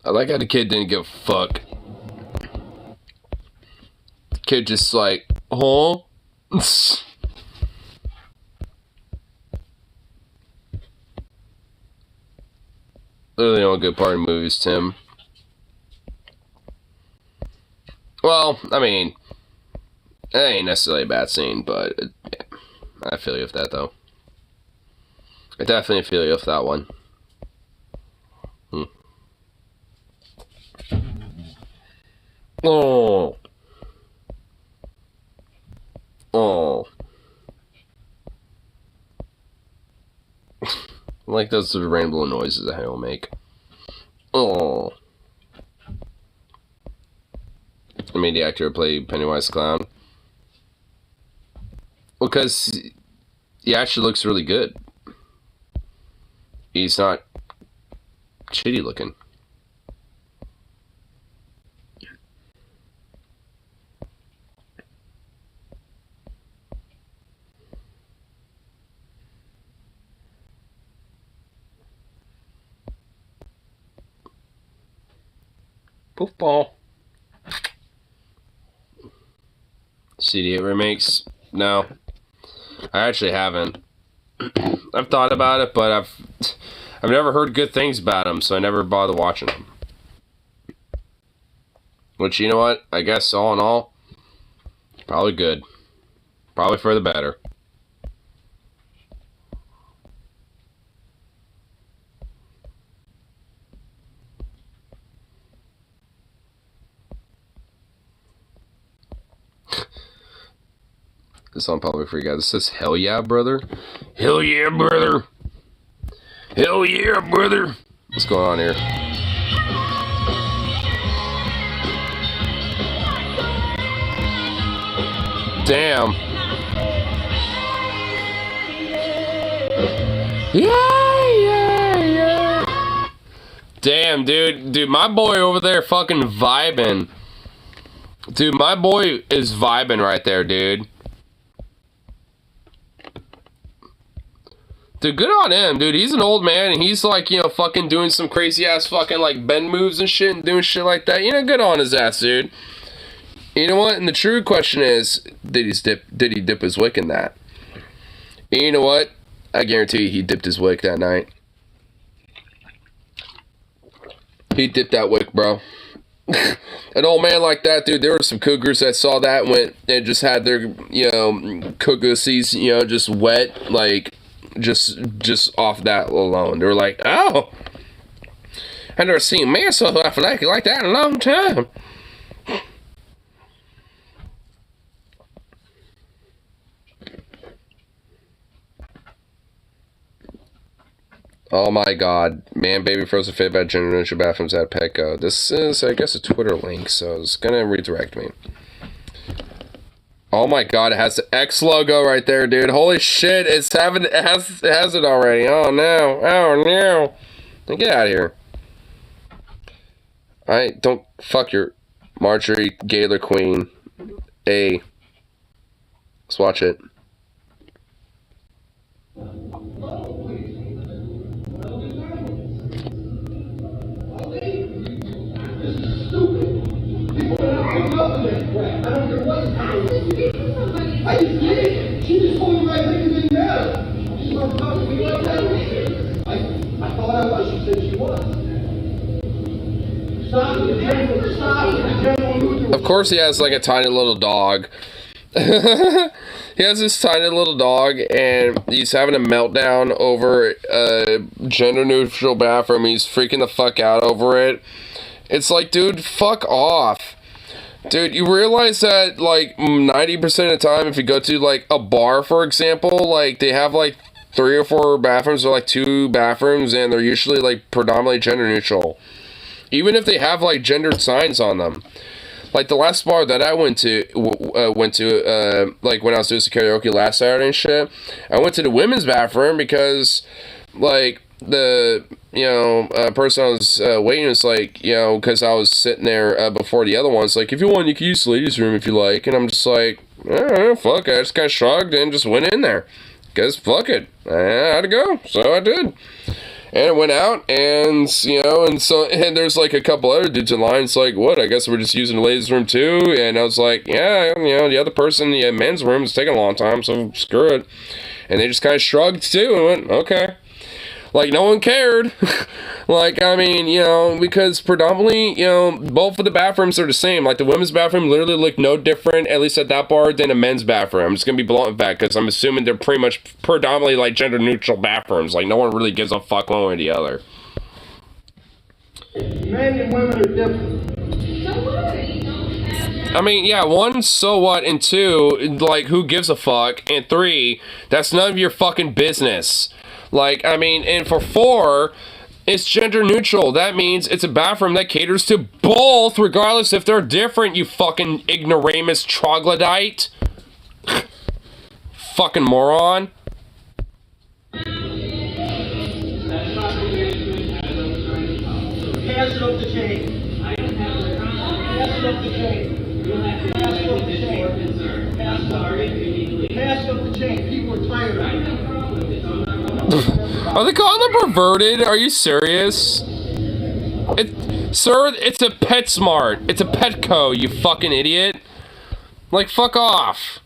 Speaker 1: I like how the kid didn't give a fuck. Kid just like, huh? Literally the only good part of the movie is Tim. Well, I mean, it ain't necessarily a bad scene, but yeah, I feel you with that, though. I definitely feel you with that one. Oh. Oh. I like those rainbow noises that he'll make. Oh. I mean, the actor who played Pennywise the Clown. Well, because he actually looks really good. He's not shitty looking. Poof ball. CD8 remakes? No. I actually haven't. I've thought about it, but I've never heard good things about them, so I never bother watching them. Which, you know what? I guess all in all, probably good. Probably for the better. This song probably for you guys. It says, hell yeah, brother. Hell yeah, brother. Hell yeah, brother. What's going on here? Damn. Yeah. Damn, dude, my boy over there fucking vibing. Dude, my boy is vibing right there, dude. Dude, good on him, dude. He's an old man, and he's like, you know, fucking doing some crazy-ass fucking, like, bend moves and shit, and doing shit like that. You know, good on his ass, dude. You know what? And the true question is, did he dip his wick in that? And you know what? I guarantee you he dipped his wick that night. He dipped that wick, bro. An old man like that, dude, there were some cougars that saw that and went and just had their, you know, coogusies, you know, just wet, like, just off that alone. They were like, oh, I've never seen a man so like that in a long time. Oh my god. Man, baby frozen fit by general bathrooms at Petco. This is, I guess, a Twitter link, so it's gonna redirect me. Oh my god, it has the X logo right there, dude. Holy shit, it has it already. Oh no. Oh no. Get out of here. Alright, don't fuck your Marjorie Gaylor Queen. Hey. Let's watch it.
Speaker 2: I did. She just told me right thing and didn't matter. She started talking to me like that. I thought I was. She said she was. Stop it, General. Stop it, General.
Speaker 1: Of course he has like a tiny little dog. He has this tiny little dog, and he's having a meltdown over a gender-neutral bathroom. He's freaking the fuck out over it. It's like, dude, fuck off. Dude, you realize that, like, 90% of the time, if you go to, like, a bar, for example, like, they have, like, 3 or 4 bathrooms, or, like, 2 bathrooms, and they're usually, like, predominantly gender-neutral. Even if they have, like, gendered signs on them. Like, the last bar that I went to, like, when I was doing some karaoke last Saturday and shit, I went to the women's bathroom because, like, the, person I was waiting was like, because I was sitting there before the other ones, like, if you want, you can use the ladies' room if you like, and I'm just like, fuck it, I just kind of shrugged and just went in there, because fuck it, I had to go, so I did. And I went out, and, and there's, like, a couple other dudes in line. It's like, what, I guess we're just using the ladies' room, too? And I was like, yeah, the other person in the men's room is taking a long time, so screw it. And they just kind of shrugged, too, and went, okay. Like, no one cared. Like, I mean, because predominantly, both of the bathrooms are the same. Like, the women's bathroom literally looked no different, at least at that bar, than a men's bathroom. I'm just gonna be blunt with that, because I'm assuming they're pretty much predominantly, like, gender-neutral bathrooms. Like, no one really gives a fuck one way or the other.
Speaker 2: Men and women are different.
Speaker 1: I mean, yeah, 1, so what, and 2, like, who gives a fuck, and 3, that's none of your fucking business. Like, I mean, and for 4, it's gender neutral. That means it's a bathroom that caters to both, regardless if they're different, you fucking ignoramus troglodyte. Fucking moron.
Speaker 2: Pass it up the chain. Pass it up the chain. Pass it up the chain. Pass it up the chain. People are tired of it.
Speaker 1: Are they calling them perverted? Are you serious? Sir, it's a PetSmart. It's a Petco, you fucking idiot. Like, fuck off.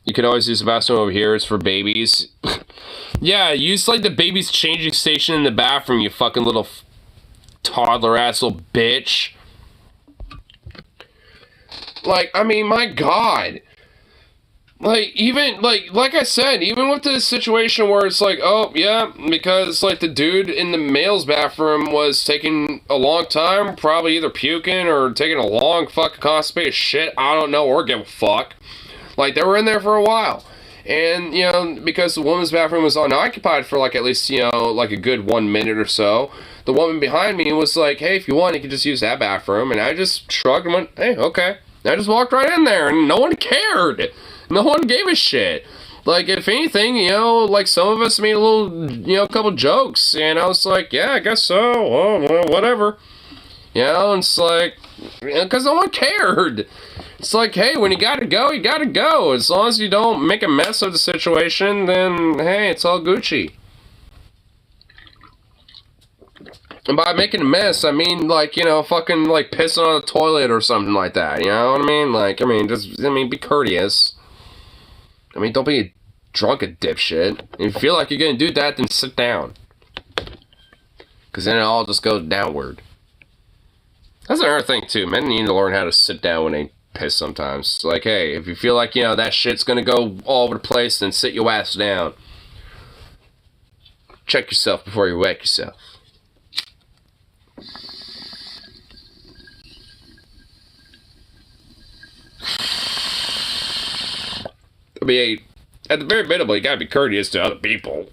Speaker 1: You can always use the bathroom over here. It's for babies. Yeah, use, like, the baby's changing station in the bathroom, you fucking little toddler-ass little bitch. Like, I mean, my God. Like, even, like I said, even with the situation where it's like, oh, yeah, because, like, the dude in the male's bathroom was taking a long time, probably either puking or taking a long fucking constipated shit, I don't know, or give a fuck. Like, they were in there for a while. And, because the woman's bathroom was unoccupied for, like, at least, like a good 1 minute or so, the woman behind me was like, hey, if you want, you can just use that bathroom. And I just shrugged and went, hey, okay. And I just walked right in there, and no one cared. No one gave a shit. Like, if anything, like, some of us made a little, couple jokes, and I was like, yeah, I guess so, well, whatever. And it's like, because no one cared. It's like, hey, when you gotta go, you gotta go. As long as you don't make a mess of the situation, then, hey, it's all Gucci. And by making a mess, I mean, like, fucking, like, pissing on the toilet or something like that, you know what I mean? Like, be courteous. I mean, don't be a drunken dipshit. If you feel like you're gonna do that, then sit down. Because then it all just goes downward. That's another thing, too. Men need to learn how to sit down when they piss sometimes. Like, hey, if you feel like, that shit's gonna go all over the place, then sit your ass down. Check yourself before you wreck yourself. I mean, at the very minimum, you gotta be courteous to other people.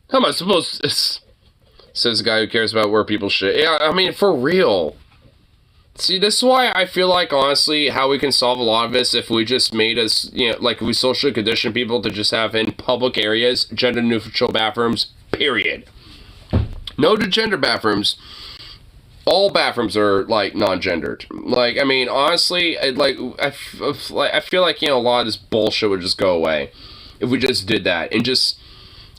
Speaker 1: How am I supposed to... Says the guy who cares about where people shit. Yeah, I mean, for real. See, this is why I feel like, honestly, how we can solve a lot of this if we just made us, like, we socially condition people to just have in public areas gender-neutral bathrooms, period. No to gender bathrooms. All bathrooms are, like, non-gendered. Like, I mean, honestly, I feel like, a lot of this bullshit would just go away if we just did that. And just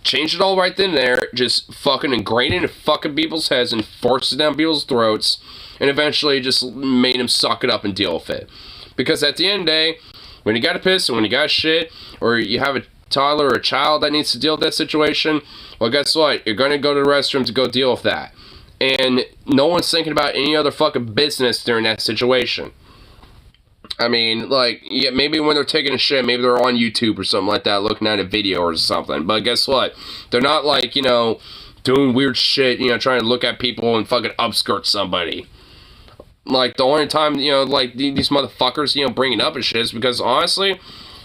Speaker 1: change it all right then and there, just fucking ingrain it in fucking people's heads and force it down people's throats, and eventually just made them suck it up and deal with it. Because at the end of the day, when you got to piss and when you got shit, or you have a toddler or a child that needs to deal with that situation, well, guess what? You're going to go to the restroom to go deal with that. And no one's thinking about any other fucking business during that situation. I mean, like, yeah, maybe when they're taking a shit, maybe they're on YouTube or something like that, looking at a video or something. But guess what? They're not, like, you know, doing weird shit, you know, trying to look at people and fucking upskirt somebody. Like, the only time, you know, like, these motherfuckers, you know, bring it up and shit is because, honestly,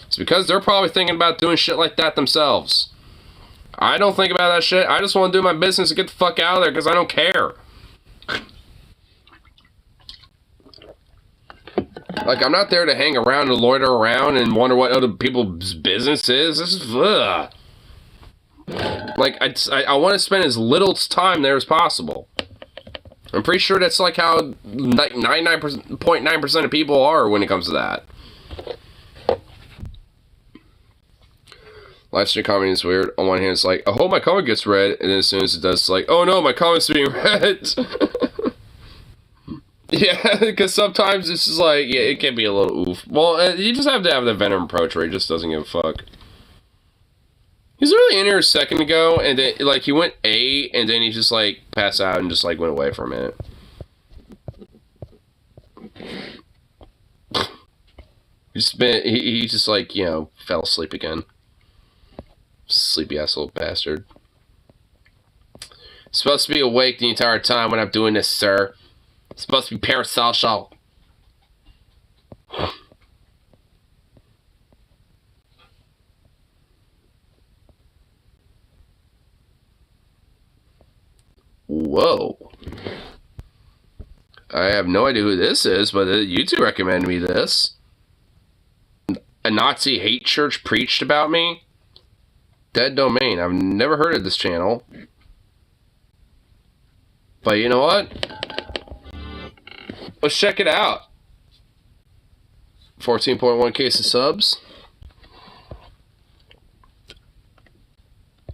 Speaker 1: it's because they're probably thinking about doing shit like that themselves. I don't think about that shit. I just want to do my business and get the fuck out of there because I don't care. Like, I'm not there to hang around and loiter around and wonder what other people's business is. This is, ugh. Like, I want to spend as little time there as possible. I'm pretty sure that's like how 99.9% of people are when it comes to that. Live stream comment is weird. On one hand, it's like, I hope my comment gets read, and then as soon as it does, it's like, oh no, my comment's being read. Yeah, because sometimes it's just like, yeah, it can be a little oof. Well, you just have to have the Venom approach where he just doesn't give a fuck. He was really in here a second ago, and then, like, he went A, and then he just, like, passed out and just, like, went away for a minute. He just, like, you know, fell asleep again. Sleepy-ass little bastard. Supposed to be awake the entire time when I'm doing this, sir. Supposed to be parasocial. Whoa. I have no idea who this is, but YouTube recommended me this. A Nazi hate church preached about me? Dead domain. I've never heard of this channel. But you know what? Let's check it out. 14.1k of subs.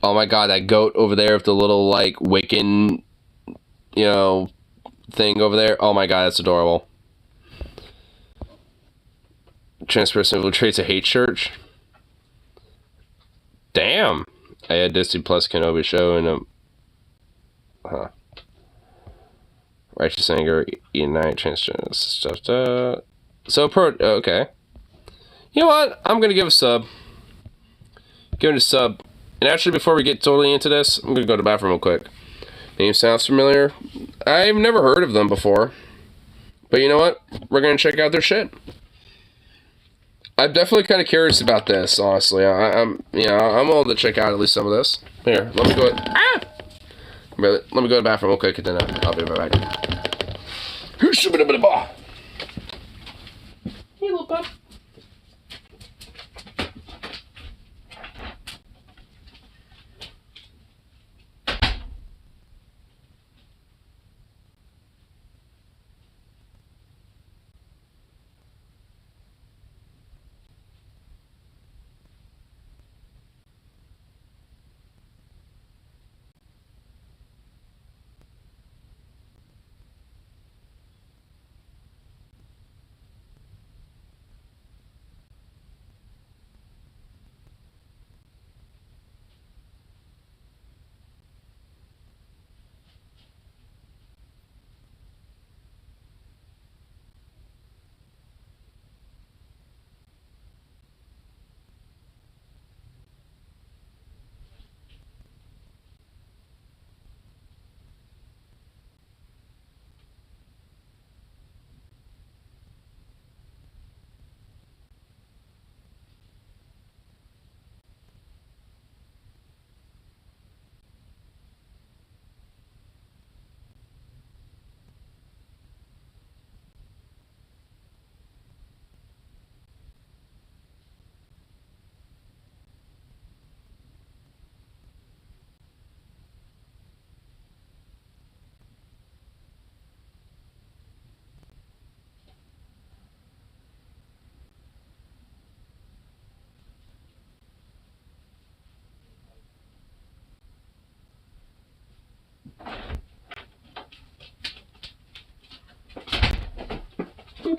Speaker 1: Oh my god, that goat over there with the little, like, Wiccan, you know, thing over there. Oh my god, that's adorable. Trans person infiltrates a hate church. Damn. I had Disney Plus Kenobi show and huh. Righteous anger, unite, transgender stuff. So okay. You know what? I'm gonna give a sub. Give it a sub. And actually, before we get totally into this, I'm gonna go to the bathroom real quick. Name sounds familiar. I've never heard of them before. But you know what? We're gonna check out their shit. I'm definitely kind of curious about this, honestly. I'm willing to check out at least some of this. Here, let me go. Let me go to the bathroom real quick, and then I'll be right back. Hey, little pup. He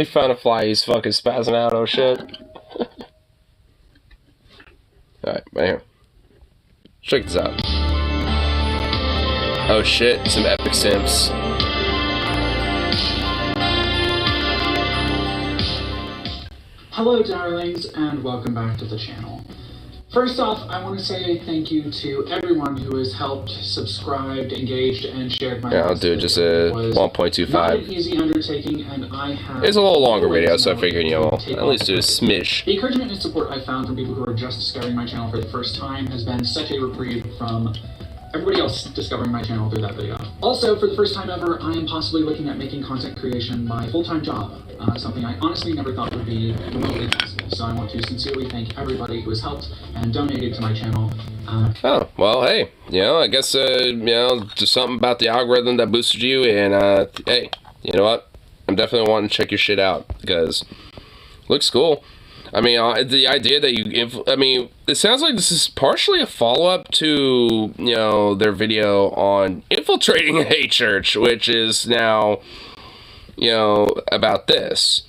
Speaker 1: found a fly, he's fucking spazzing out, oh shit. Alright, right here. Check this out. Oh shit, some epic simps.
Speaker 3: Hello darlings, and welcome back to the channel. First off, I want to say thank you to everyone who has helped, subscribed, engaged, and shared my
Speaker 1: Yeah, I'll do just a 1.25.
Speaker 3: Not an easy undertaking, and I have...
Speaker 1: It's a little longer video, so I figured, you know, at least do a smidge.
Speaker 3: The encouragement and support I found from people who are just discovering my channel for the first time has been such a reprieve from everybody else discovering my channel through that video. Also, for the first time ever, I am possibly looking at making content creation my full-time job, something I honestly never thought would be remotely possible. So I want to sincerely thank everybody who has helped and donated to my channel.
Speaker 1: Oh, well, hey, you know, I guess, you know, just something about the algorithm that boosted you, and, hey, you know what? I'm definitely wanting to check your shit out, because it looks cool. I mean, the idea that you, I mean, it sounds like this is partially a follow-up to, you know, their video on infiltrating a church, which is now, you know, about this.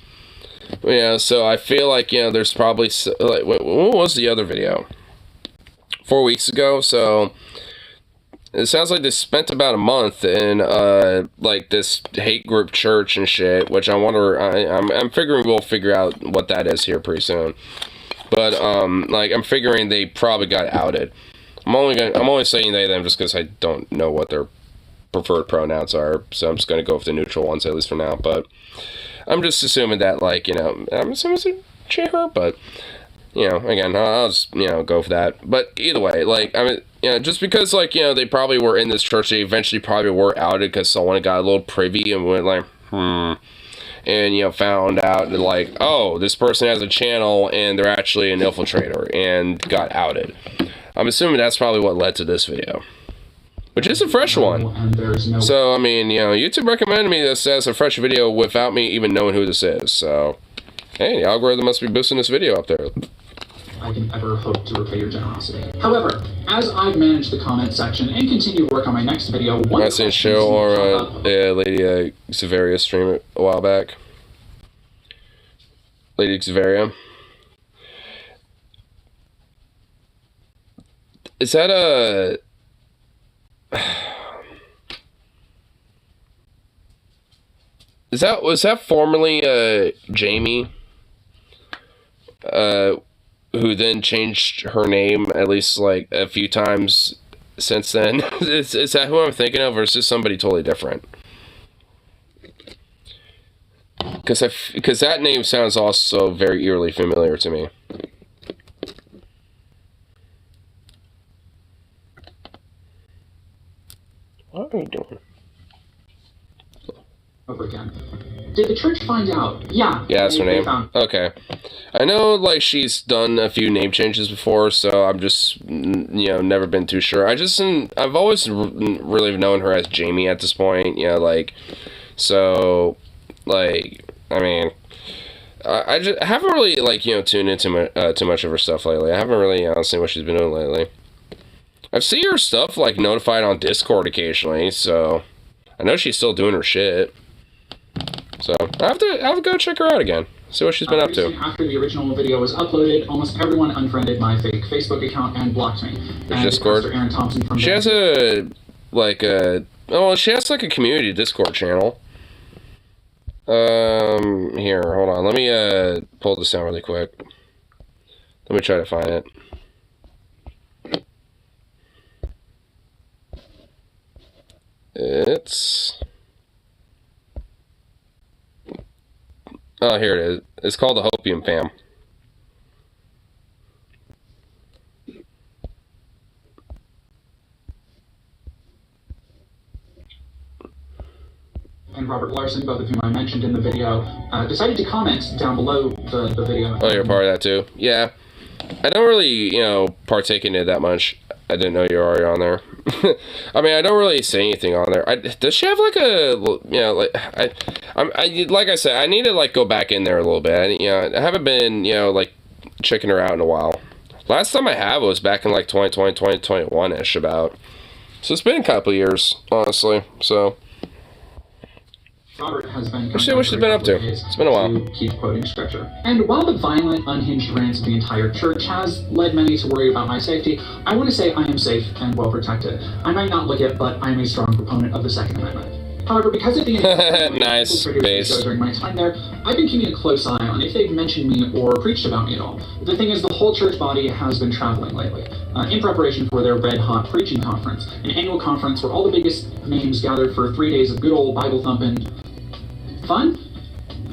Speaker 1: You know, so I feel like, you know, there's probably, like, what was the other video? 4 weeks ago, so it sounds like they spent about a month in, like, this hate group church and shit, which I wonder, I'm figuring we'll figure out what that is here pretty soon. But, like, I'm figuring they probably got outed. I'm only saying they, them, just because I don't know what their preferred pronouns are, so I'm just gonna go with the neutral ones, at least for now, but I'm just assuming that, like, you know, I'm assuming it's a she, her, but, you know, again, I'll just, you know, go for that. But either way, like, I mean, you know, just because, like, you know, they probably were in this church, they eventually probably were outed because someone got a little privy and went like, and, you know, found out that, like, oh, this person has a channel and they're actually an infiltrator and got outed. I'm assuming that's probably what led to this video, which is a fresh one. So, I mean, you know, YouTube recommended me this as a fresh video without me even knowing who this is. So, hey, the algorithm must be boosting this video up there.
Speaker 3: I can ever hope to repay your generosity. However, as I've managed the comment section and continue to work on my next video, one
Speaker 1: I seen a show or Lady Xaveria stream it a while back. Lady Xaveria. Is that a... was that formerly Jamie? Who then changed her name at least like a few times since then? Is that who I'm thinking of, or is this somebody totally different? Because that name sounds also very eerily familiar to me. What are you doing?
Speaker 3: Over again. Did the church find out? Yeah.
Speaker 1: Yeah, that's her name. Okay. I know, like, she's done a few name changes before, so I'm just, you know, never been too sure. I've always really known her as Jamie at this point, you know, like, so, like, I mean, I haven't really, like, you know, tuned into too much of her stuff lately. I haven't really, seen what she's been doing lately. I've seen her stuff, like, notified on Discord occasionally, so I know she's still doing her shit. So, I have to go check her out again. See what she's been up to.
Speaker 3: After the original video was uploaded, almost everyone unfriended my fake Facebook account and blocked me. And
Speaker 1: Discord.
Speaker 3: Aaron Thompson from
Speaker 1: she has a, like a, oh, she has like a community Discord channel. Here, hold on. Let me, pull this down really quick. Let me try to find it. It's... Oh, here it is. It's called the Hopium Fam.
Speaker 3: And Robert Larson, both of whom I mentioned in the video, decided to comment down below the video.
Speaker 1: Oh, you're part of that too? Yeah. I don't really, you know, partake in it that much. I didn't know you were already on there. I mean, I don't really say anything on there. Does she have like a, you know, like like I said, I need to like go back in there a little bit. I haven't been, like checking her out in a while. Last time I have was back in like 2020, 2021-ish about. So it's been a couple years, honestly. So.
Speaker 3: Robert has been
Speaker 1: Let's see what she's been up to. It's been a while.
Speaker 3: To keep quoting scripture. And while the violent, unhinged rants of the entire church has led many to worry about my safety, I want to say I am safe and well protected. I might not look it, but I am a strong proponent of the Second Amendment. However, because of the
Speaker 1: nice base
Speaker 3: during my time there, I've been keeping a close eye on if they've mentioned me or preached about me at all. The thing is, the whole church body has been traveling lately, in preparation for their Red Hot Preaching Conference, an annual conference where all the biggest names gathered for 3 days of good old Bible thumping fun?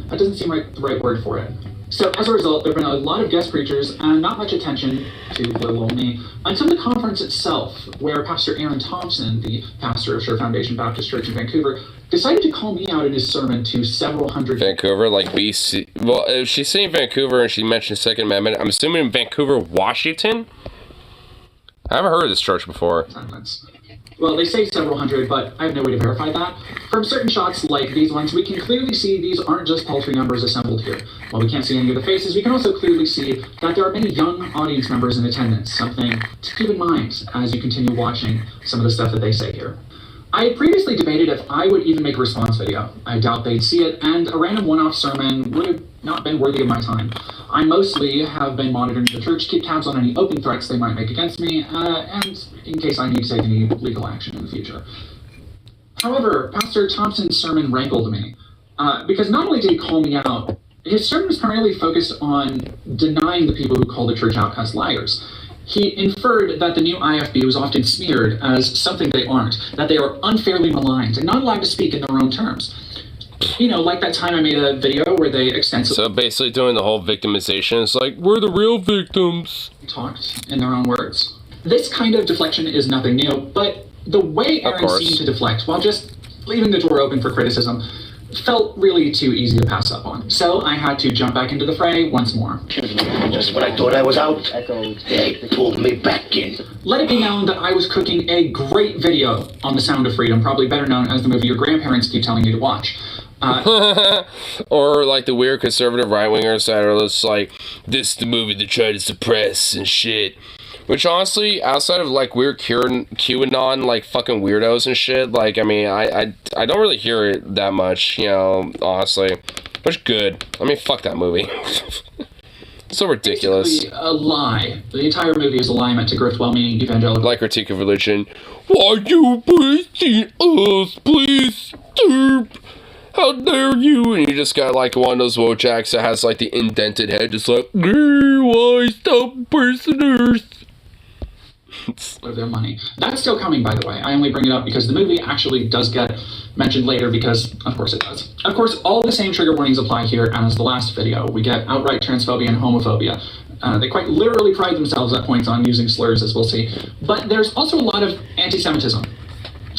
Speaker 3: That doesn't seem like the right word for it. So as a result, there have been a lot of guest preachers and not much attention to little old me until the conference itself, where Pastor Aaron Thompson, the pastor of Shore Foundation Baptist Church in Vancouver, decided to call me out in his sermon to several hundred...
Speaker 1: Vancouver, like BC... Well, if she's saying Vancouver and she mentioned Second Amendment, I'm assuming Vancouver, Washington? I haven't heard of this church before.
Speaker 3: Well, they say several hundred, but I have no way to verify that. From certain shots like these ones, we can clearly see these aren't just paltry numbers assembled here. While we can't see any of the faces, we can also clearly see that there are many young audience members in attendance, something to keep in mind as you continue watching some of the stuff that they say here. I had previously debated if I would even make a response video. I doubt they'd see it, and a random one-off sermon would have not been worthy of my time. I mostly have been monitoring the church, keep tabs on any open threats they might make against me, and in case I need to take any legal action in the future. However, Pastor Thompson's sermon rankled me, because not only did he call me out, his sermon was primarily focused on denying the people who call the church out as liars. He inferred that the new IFB was often smeared as something they aren't, that they are unfairly maligned and not allowed to speak in their own terms. Like that time I made a video where they extensively...
Speaker 1: So basically doing the whole victimization, it's like, we're the real victims.
Speaker 3: ...talked in their own words. This kind of deflection is nothing new, but the way Aaron seemed to deflect, while just leaving the door open for criticism, felt really too easy to pass up on. So I had to jump back into the fray once more.
Speaker 11: Just when I thought I was out, they pulled me back in.
Speaker 3: Let it be known that I was cooking a great video on The Sound of Freedom, probably better known as the movie your grandparents keep telling you to watch.
Speaker 1: Or like the weird conservative right-wingers that are just like, this is the movie they try to suppress and shit. Which honestly, outside of like weird QAnon like fucking weirdos and shit, like I mean, I don't really hear it that much, honestly. Which good. I mean, fuck that movie. So ridiculous.
Speaker 3: Basically a lie. The entire movie is a lie meant to grift well-meaning evangelical.
Speaker 1: Like critique of religion. Why you praising us, please stop? How dare you? And you just got like one of those Wojaks that has like the indented head, just like, why stop prisoners?
Speaker 3: Of their money. That's still coming, by the way. I only bring it up because the movie actually does get mentioned later, because of course it does. Of course, all the same trigger warnings apply here as the last video. We get outright transphobia and homophobia. They quite literally pride themselves at points on using slurs, as we'll see. But there's also a lot of anti-Semitism.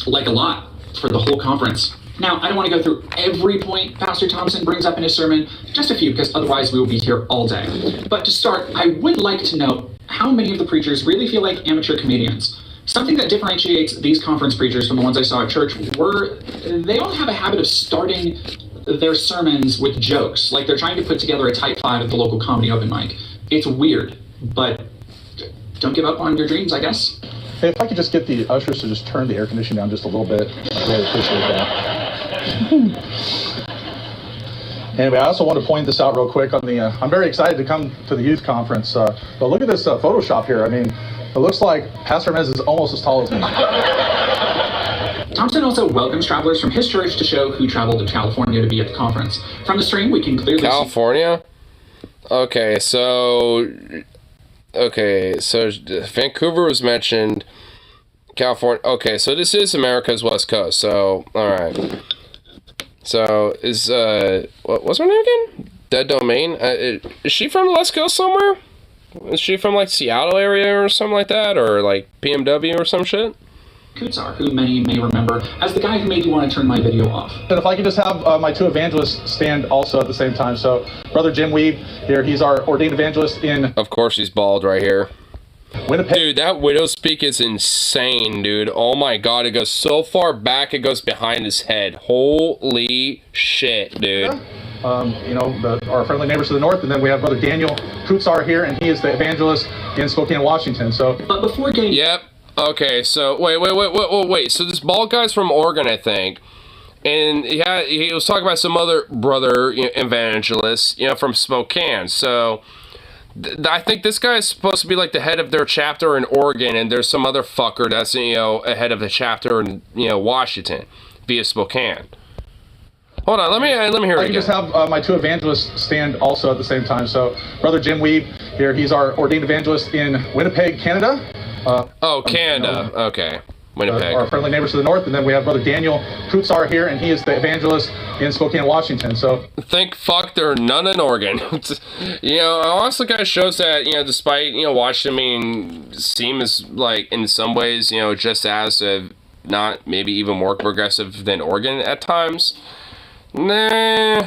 Speaker 3: Like a lot, for the whole conference. Now, I don't want to go through every point Pastor Thompson brings up in his sermon, just a few, because otherwise we will be here all day. But to start, I would like to note how many of the preachers really feel like amateur comedians. Something that differentiates these conference preachers from the ones I saw at church were they all have a habit of starting their sermons with jokes, like they're trying to put together a type 5 at the local comedy open mic. It's weird, but don't give up on your dreams, I guess.
Speaker 12: Hey, if I could just get the ushers to just turn the air conditioning down just a little bit, I'd really appreciate that. Anyway, I also want to point this out real quick on the, I'm very excited to come to the youth conference, but look at this Photoshop here. I mean, it looks like Pastor Mez is almost as tall as me.
Speaker 3: Thompson also welcomes travelers from his church to show who traveled to California to be at the conference. From the stream, we can clearly
Speaker 1: California? Okay, so Vancouver was mentioned. California. Okay, so this is America's West Coast. So, all right. So is what's her name again? Dead Domain. Is she from the West Coast somewhere? Is she from like Seattle area or something like that, or like PMW or some shit?
Speaker 3: Kutsar, who many may remember as the guy who made you want to turn my video off.
Speaker 12: And if I could just have my two evangelists stand also at the same time. So, Brother Jim Weeb here, he's our ordained evangelist in...
Speaker 1: Of course he's bald right here.
Speaker 12: Winnipeg.
Speaker 1: Dude, that widow speak is insane, dude. Oh my god, it goes so far back, it goes behind his head. Holy shit, dude.
Speaker 12: You know, our friendly neighbors to the north, and then we have Brother Daniel Kutzar here, and he is the evangelist in Spokane, Washington. So,
Speaker 3: but before getting...
Speaker 1: Yep. Okay, so, wait. So this bald guy's from Oregon, I think. And he was talking about some other brother evangelist, from Spokane. So I think this guy is supposed to be like the head of their chapter in Oregon, and there's some other fucker that's ahead of the chapter in Washington via Spokane. Hold on, let me hear it again.
Speaker 12: I just have my two evangelists stand also at the same time. So Brother Jim Weeb here, he's our ordained evangelist in Winnipeg, Canada.
Speaker 1: Canada. Okay. Winnipeg.
Speaker 12: Our friendly neighbors to the north, and then we have Brother Daniel Kutzar here, and he is the evangelist in Spokane, Washington. So
Speaker 1: thank fuck there are none in Oregon. Honestly, kind of shows that despite Washington seems like in some ways just as not maybe even more progressive than Oregon at times. Nah.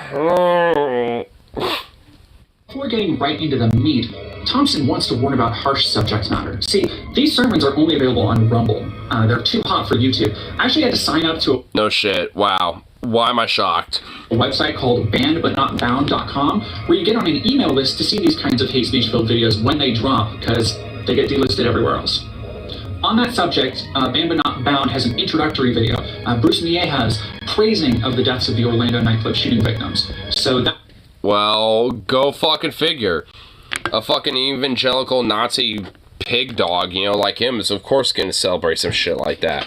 Speaker 3: Before getting right into the meat, Thompson wants to warn about harsh subject matter. See, these sermons are only available on Rumble. They're too hot for YouTube. I actually had to sign up to
Speaker 1: No shit. Wow. Why am I shocked?
Speaker 3: A website called bannedbutnotbound.com, where you get on an email list to see these kinds of hate speech-filled videos when they drop, because they get delisted everywhere else. On that subject, Banned But Not Bound has an introductory video. Bruce Mieja's praising of the deaths of the Orlando nightclub shooting victims. So that...
Speaker 1: Well, go fucking figure. A fucking evangelical Nazi pig dog, like him, is of course gonna celebrate some shit like that.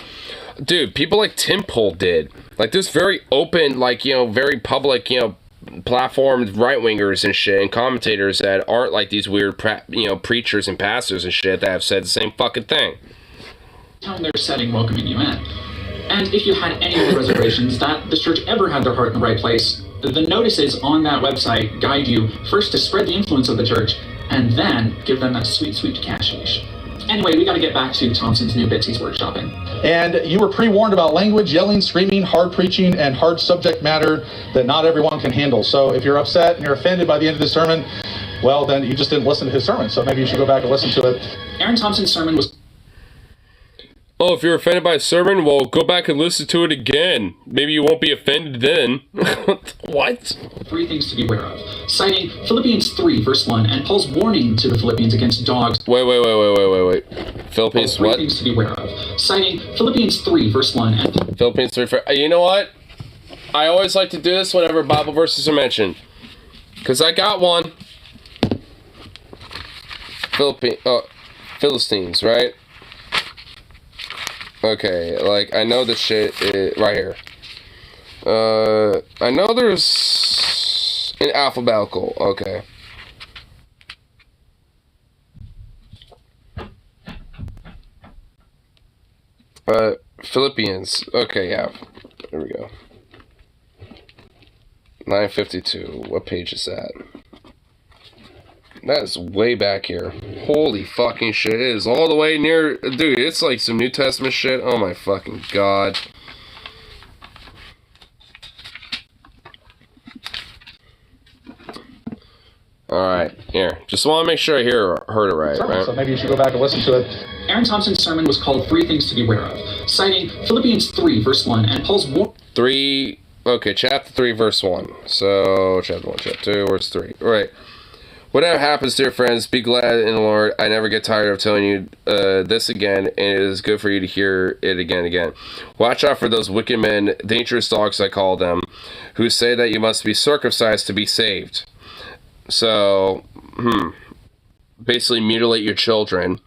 Speaker 1: Dude, people like Tim Pool did. Like, this very open, very public, platformed right-wingers and shit, and commentators that aren't like these weird, preachers and pastors and shit that have said the same fucking thing.
Speaker 3: They're setting welcoming you in. And if you had any reservations that the church ever had their heart in the right place, the notices on that website guide you first to spread the influence of the church, and then give them that sweet, sweet cashish. Anyway, we gotta get back to Thompson's new bits he's workshopping.
Speaker 12: And you were pre-warned about language, yelling, screaming, hard preaching, and hard subject matter that not everyone can handle. So if you're upset and you're offended by the end of the sermon, well, then you just didn't listen to his sermon. So maybe you should go back and listen to it.
Speaker 3: Aaron Thompson's sermon was...
Speaker 1: Oh, if you're offended by a sermon, well, go back and listen to it again. Maybe you won't be offended then. What?
Speaker 3: 3 things to be aware of. Citing Philippians 3, verse 1, and Paul's warning to the Philippians against dogs.
Speaker 1: Wait. Philippians what?
Speaker 3: 3 things to be aware of. Citing Philippians 3, verse 1, and...
Speaker 1: Philippians 3, you know what? I always like to do this whenever Bible verses are mentioned. Because I got one. Philistines, right? Okay, I know the shit right here. I know there's an alphabetical. Okay. Philippians. Okay, yeah. There we go. 952. What page is that? That is way back here. Holy fucking shit. It is all the way near... Dude, it's like some New Testament shit. Oh my fucking god. Alright, here. Just want to make sure I heard it right.
Speaker 12: So maybe you should go back and listen to it.
Speaker 3: Aaron Thompson's sermon was called 3 Things to be Aware of, citing Philippians 3, verse 1, and Paul's...
Speaker 1: Okay, chapter 3, verse 1. So, chapter 1, chapter 2, verse 3. Right. Whatever happens, dear friends, be glad in the Lord. I never get tired of telling you this again, and it is good for you to hear it again and again. Watch out for those wicked men, dangerous dogs I call them, who say that you must be circumcised to be saved. So, basically mutilate your children.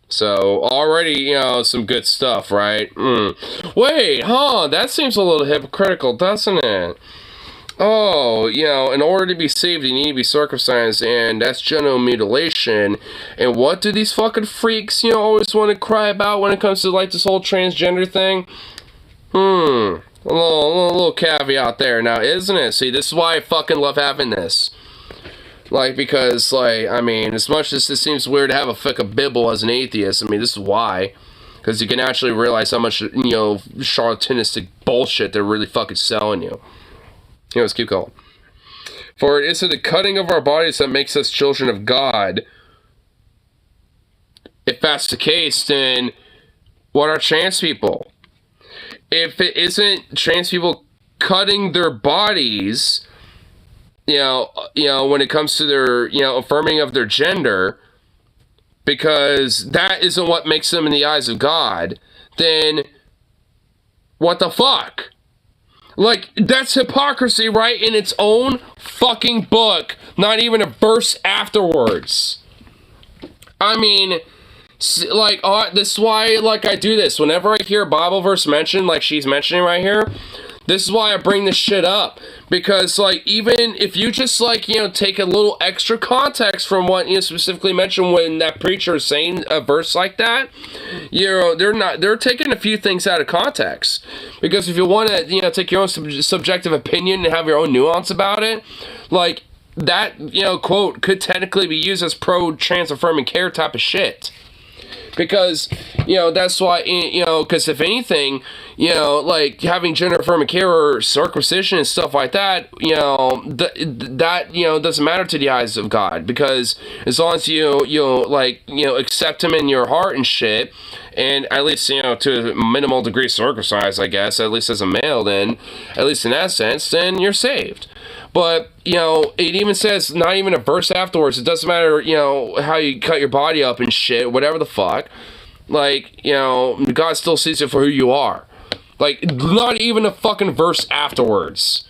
Speaker 1: So, already, some good stuff, right? Wait, that seems a little hypocritical, doesn't it? Oh, in order to be saved, you need to be circumcised, and that's genital mutilation. And what do these fucking freaks, always want to cry about when it comes to, this whole transgender thing? A little caveat there now, isn't it? See, this is why I fucking love having this. Because, as much as this seems weird to have a fucking Bible as an atheist, this is why. Because you can actually realize how much, charlatanistic bullshit they're really fucking selling you. Let's keep going. For it is the cutting of our bodies that makes us children of God. if that's the case, then what are trans people? If it isn't trans people cutting their bodies, when it comes to their, affirming of their gender, because that isn't what makes them in the eyes of God, then what the fuck? Like, that's hypocrisy right in its own fucking book, not even a verse afterwards. I mean, like, this is why, like, I do this. Whenever I hear a Bible verse mentioned, like she's mentioning right here, this is why I bring this shit up. Because, like, even if you just, like, take a little extra context from what, specifically mentioned when that preacher is saying a verse like that, they're taking a few things out of context. Because if you want to, take your own subjective opinion and have your own nuance about it, like, that, quote could technically be used as pro-trans affirming care type of shit. Because, that's why, because if anything, like, having gender affirming care or circumcision and stuff like that, that doesn't matter to the eyes of God. Because as long as you accept him in your heart and shit, and at least, to a minimal degree circumcised, I guess, at least as a male, then, at least in that sense, then you're saved. But, it even says, not even a verse afterwards, it doesn't matter, how you cut your body up and shit, whatever the fuck. Like, God still sees you for who you are. Like, not even a fucking verse afterwards.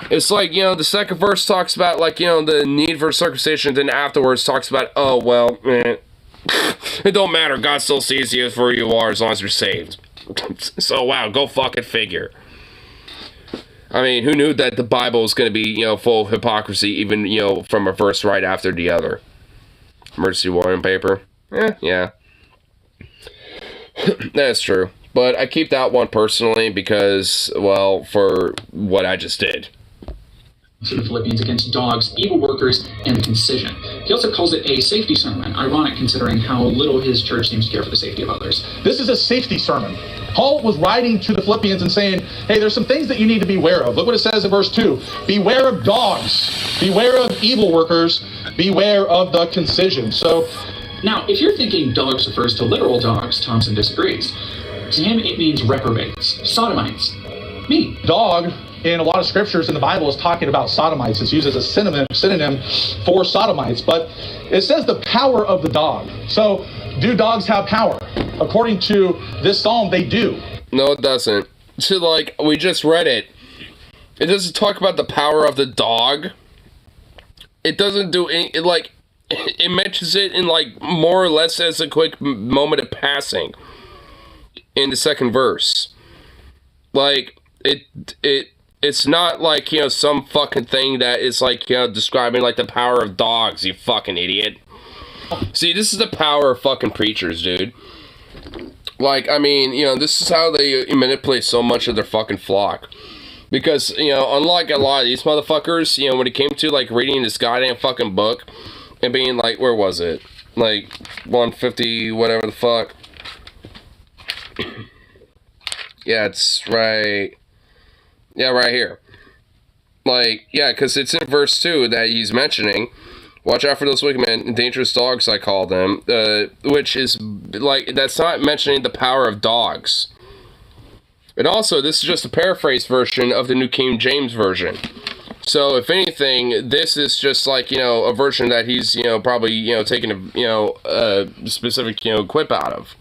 Speaker 1: It's like, the second verse talks about, like, the need for circumcision, then afterwards talks about, oh, well, it don't matter, God still sees you for who you are as long as you're saved. So, wow, go fucking figure. I mean, who knew that the Bible was going to be, full of hypocrisy, even, from a verse right after the other? Emergency warning paper? Yeah. That's true. But I keep that one personally because, well, for what I just did.
Speaker 3: To the Philippians against dogs, evil workers, and the concision. He also calls it a safety sermon, ironic considering how little his church seems to care for the safety of others.
Speaker 12: This is a safety sermon. Paul was writing to the Philippians and saying, hey, there's some things that you need to beware of. Look what it says in verse 2. Beware of dogs. Beware of evil workers. Beware of the concision. So,
Speaker 3: now, if you're thinking dogs refers to literal dogs, Thompson disagrees. To him, it means reprobates, sodomites. Me.
Speaker 12: Dog, in a lot of scriptures in the Bible, is talking about sodomites. It's used as a synonym for sodomites. But it says the power of the dog. So, do dogs have power? According to this psalm, they do.
Speaker 1: No, it doesn't. So, like, we just read it. It doesn't talk about the power of the dog. It doesn't do any, it mentions it in, like, more or less as a quick moment of passing in the second verse. Like, it's not like, some fucking thing that is, like, describing, like, the power of dogs, you fucking idiot. See, this is the power of fucking preachers, dude. Like, I mean, this is how they manipulate so much of their fucking flock. Because, unlike a lot of these motherfuckers, when it came to, like, reading this goddamn fucking book and being like, where was it? Like, 150, whatever the fuck. Yeah, it's right. Yeah, right here. Like, yeah, because it's in verse 2 that he's mentioning. Watch out for those wicked men, dangerous dogs, I call them. Which is, like, that's not mentioning the power of dogs. And also, this is just a paraphrase version of the New King James Version. So, if anything, this is just, like, a version that he's, probably, taking a specific, quip out of.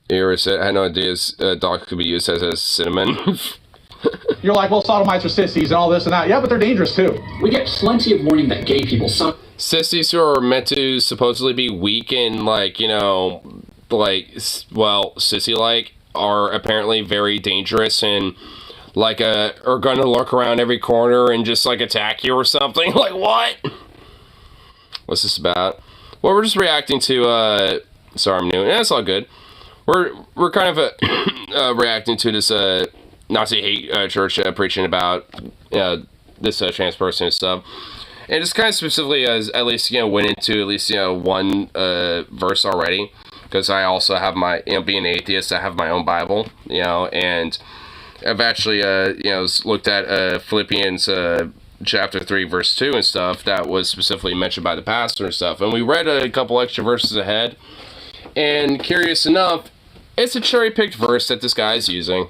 Speaker 1: Here it said, I had no idea dogs could be used as a cinnamon.
Speaker 12: You're like, well, sodomites are sissies and all this and that. Yeah, but they're dangerous too.
Speaker 3: We get plenty of warning that gay people suck.
Speaker 1: Sissies who are meant to supposedly be weak and, like, sissy-like are apparently very dangerous and, like, are gonna lurk around every corner and just, like, attack you or something. Like, what? What's this about? Well, we're just reacting to, sorry, I'm new. Yeah, it's all good. We're kind of reacting to this Nazi hate church preaching about this trans person and stuff, and just kind of specifically as at least went into at least one verse already, because I also have my being an atheist, I have my own Bible, and I've actually looked at Philippians chapter 3, verse 2 and stuff that was specifically mentioned by the pastor and stuff. And we read a couple extra verses ahead. And curious enough, it's a cherry-picked verse that this guy is using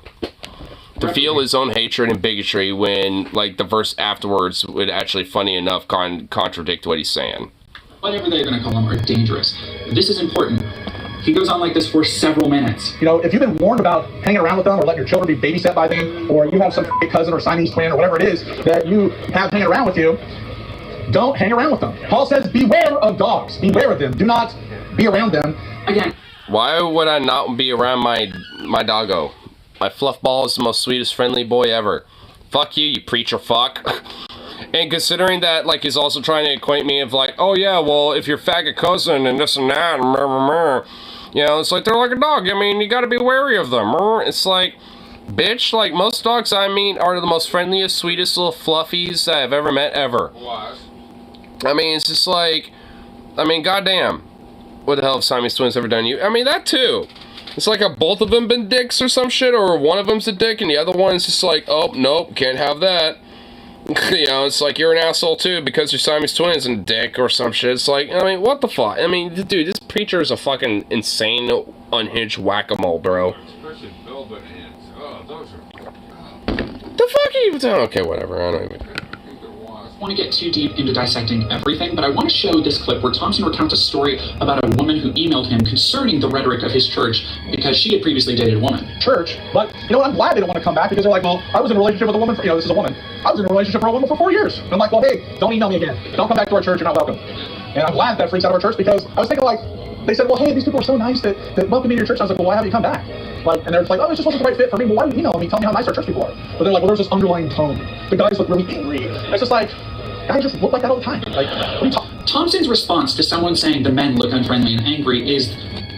Speaker 1: to feel his own hatred and bigotry when, like, the verse afterwards would actually, funny enough, contradict what he's saying.
Speaker 3: Whatever they're going to call them are dangerous. This is important. He goes on like this for several minutes.
Speaker 12: You know, if you've been warned about hanging around with them or letting your children be babysat by them, or you have some cousin or Siamese twin or whatever it is that you have hanging around with you, don't hang around with them. Paul says, beware of dogs. Beware of them. Do not be around them.
Speaker 3: Again.
Speaker 1: Why would I not be around my doggo? My fluff ball is the most sweetest, friendly boy ever. Fuck you, you preacher fuck. And considering that, like, he's also trying to acquaint me of, like, oh yeah, well, if you're faggot cousin and this and that, you know, it's like, they're like a dog. I mean, you gotta be wary of them. It's like, bitch, like, most dogs I meet are the most friendliest, sweetest little fluffies that I've ever met, ever.
Speaker 6: What?
Speaker 1: I mean, it's just like, I mean, goddamn. What the hell have Siamese twins ever done to you? I mean, that too. It's like, have both of them been dicks or some shit, or one of them's a dick and the other one's just like, oh, nope, can't have that. You know, it's like, you're an asshole too because you're Siamese twins and dick or some shit. It's like, I mean, what the fuck? I mean, dude, this preacher is a fucking insane, unhinged whack-a-mole, bro.
Speaker 6: Especially velvet hands. Oh, those are...
Speaker 1: The fuck are you even doing? Okay, whatever, I don't even...
Speaker 3: I don't want to get too deep into dissecting everything, but I want to show this clip where Thompson recounts a story about a woman who emailed him concerning the rhetoric of his church because she had previously dated a woman.
Speaker 12: Church, but you know what? I'm glad they don't want to come back because they're like, well, I was in a relationship with a woman for, you know, this is a woman. I was in a relationship with a woman for 4 years. And I'm like, well, hey, don't email me again. Don't come back to our church. You're not welcome. And I'm glad that freaks out of our church because I was thinking, like, they said, well, hey, these people are so nice that welcome me to your church. I was like, well, why haven't you come back? Like, and they're like, oh, it just wasn't the right fit for me. Well, why didn't you email me? Tell me how nice our church people are. But they're like, well, there's this underlying tone. The guys look really angry. It's just like, guys just look like that all the time. Like, what are you talking?
Speaker 3: Thompson's response to someone saying the men look unfriendly and angry is,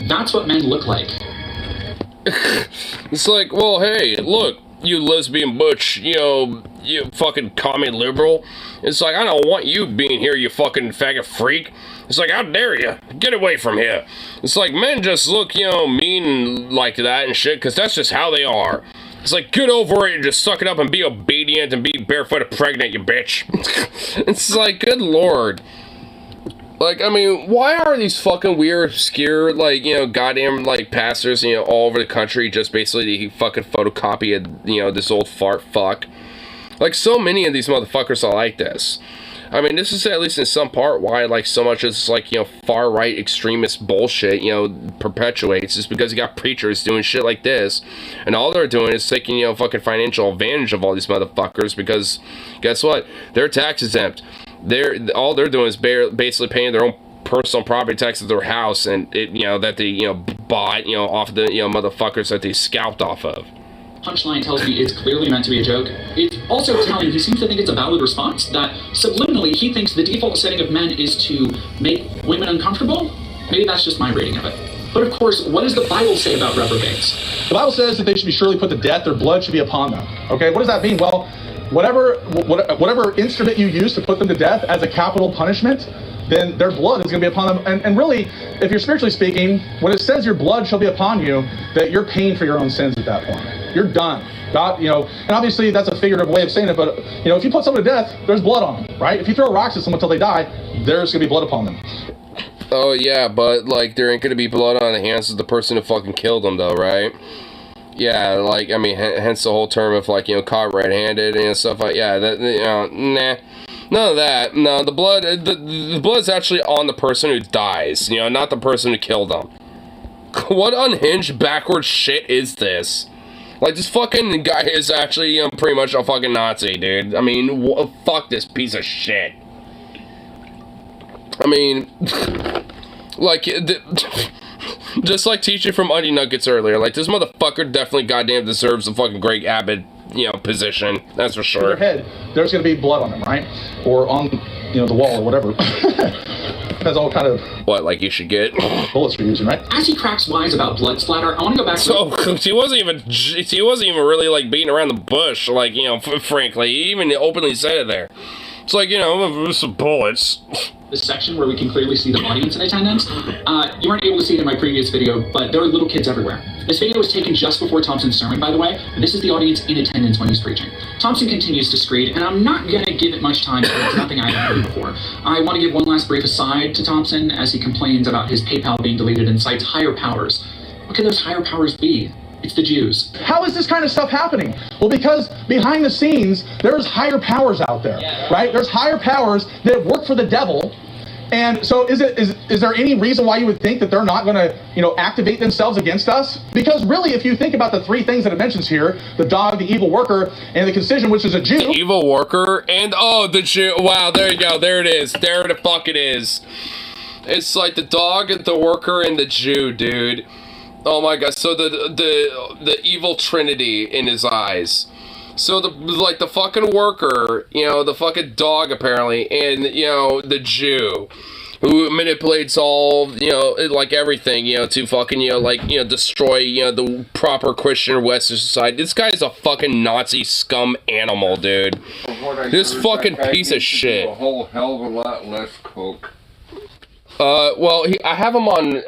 Speaker 3: that's what men look like.
Speaker 1: It's like, well, hey, look, you lesbian butch, you know, you fucking commie liberal. It's like, I don't want you being here, you fucking faggot freak. It's like, how dare you? Get away from here. It's like, men just look, you know, mean like that and shit, because that's just how they are. It's like, get over it and just suck it up and be obedient and be barefoot and pregnant, you bitch. It's like, good lord. Like, I mean, why are these fucking weird, obscure, like, you know, goddamn, like, pastors, you know, all over the country just basically fucking photocopy, you know, this old fart fuck? Like, so many of these motherfuckers are like this. I mean, this is at least in some part why, like, so much of this, like, you know, far-right extremist bullshit, you know, perpetuates, is because you got preachers doing shit like this, and all they're doing is taking, you know, fucking financial advantage of all these motherfuckers, because, guess what? They're tax exempt. All they're doing is basically paying their own personal property tax of their house, and, it, you know, that they, you know, bought, you know, off the, you know, motherfuckers that they scalped off of.
Speaker 3: Punchline tells me it's clearly meant to be a joke. It's also telling he seems to think it's a valid response, that subliminally he thinks the default setting of men is to make women uncomfortable. Maybe that's just my reading of it. But of course, what does the Bible say about reprobates?
Speaker 12: The Bible says that they should be surely put to death, their blood should be upon them. Okay, what does that mean? Well, whatever instrument you use to put them to death as a capital punishment, then their blood is going to be upon them. And really, if you're spiritually speaking, when it says your blood shall be upon you, that you're paying for your own sins at that point. You're done. God, you know, and obviously that's a figurative way of saying it, but, you know, if you put someone to death, there's blood on them, right? If you throw rocks at someone until they die, there's going to be blood upon them.
Speaker 1: Oh, yeah, but, like, there ain't going to be blood on the hands of the person who fucking killed them, though, right? Yeah, like, I mean, hence the whole term of, like, you know, caught red-handed and stuff like, yeah, that, you know, nah. None of that. No, the blood's actually on the person who dies, you know, not the person who killed them. What unhinged, backward shit is this? Like, this fucking guy is actually, you know, pretty much a fucking Nazi, dude. I mean, fuck this piece of shit. I mean, like, just like teaching from Onion Nuggets earlier, like, this motherfucker definitely goddamn deserves a fucking Greg Abbott, you know, position. That's for sure.
Speaker 12: Their head, there's going to be blood on them, right? Or on, you know, the wall or whatever. That's all kind of...
Speaker 1: What, like you should get?
Speaker 12: Bullets for using, right?
Speaker 3: As he cracks wise about blood splatter, I want to go back to...
Speaker 1: So, he wasn't even really, like, beating around the bush, like, you know, frankly. He even openly said it there. It's like, you know, some bullets.
Speaker 3: This section where we can clearly see the audience in attendance. You weren't able to see it in my previous video, but there were little kids everywhere. This video was taken just before Thompson's sermon, by the way. This is the audience in attendance when he's preaching. Thompson continues to screed, and I'm not going to give it much time, because it's nothing I haven't heard before. I want to give one last brief aside to Thompson as he complains about his PayPal being deleted and cites higher powers. What could those higher powers be? It's the Jews.
Speaker 12: How is this kind of stuff happening? Well, because behind the scenes, there's higher powers out there, right? There's higher powers that work for the devil. And so is there any reason why you would think that they're not going to, you know, activate themselves against us? Because really, if you think about the three things that it mentions here, the dog, the evil worker, and the concision, which is a Jew.
Speaker 1: The evil worker and, oh, the Jew. Wow, there you go. There it is. There the fuck it is. It's like the dog, the worker, and the Jew, dude. Oh my god. So the evil trinity in his eyes. So the fucking worker, you know, the fucking dog apparently, and, you know, the Jew, who manipulates all, you know, like everything, you know, to fucking, you know, like, you know, destroy, you know, the proper Christian Western society. This guy's a fucking Nazi scum animal, dude. This fucking piece of shit.
Speaker 6: A whole hell of a lot less coke.
Speaker 1: Well, I have him on,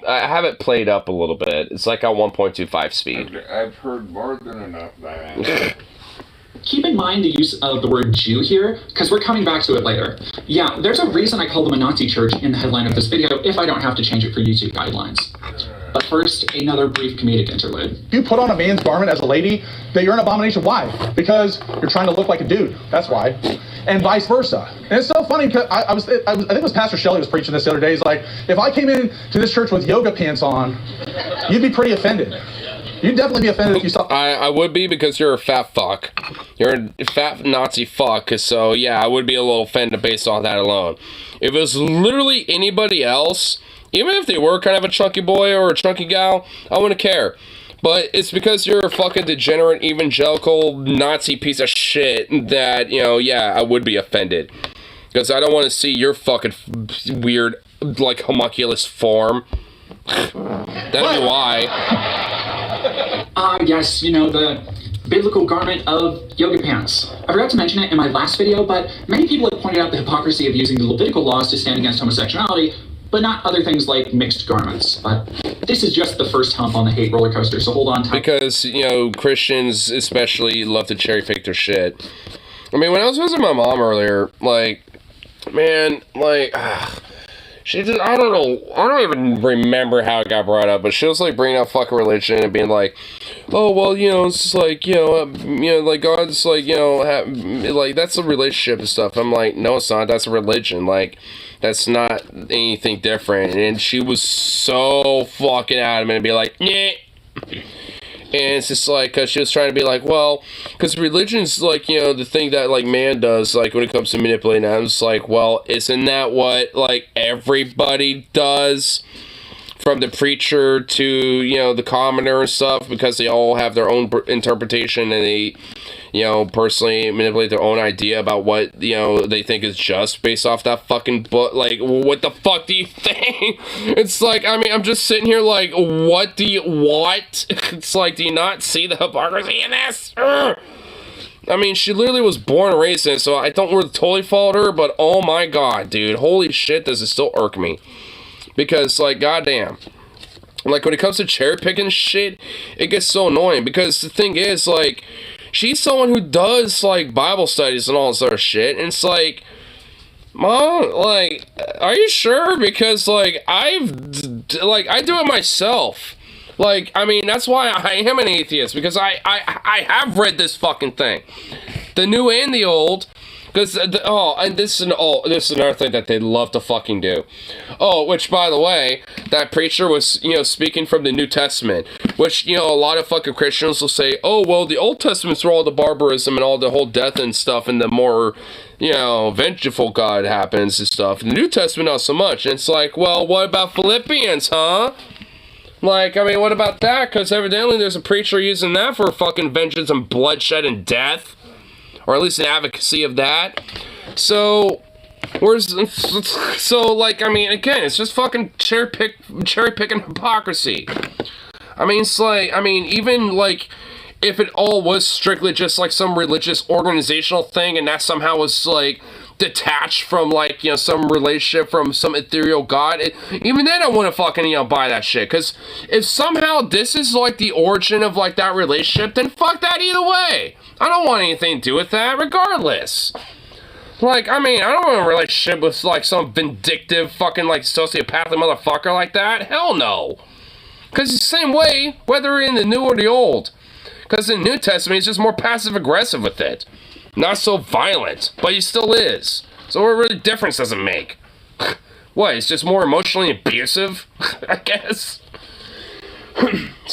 Speaker 1: I have it played up a little bit. It's like on 1.25 speed.
Speaker 6: I've heard more than enough of that.
Speaker 3: Keep in mind the use of the word Jew here, because we're coming back to it later. Yeah, there's a reason I call them a Nazi church in the headline of this video, if I don't have to change it for YouTube guidelines. But first, another brief comedic interlude.
Speaker 12: If you put on a man's garment as a lady, then you're an abomination. Why? Because you're trying to look like a dude. That's why. And vice versa. And it's so funny because I think it was Pastor Shelley was preaching this the other day. He's like, if I came in to this church with yoga pants on, you'd be pretty offended. You'd definitely be offended if you saw.
Speaker 1: I would be, because you're a fat fuck. You're a fat Nazi fuck. So yeah, I would be a little offended based on that alone. If it was literally anybody else, even if they were kind of a chunky boy or a chunky gal, I wouldn't care. But it's because you're a fucking degenerate evangelical Nazi piece of shit that, you know, yeah, I would be offended. Because I don't want to see your fucking weird, like, homunculus form. That'd be why.
Speaker 3: Yes, you know, the biblical garment of yoga pants. I forgot to mention it in my last video, but many people have pointed out the hypocrisy of using the Levitical laws to stand against homosexuality, but not other things like mixed garments. But this is just the first hump on the hate roller coaster, so hold on tight.
Speaker 1: Because, you know, Christians especially love to cherry pick their shit. I mean, when I was visiting my mom earlier, like, man, like, she just, I don't know, I don't even remember how it got brought up, but she was, like, bringing up fucking religion and being like, oh, well, you know, it's just like, you know, like, God's, like, you know, like, that's a relationship and stuff. I'm like, no, it's not, that's a religion, like, that's not anything different. And she was so fucking adamant and be like, yeah. And it's just like, because she was trying to be like, well, because religion's like, you know, the thing that, like, man does, like, when it comes to manipulating. I was like, well, isn't that what, like, everybody does? From the preacher to, you know, the commoner and stuff, because they all have their own interpretation and they, you know, personally manipulate their own idea about what, you know, they think is just based off that fucking book. Like, what the fuck do you think? It's like, I mean, I'm just sitting here like, what? It's like, do you not see the hypocrisy in this? Ugh. I mean, she literally was born and raised in it, so I don't really totally fault her, but oh my god, dude, holy shit, does it still irk me. Because, like, goddamn. Like, when it comes to cherry picking shit, it gets so annoying. Because the thing is, like, she's someone who does, like, Bible studies and all this other shit. And it's like, Mom, like, are you sure? Because, like, I do it myself. Like, I mean, that's why I am an atheist. Because I have read this fucking thing. The new and the old. Because, and this is another thing that they love to fucking do. Oh, which, by the way, that preacher was, you know, speaking from the New Testament. Which, you know, a lot of fucking Christians will say, oh, well, the Old Testament's where all the barbarism and all the whole death and stuff and the more, you know, vengeful God happens and stuff. The New Testament, not so much. And it's like, well, what about Philippians, huh? Like, I mean, what about that? Because evidently there's a preacher using that for fucking vengeance and bloodshed and death. Or at least an advocacy of that. So, like, I mean, again, it's just fucking cherry picking hypocrisy. I mean, it's like, I mean, even, like, if it all was strictly just like some religious organizational thing and that somehow was like detached from like, you know, some relationship from some ethereal god, even then I wouldn't fucking, you know, buy that shit. Because if somehow this is like the origin of like that relationship, then fuck that either way. I don't want anything to do with that regardless. Like, I mean, I don't want a relationship with like some vindictive fucking like sociopathic motherfucker like that. Hell no. Because it's the same way whether in the new or the old. Because in the New Testament, he's just more passive-aggressive with it. Not so violent, but he still is. So what really difference does it make? What, it's just more emotionally abusive? I guess.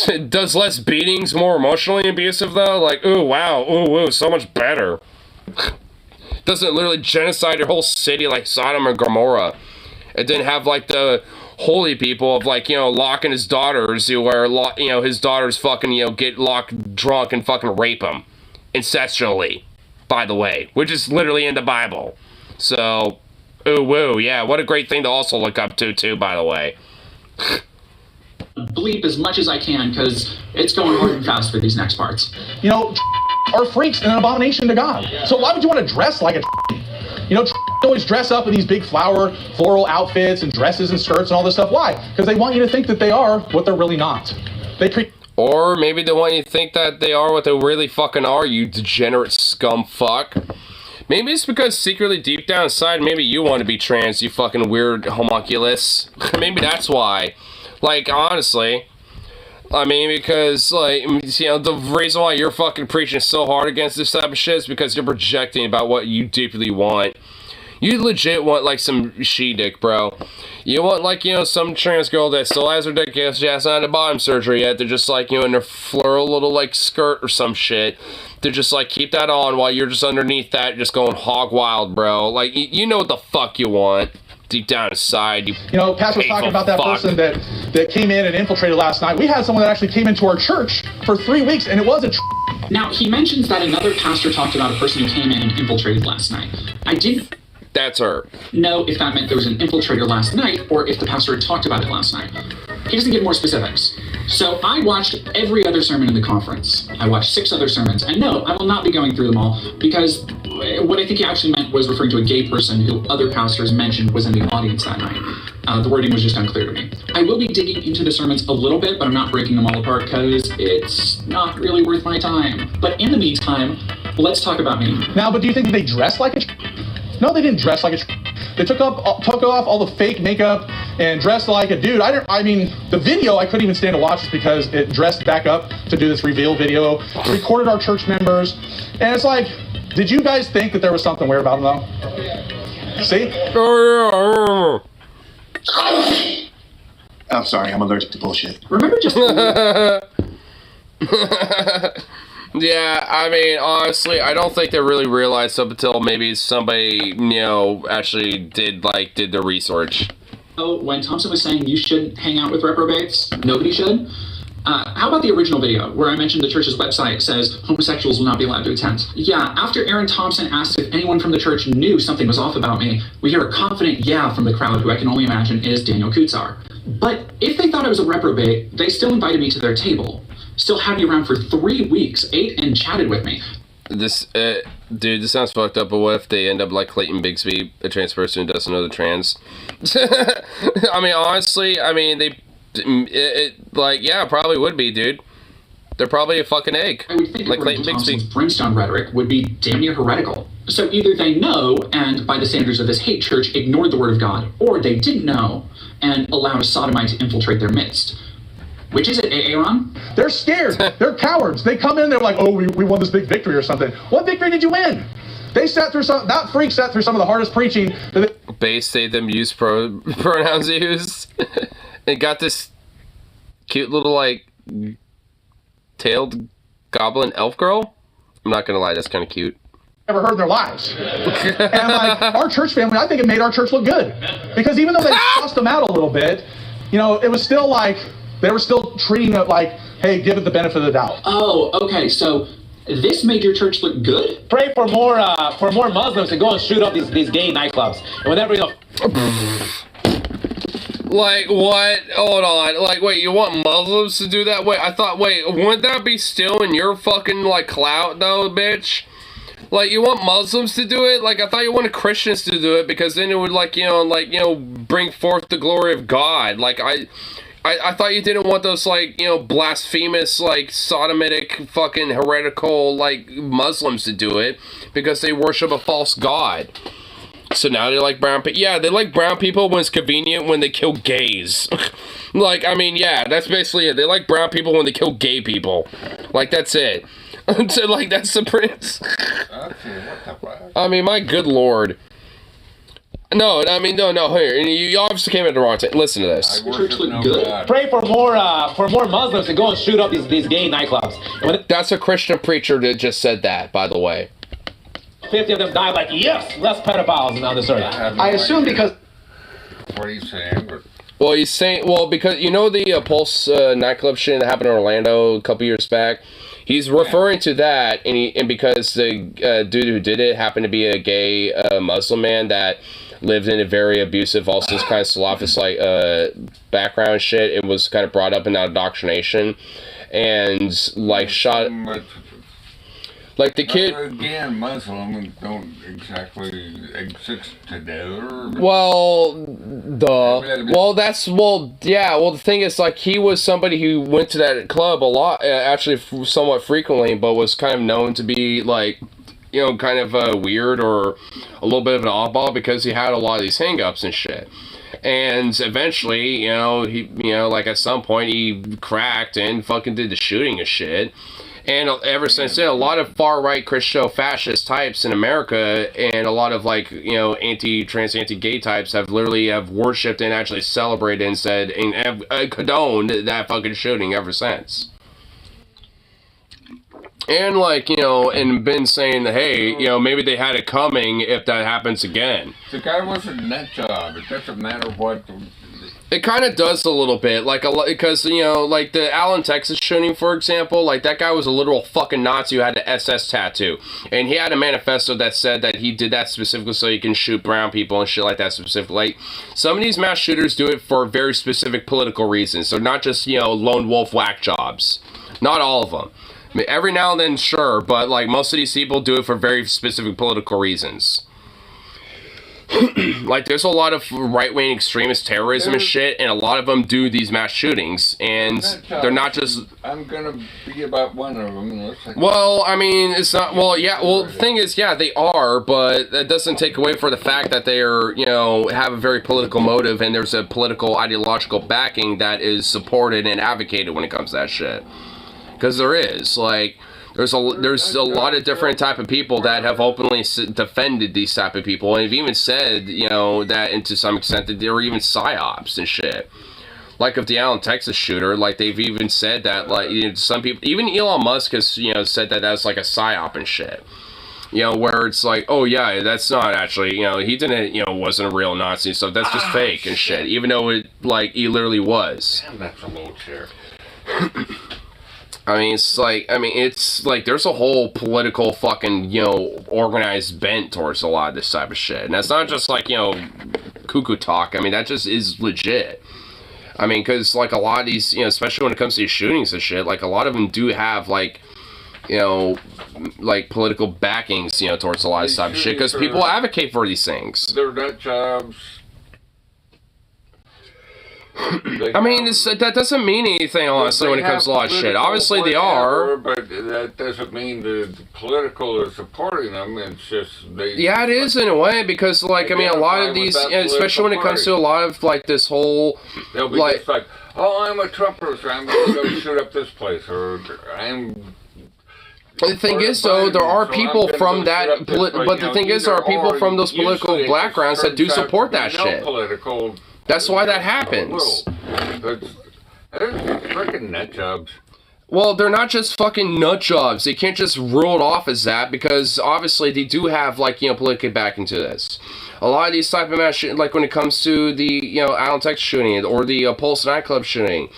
Speaker 1: It does less beatings, more emotionally abusive, though? Like, ooh, wow, ooh, so much better. Doesn't literally genocide your whole city like Sodom or Gomorrah. It didn't have, like, the holy people of, like, you know, locking his daughters, where, you know, his daughters fucking, you know, get locked drunk and fucking rape them. Incestually, by the way. Which is literally in the Bible. So, ooh, woo, yeah, what a great thing to also look up to, too, by the way.
Speaker 3: Bleep as much as I can, because it's going hard and fast for these next parts.
Speaker 12: You know, are freaks and an abomination to God. So why would you want to dress like a you know, always dress up in these big floral outfits and dresses and skirts and all this stuff. Why? Because they want you to think that they are what they're really not.
Speaker 1: Or maybe they want you to think that they are what they really fucking are, you degenerate scum fuck. Maybe it's because secretly deep down inside, maybe you want to be trans, you fucking weird homunculus. Maybe that's why. Like, honestly. I mean, because, like, you know, the reason why you're fucking preaching so hard against this type of shit is because you're projecting about what you deeply want. You legit want, like, some she-dick, bro. You want, like, you know, some trans girl that still has her dick, she hasn't had a bottom surgery yet. They're just, like, you know, in their floral little, like, skirt or some shit. They're just, like, keep that on while you're just underneath that, just going hog wild, bro. Like, you know what the fuck you want. Deep down inside, you
Speaker 12: know, Pastor was talking about that person that came in and infiltrated last night. We had someone that actually came into our church for 3 weeks, and it was a
Speaker 3: Now, he mentions that another pastor talked about a person who came in and infiltrated last night. I didn't...
Speaker 1: That's her.
Speaker 3: Know if that meant there was an infiltrator last night, or if the pastor had talked about it last night. He doesn't give more specifics. So I watched every other sermon in the conference. I watched 6 other sermons, and no, I will not be going through them all, because what I think he actually meant was referring to a gay person who other pastors mentioned was in the audience that night. The wording was just unclear to me. I will be digging into the sermons a little bit, but I'm not breaking them all apart because it's not really worth my time. But in the meantime, let's talk about me.
Speaker 12: Now, but do you think they dressed like a No, they didn't dress like a They took off all the fake makeup and dressed like a dude. I mean, the video, I couldn't even stand to watch because it dressed back up to do this reveal video, recorded our church members, and it's like, did you guys think that there was something weird about them, though? See?
Speaker 13: I'm sorry, I'm allergic to bullshit.
Speaker 3: Remember just...
Speaker 1: Yeah, I mean, honestly, I don't think they really realized up until maybe somebody, you know, actually did the research.
Speaker 3: Oh, when Thompson was saying you shouldn't hang out with reprobates, nobody should. How about the original video where I mentioned the church's website says homosexuals will not be allowed to attend? Yeah, after Aaron Thompson asked if anyone from the church knew something was off about me, we hear a confident yeah from the crowd, who I can only imagine is Daniel Kutzar. But if they thought I was a reprobate, they still invited me to their table. Still had me around for 3 weeks, ate and chatted with me.
Speaker 1: This, dude, this sounds fucked up, but what if they end up like Clayton Bigsby, a trans person who doesn't know the trans? I mean, honestly, I mean, like, yeah, probably would be, dude. They're probably a fucking egg.
Speaker 3: I would think
Speaker 1: like
Speaker 3: Clayton Thompson's brimstone rhetoric would be damn near heretical. So either they know, and by the standards of this hate church, ignored the word of God, or they didn't know, and allowed a sodomite to infiltrate their midst. Which is it, Aaron?
Speaker 12: They're scared. They're cowards. They come in, they're like, oh, we won this big victory or something. What victory did you win? They sat through that freak sat through some of the hardest preaching.
Speaker 1: Base say them use pronouns used. And got this cute little, like, tailed goblin elf girl. I'm not gonna lie, that's kind of cute.
Speaker 12: Never heard in their lives. And like, our church family, I think it made our church look good. Because even though they tossed them out a little bit, you know, it was still like, they were still treating it like, hey, give it the benefit of the doubt.
Speaker 3: Oh, okay, so this made your church look good?
Speaker 14: Pray for more Muslims to go and shoot up these gay nightclubs. And whenever, you know...
Speaker 1: Like, what? Hold on. Like, wait, you want Muslims to do that? Wait, wouldn't that be still in your fucking, like, clout, though, bitch? Like, you want Muslims to do it? Like, I thought you wanted Christians to do it, because then it would, like, bring forth the glory of God. Like, I thought you didn't want those, like, blasphemous, like, sodomitic, fucking heretical, like, Muslims to do it, because they worship a false god. So now they like brown people. Yeah, they like brown people when it's convenient when they kill gays. Like, I mean, yeah, that's basically it. They like brown people when they kill gay people. Like, that's it. So, like, that's the prince. I mean, my good lord. No, I mean, no, here. You obviously came at the wrong time. Listen to this.
Speaker 13: Church look good. Pray for more Muslims to go and shoot up these gay nightclubs.
Speaker 1: That's a Christian preacher that just said that, by the way.
Speaker 13: 50 of them died like, yes, less pedophiles on this earth. I assume because...
Speaker 6: What are you saying?
Speaker 1: Well, he's saying, because the Pulse nightclub shit that happened in Orlando a couple years back? He's referring to that, and because the dude who did it happened to be a gay Muslim man that lived in a very abusive, also kind of Salafist background shit. It was kind of brought up in that indoctrination, and like shot. Like the kid.
Speaker 6: Again, Muslims don't exactly exist together.
Speaker 1: The thing is, like, he was somebody who went to that club a lot, actually somewhat frequently, but was kind of known to be, like, kind of weird or a little bit of an oddball because he had a lot of these hang-ups and shit. And eventually, he, like, at some point he cracked and fucking did the shooting and shit. And ever since then, a lot of far-right Christo-fascist types in America and a lot of, like, anti-trans, anti-gay types have literally worshipped and actually celebrated and said, and have condoned that fucking shooting ever since. And, like, and been saying, hey, maybe they had it coming if that happens again.
Speaker 6: The guy was a nut job. It doesn't matter what...
Speaker 1: It kind of does a little bit, like, because, like the Allen, Texas shooting, for example, like, that guy was a literal fucking Nazi who had an SS tattoo, and he had a manifesto that said that he did that specifically so he can shoot brown people and shit like that specifically. Like, some of these mass shooters do it for very specific political reasons, so not just, lone wolf whack jobs. Not all of them. I mean, every now and then, sure, but, like, most of these people do it for very specific political reasons. Like, there's a lot of right-wing extremist terrorism and shit, and a lot of them do these mass shootings, and they're not just...
Speaker 6: I'm gonna be about one of them.
Speaker 1: Well, I mean, it's not... Well, yeah, well, the thing is, yeah, they are, but that doesn't take away from the fact that they are, have a very political motive, and there's a political, ideological backing that is supported and advocated when it comes to that shit. Because there is, like... There's a lot of different type of people that have openly defended these type of people, and have even said, that, and to some extent, that they were even psyops and shit. Like, of the Allen, Texas shooter, like, they've even said that, like, some people, even Elon Musk has, said that that's like a psyop and shit. Where it's like, oh yeah, that's not actually, he didn't, wasn't a real Nazi and stuff, that's just fake and shit, even though it, like, he literally was.
Speaker 6: Damn, that's a low chair.
Speaker 1: I mean, it's like, there's a whole political fucking, organized bent towards a lot of this type of shit. And that's not just, like, cuckoo talk. I mean, that just is legit. I mean, because, like, a lot of these, especially when it comes to these shootings and shit, like, a lot of them do have, like, like, political backings, towards a lot of this type of shit, because people advocate for these things.
Speaker 6: They're nut jobs.
Speaker 1: I mean, that doesn't mean anything, honestly, when it comes to a lot of shit. Obviously, they are.
Speaker 6: But that doesn't mean the political is supporting them. It's just they...
Speaker 1: Yeah, it is in a way, because, like, I mean, a lot of these, especially when it comes to a lot of, like, this whole...
Speaker 6: They'll be just like, oh, I'm a Trumper, so I'm going to go shoot up this place, or I'm...
Speaker 1: The thing is, though, there are people from that... But the thing is, there are people from those political backgrounds that do support that shit. That's why that happens.
Speaker 6: They're freaking nut jobs.
Speaker 1: Well, they're not just fucking nut jobs. They can't just rule it off as that, because obviously they do have, like, political backing to this. A lot of these type of mass like when it comes to the Allen, Texas shooting or the Pulse nightclub shooting,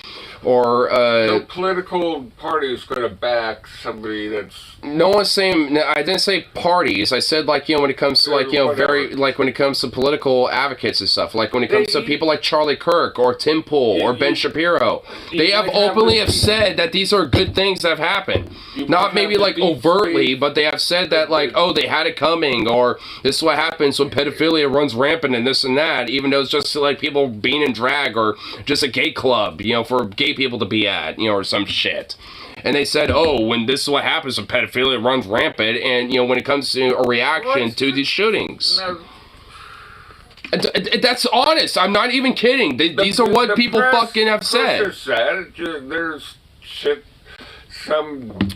Speaker 1: or
Speaker 6: no political party is going to back somebody that's.
Speaker 1: No one's saying. I didn't say parties. I said when it comes to when it comes to political advocates and stuff. Like when it comes to people like Charlie Kirk or Tim Pool or Ben Shapiro, they have openly said that these are good things that have happened. Not maybe overtly, but they have said that they had it coming, or this is what happens when pedophilia runs rampant and this and that. Even though it's just people being in drag or just a gay club, for gay people to be at, or some shit. And they said, when this is what happens when pedophilia runs rampant, and when it comes to a reaction to these shootings.
Speaker 6: No.
Speaker 1: That's honest. I'm not even kidding. These are what people fucking have said.
Speaker 6: There's shit.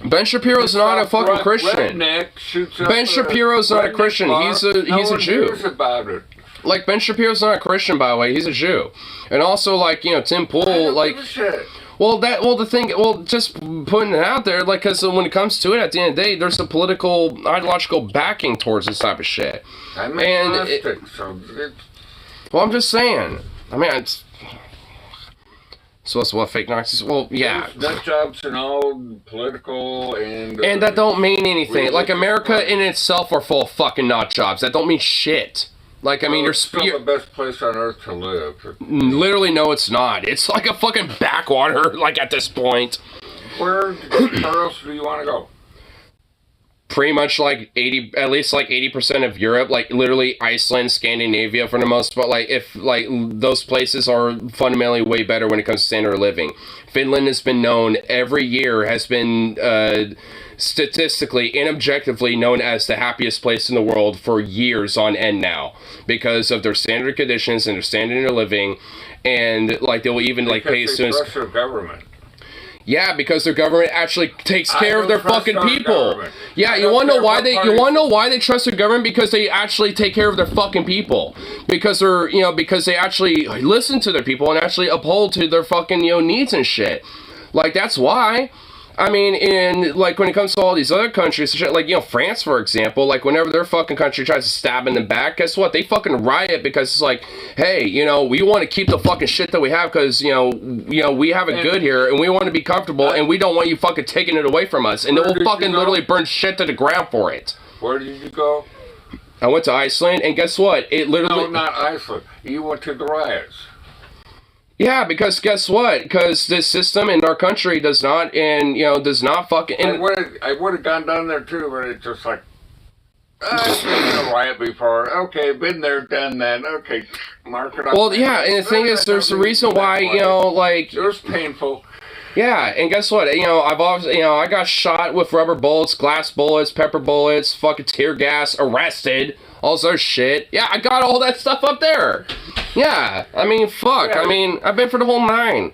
Speaker 1: Ben Shapiro's not a fucking Christian. Ben Shapiro's not a Christian. He's a Jew.
Speaker 6: About it.
Speaker 1: Like Ben Shapiro's not a Christian, by the way. He's a Jew. And also Tim Pool just putting it out there, because when it comes to it, at the end of the day, there's a political, ideological backing towards this type of shit.
Speaker 6: I'm
Speaker 1: just saying. I mean, so what's what fake Nazis? Well, yeah.
Speaker 6: Nut jobs and all political and
Speaker 1: that don't mean anything. Like America in itself are full of fucking nut jobs. That don't mean shit. You're
Speaker 6: still the best place on earth to live.
Speaker 1: Literally, no, it's not. It's like a fucking backwater, at this point.
Speaker 6: Where else do you want to go?
Speaker 1: Pretty much at least 80% of Europe, literally Iceland, Scandinavia for the most part. If those places are fundamentally way better when it comes to standard of living. Finland has been known every year, has been statistically and objectively known as the happiest place in the world for years on end now, because of their standard conditions and their standard of living, and they'll even pay students.
Speaker 6: Because they trust their government.
Speaker 1: Yeah, because their government actually takes care of their fucking people. Yeah, you want to know why they trust their government? Because they actually take care of their fucking people. Because because they actually listen to their people and actually uphold to their fucking needs and shit. That's why. I mean, when it comes to all these other countries, France, for example, whenever their fucking country tries to stab in the back, guess what? They fucking riot because it's hey, we want to keep the fucking shit that we have because, we have it good here and we want to be comfortable and we don't want you fucking taking it away from us. And they will fucking literally burn shit to the ground for it.
Speaker 6: Where did you go?
Speaker 1: I went to Iceland, and guess what? It literally...
Speaker 6: No, not Iceland. You went to the riots.
Speaker 1: Yeah, because guess what? Because this system in our country does not fucking...
Speaker 6: I would have gone down there too, but it's just I've been in a riot before. Okay, been there, done that. Okay, mark it up.
Speaker 1: Well, yeah, and the thing is, there's a reason why,
Speaker 6: It was painful.
Speaker 1: Yeah, and guess what? I've always, I got shot with rubber bullets, glass bullets, pepper bullets, fucking tear gas, arrested, all this other shit. Yeah, I got all that stuff up there. Yeah, I mean, fuck. Yeah. I mean, I've been for the whole nine.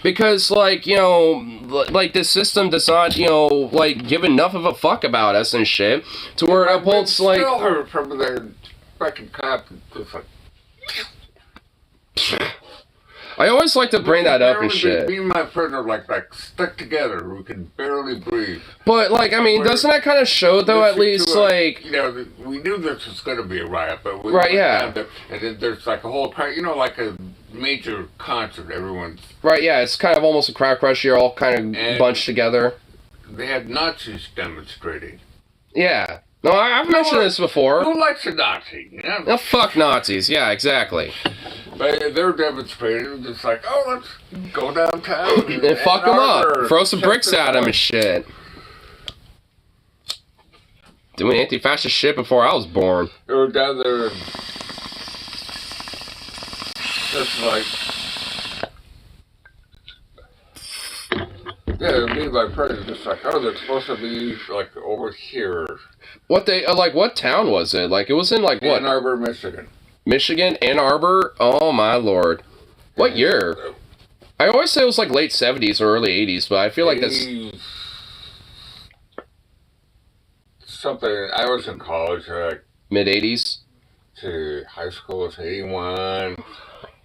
Speaker 1: Because, this system does not, give enough of a fuck about us and shit to where it upholds,
Speaker 6: still heard from the fucking cop. Just
Speaker 1: I always like to bring that up and shit.
Speaker 6: Me and my friend are stuck together. We can barely breathe.
Speaker 1: But doesn't that kind of show though? At least
Speaker 6: we knew this was going to be a riot, but we
Speaker 1: right, yeah.
Speaker 6: And then there's a whole crowd, like a major concert. Everyone's
Speaker 1: right, yeah. It's kind of almost a crowd crush. You're all kind of bunched together.
Speaker 6: They had Nazis demonstrating.
Speaker 1: Yeah. No, I've mentioned this before.
Speaker 6: Who likes a Nazi?
Speaker 1: No, fuck Nazis. Yeah, exactly.
Speaker 6: But they're demonstrating, just let's go downtown
Speaker 1: and fuck them up. Throw some bricks at them and shit. Doing anti-fascist shit before I was born.
Speaker 6: They were down there, just yeah, me and my friend just they're supposed to be over here.
Speaker 1: What town was it? It was in what?
Speaker 6: Ann Arbor, Michigan.
Speaker 1: Michigan, Ann Arbor? Oh my lord. What year? I always say it was late 70s or early 80s, but I feel like that's...
Speaker 6: Something, I was in college.
Speaker 1: Mid-80s?
Speaker 6: To high school was 81.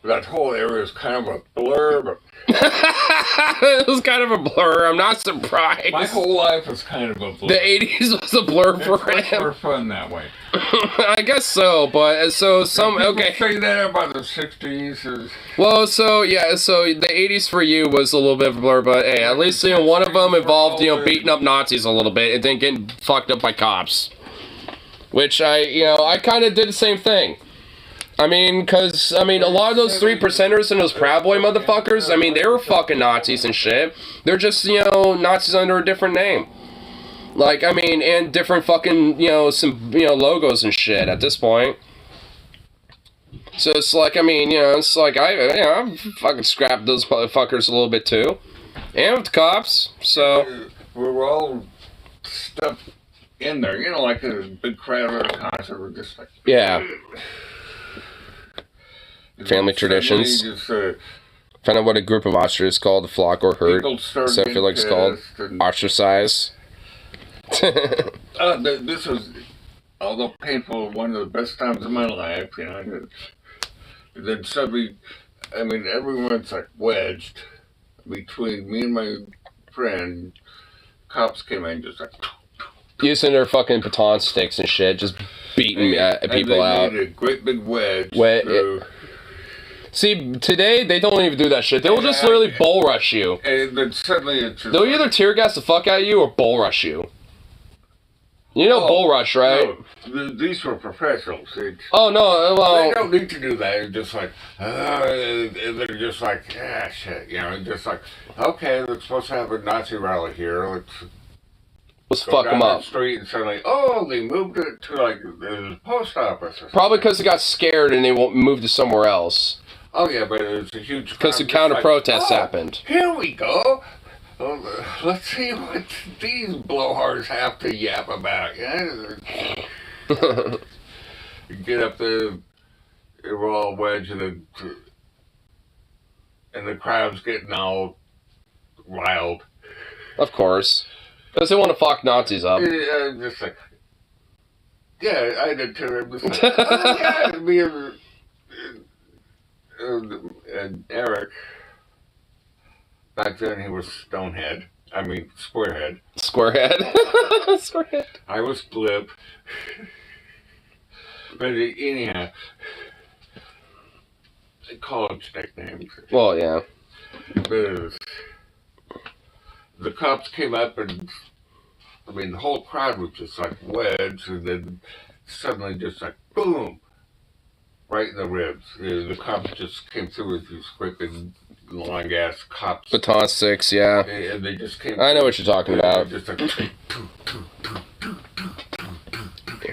Speaker 6: that whole area is kind of a blur, but
Speaker 1: it was kind of a blur. I'm not surprised.
Speaker 6: my whole life is kind of a blur.
Speaker 1: The 80s was a blur for
Speaker 6: It's
Speaker 1: him.
Speaker 6: more fun that way.
Speaker 1: I guess so, but so some
Speaker 6: People
Speaker 1: okay.
Speaker 6: say that about the 60s.
Speaker 1: Well, so yeah, so the 80s for you was a little bit of a blur, but hey, at least one of them involved beating up Nazis a little bit and then getting fucked up by cops, which I kind of did the same thing. I mean, a lot of those 3%ers and those Proud Boy motherfuckers, I mean, they were fucking Nazis and shit. They're just, Nazis under a different name. Like, I mean, and different fucking, logos and shit at this point. So it's like, I mean, it's like, I fucking scrapped those motherfuckers a little bit too. And with the cops, so.
Speaker 6: We were all stuffed in there, like a big crowd at a concert. We're just like.
Speaker 1: Yeah. Family traditions. Find out what a group of ostriches is called, a flock or herd. So I feel like it's called ostracize.
Speaker 6: This was, although painful, one of the best times of my life. Then suddenly, I mean, everyone's like wedged between me and my friend. Cops came in just like.
Speaker 1: Using their fucking baton sticks and shit, just beating people out.
Speaker 6: Made a great big wedge.
Speaker 1: See, today, they don't even do that shit. They'll just literally bull rush you.
Speaker 6: And then suddenly it's just
Speaker 1: they'll either tear gas the fuck out of you or bull rush you. You know bull rush, right?
Speaker 6: No, these were professionals. They don't need to do that. It's just like, they're just like, shit, just like, okay, they're supposed to have a Nazi rally here.
Speaker 1: Let's fuck them up.
Speaker 6: The street and suddenly, they moved it to like the post office. Or something.
Speaker 1: Probably because they got scared and they moved to somewhere else.
Speaker 6: Oh yeah, but it was a huge.
Speaker 1: Because the counter protests happened.
Speaker 6: Here we go. Let's see what these blowhards have to yap about. Get up there, we're all wedged, and the crowd's getting all wild.
Speaker 1: Of course. Because they want to fuck Nazis up.
Speaker 6: I'm just like, yeah, I did too. I'm just like, me and Eric. Back then he was Stonehead. I mean, Squarehead.
Speaker 1: Squarehead. Squarehead.
Speaker 6: I was Blip. But anyhow, college nicknames.
Speaker 1: Well, yeah.
Speaker 6: But the cops came up and, I mean, the whole crowd was just like wedged, and then suddenly just like, boom, right in the ribs. The cops just came through with these scraping long-ass cops.
Speaker 1: Baton sticks, yeah.
Speaker 6: And they just came.
Speaker 1: I know what you're talking about.
Speaker 6: Just like,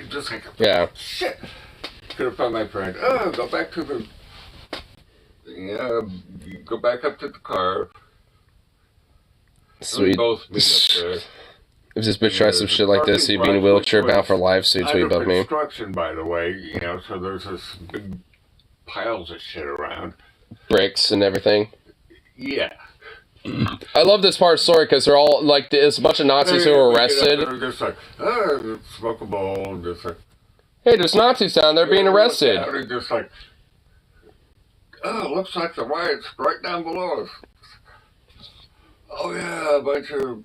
Speaker 6: just like, shit. Could have found my friend. Go back to the, go back up to the car.
Speaker 1: Sweet.
Speaker 6: Both meet up there.
Speaker 1: If this bitch tries some shit like this, he'd be in a wheelchair bound for life, so he'd tweet above me.
Speaker 6: Construction, by the way, so there's this big piles of shit around.
Speaker 1: Bricks and everything.
Speaker 6: Yeah.
Speaker 1: I love this part of the story because they're all, like, there's a bunch of Nazis who were arrested.
Speaker 6: They're just like, smoke a bowl, and just like...
Speaker 1: Hey, there's Nazis down there being arrested.
Speaker 6: They're just like, looks like the riot's right down below us. Oh, yeah, a bunch of...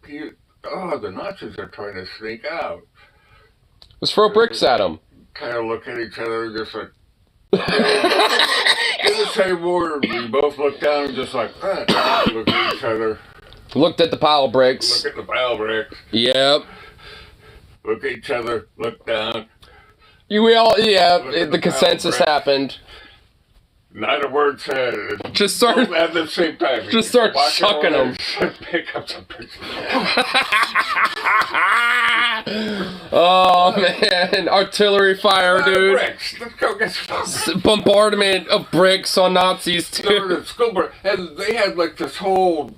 Speaker 6: the Nazis are trying to sneak out.
Speaker 1: Let's throw bricks at them.
Speaker 6: Kind of look at each other, just like... Didn't say a word. We both looked down and just like, look at each other.
Speaker 1: Looked at the pile of bricks.
Speaker 6: Look at the pile of bricks.
Speaker 1: Yep.
Speaker 6: Look at each other. Look down.
Speaker 1: The consensus happened.
Speaker 6: Not a word said.
Speaker 1: Just start
Speaker 6: at the same time.
Speaker 1: Just start chucking them.
Speaker 6: Pick up some bricks.
Speaker 1: Oh man, artillery fire, dude.
Speaker 6: Bricks. Let's go get some.
Speaker 1: Bombardment of bricks on Nazis too.
Speaker 6: And they had like this whole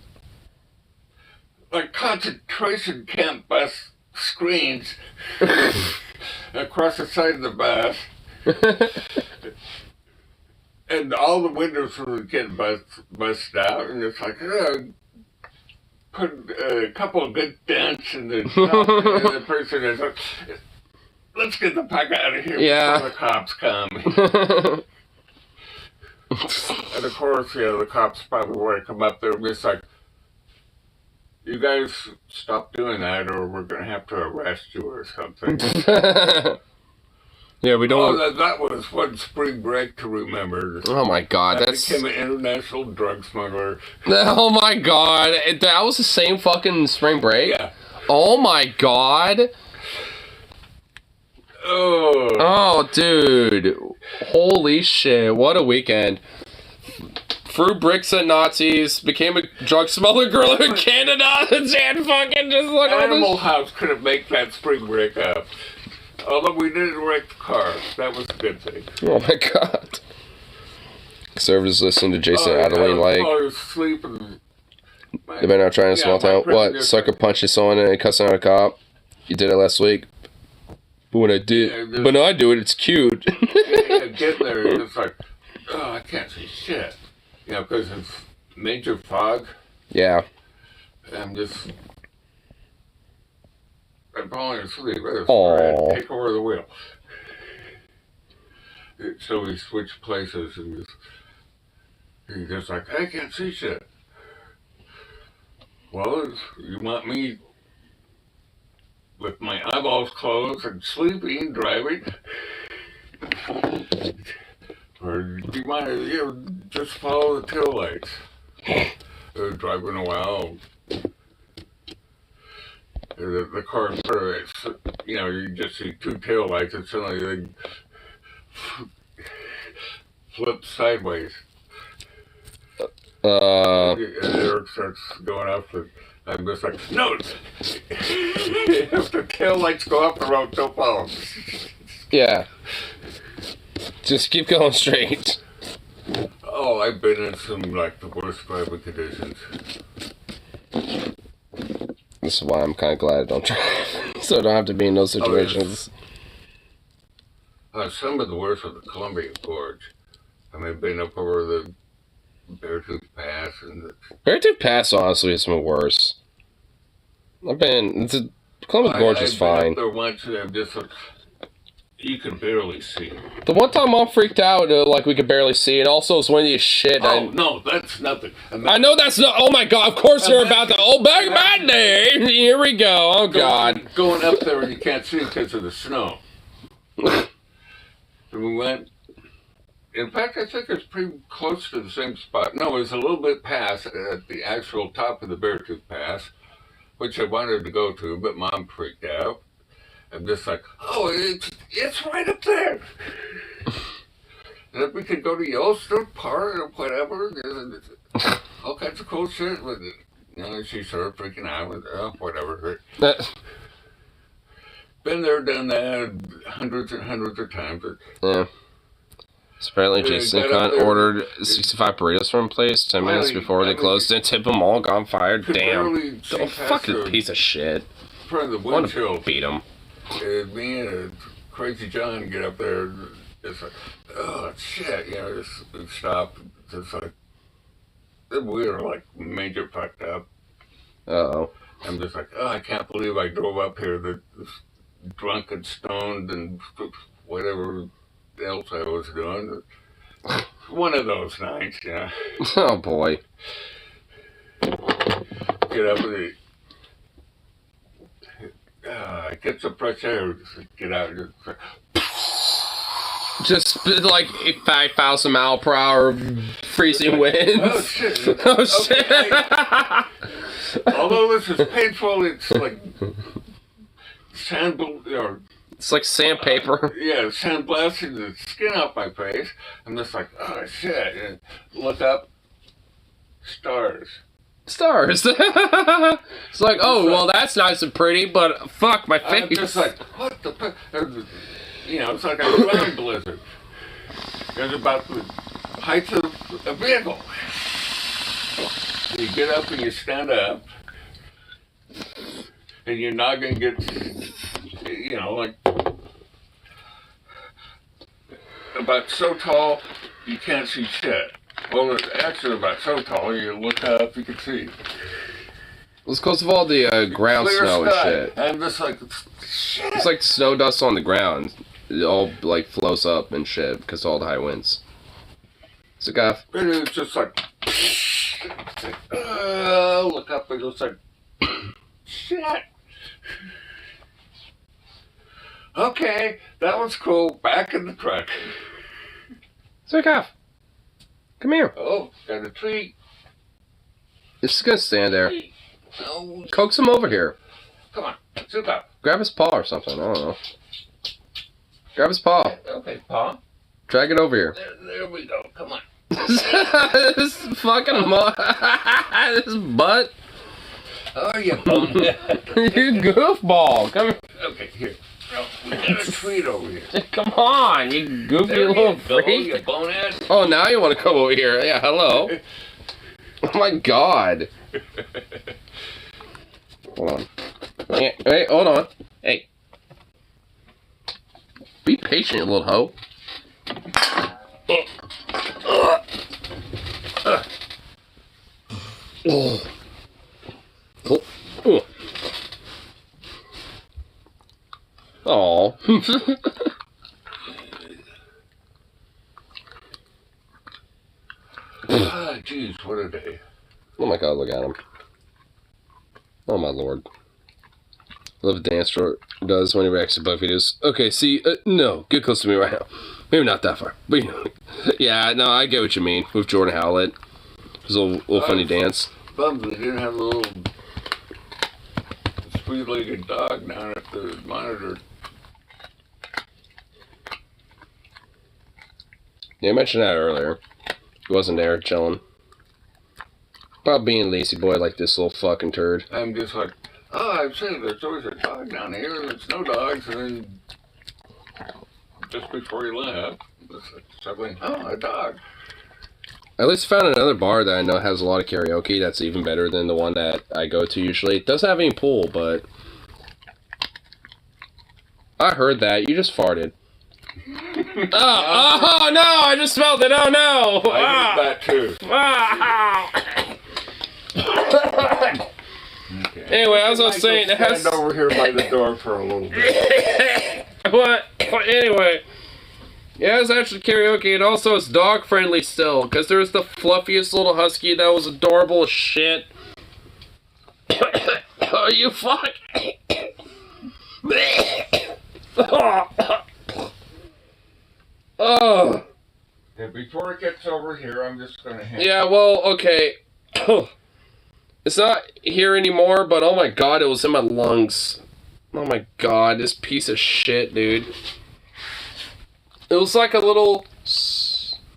Speaker 6: like concentration camp bus screens across the side of the bus. And all the windows were getting busted out, and it's like, put a couple of good dents in the top, and the person is like, let's get the fuck out of here before the cops come. And of course, the cops probably want to come up there and just like, you guys stop doing that or we're going to have to arrest you or something.
Speaker 1: Yeah, we don't.
Speaker 6: Oh, that was one spring break to remember.
Speaker 1: Oh my God,
Speaker 6: I
Speaker 1: that's.
Speaker 6: became an international drug smuggler.
Speaker 1: Oh my God, that was the same fucking spring break.
Speaker 6: Yeah.
Speaker 1: Oh my God. Oh, dude. Holy shit! What a weekend. Threw bricks at Nazis, became a drug smuggler girl in Canada, and fucking just like
Speaker 6: Animal House couldn't make that spring break up. Although we didn't wreck the car. That was a good thing.
Speaker 1: Oh my God. Conservatives listen to Jason Adeline like.
Speaker 6: I was sleeping.
Speaker 1: They've been out trying to small town. What? Sucker punches someone and cussing out a cop? You did it last week. But when I do it, it's cute.
Speaker 6: Get there, it's like, oh, I can't see shit. Because it's major fog.
Speaker 1: Yeah.
Speaker 6: I'm falling asleep. I take over the wheel. So we switch places and he's just like, I can't see shit. Well, you want me with my eyeballs closed and sleeping, driving? Or do you mind just follow the tail lights? Driving a while. The car you just see two tail lights and suddenly they flip sideways. And Eric starts going off and I'm just like, no! If the tail lights go off the road, don't follow.
Speaker 1: Yeah. Just keep going straight.
Speaker 6: Oh, I've been in some, the worst driving conditions.
Speaker 1: This is why I'm kind of glad I don't drive. So I don't have to be in those situations.
Speaker 6: Some of the worst of the Columbia Gorge. I've been up over the Beartooth Pass.
Speaker 1: Beartooth Pass, honestly, is some worse. The Columbia Gorge is fine.
Speaker 6: I've been up there once and I'm just you can barely see.
Speaker 1: The one time Mom freaked out, we could barely see, and also it's windy as shit.
Speaker 6: Oh, no, that's nothing.
Speaker 1: I know that's not. Oh my God! Of course you're about to. Oh, bad day. Here we go. Oh God.
Speaker 6: Going up there and you can't see because of the snow. And we went. In fact, I think it's pretty close to the same spot. No, it was a little bit past at the actual top of the Beartooth Pass, which I wanted to go to, but Mom freaked out. I'm just like, oh, it's right up there. And if we could go to Yellowstone Park or whatever, all kinds of cool shit. But, she started freaking out with, whatever. Been there, done that hundreds and hundreds of times.
Speaker 1: Yeah. So apparently Jason ordered 65 burritos from a place 10 minutes before they closed. Didn't tip them all, got fired. Damn. Oh, fucking piece of shit.
Speaker 6: Front of the windshield.
Speaker 1: Beat him.
Speaker 6: Me and Crazy John get up there. It's like, oh shit, just stop. Just like, we were major fucked up.
Speaker 1: Uh-oh.
Speaker 6: I'm just like, oh, I can't believe I drove up here drunk and stoned and whatever else I was doing. One of those nights,
Speaker 1: Oh boy.
Speaker 6: Get up and get some fresh air. Get out.
Speaker 1: Just 5,000 mile per hour freezing winds.
Speaker 6: Oh shit!
Speaker 1: Oh shit!
Speaker 6: Although this is painful, it's like
Speaker 1: it's like sandpaper.
Speaker 6: Sandblasting the skin off my face. I'm just like, oh shit! And look up, stars.
Speaker 1: Stars. It's like, oh well, that's nice and pretty, but fuck my face.
Speaker 6: I'm just like, what the fuck? It's like a ground blizzard. It's about the height of a vehicle. You get up and you stand up, and you're not going to get, about so tall you can't see shit. Well, it's actually about so tall you look up, you can see.
Speaker 1: It's because of all the ground
Speaker 6: Clear
Speaker 1: snow
Speaker 6: sky.
Speaker 1: and shit.
Speaker 6: I'm just like, shit.
Speaker 1: It's like snow dust on the ground. It all flows up and shit because of all the high winds. Sick off.
Speaker 6: And it's just like, look up and it's like, shit. Okay, that was cool. Back in the truck.
Speaker 1: Sick off. Come here.
Speaker 6: Oh, got a treat.
Speaker 1: You're just gonna stand there.
Speaker 6: No.
Speaker 1: Coax him over here.
Speaker 6: Come on, sit up.
Speaker 1: Grab his paw or something. I don't know. Grab his paw.
Speaker 6: Okay, paw.
Speaker 1: Drag it over here.
Speaker 6: There we go. Come on.
Speaker 1: This fucking this butt.
Speaker 6: Oh, you bonehead.
Speaker 1: You goofball. Come here.
Speaker 6: Okay, here. Oh, we got a treat over here.
Speaker 1: Come on, you goofy
Speaker 6: There
Speaker 1: little
Speaker 6: you go,
Speaker 1: freak.
Speaker 6: you bonehead.
Speaker 1: Oh, now you want to come over here. Yeah, hello. Oh my god. Hold on. Hey, hold on. Hey. Be patient, you little hoe. Oh.
Speaker 6: Ah, jeez, what a day.
Speaker 1: Oh my god, look at him. Oh my lord. I love what Dan Short does when he reacts to bug videos. Okay, see, no, get close to me right now. Maybe not that far, but you know. Yeah, no, I get what you mean with Jordan Howlett. His little funny dance.
Speaker 6: Bummed they didn't have a little three-legged dog down at the monitor.
Speaker 1: Yeah, I mentioned that earlier. He wasn't there, chilling. About being lazy boy like this little fucking turd.
Speaker 6: I'm just like, oh, I've seen there's always a dog down here, and it's no dogs, and then just before he left, I went, oh, a dog.
Speaker 1: I at least found another bar that I know has a lot of karaoke that's even better than the one that I go to usually. It doesn't have any pool, but I heard that. You just farted. Oh no, I just smelled it. Oh no.
Speaker 6: I heard that too. Okay.
Speaker 1: Anyway, as I was saying, it has...
Speaker 6: Stand over here by the door for a little bit.
Speaker 1: What? Anyway, yeah, it's actually karaoke, and also it's dog friendly still, because there's the fluffiest little husky that was adorable as shit. Oh, you fuck! Oh.
Speaker 6: Yeah, before it gets over here, I'm just gonna hand
Speaker 1: Yeah, well, okay. It's not here anymore, but oh my god, it was in my lungs. Oh my god, this piece of shit, dude. It was like a little...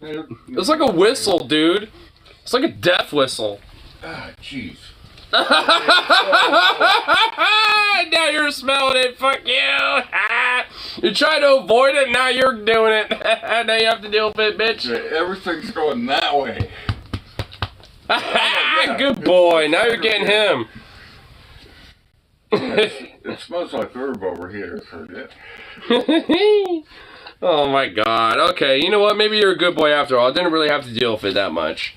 Speaker 1: It was like a whistle, dude. It's like a death whistle.
Speaker 6: Ah, jeez.
Speaker 1: Now you're smelling it, fuck you. You try to avoid it, now you're doing it. Now you have to deal with it, bitch.
Speaker 6: Everything's going that way.
Speaker 1: Good boy, now you're getting him.
Speaker 6: It smells like herb over here, so yeah.
Speaker 1: Oh my god, okay, you know what, maybe you're a good boy after all. I didn't really have to deal with it that much.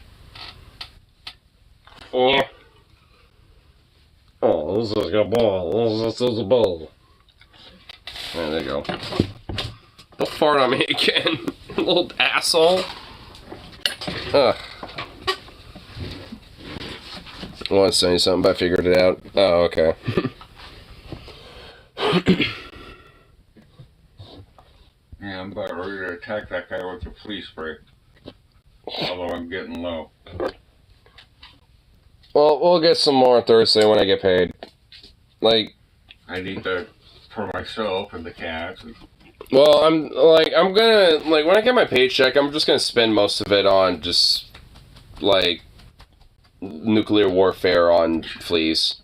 Speaker 1: Oh, this is a ball. This is a ball. There you go. Don't fart on me again, little asshole. Ugh. I want to say something, but I figured it out. Oh, okay.
Speaker 6: Yeah, I'm about ready to attack that guy with a flea spray. Although I'm getting low.
Speaker 1: Well, we'll get some more Thursday when I get paid. Like,
Speaker 6: I need that for myself and the cats.
Speaker 1: well, I'm gonna, like, when I get my paycheck, I'm just gonna spend most of it on just, like, nuclear warfare on fleas.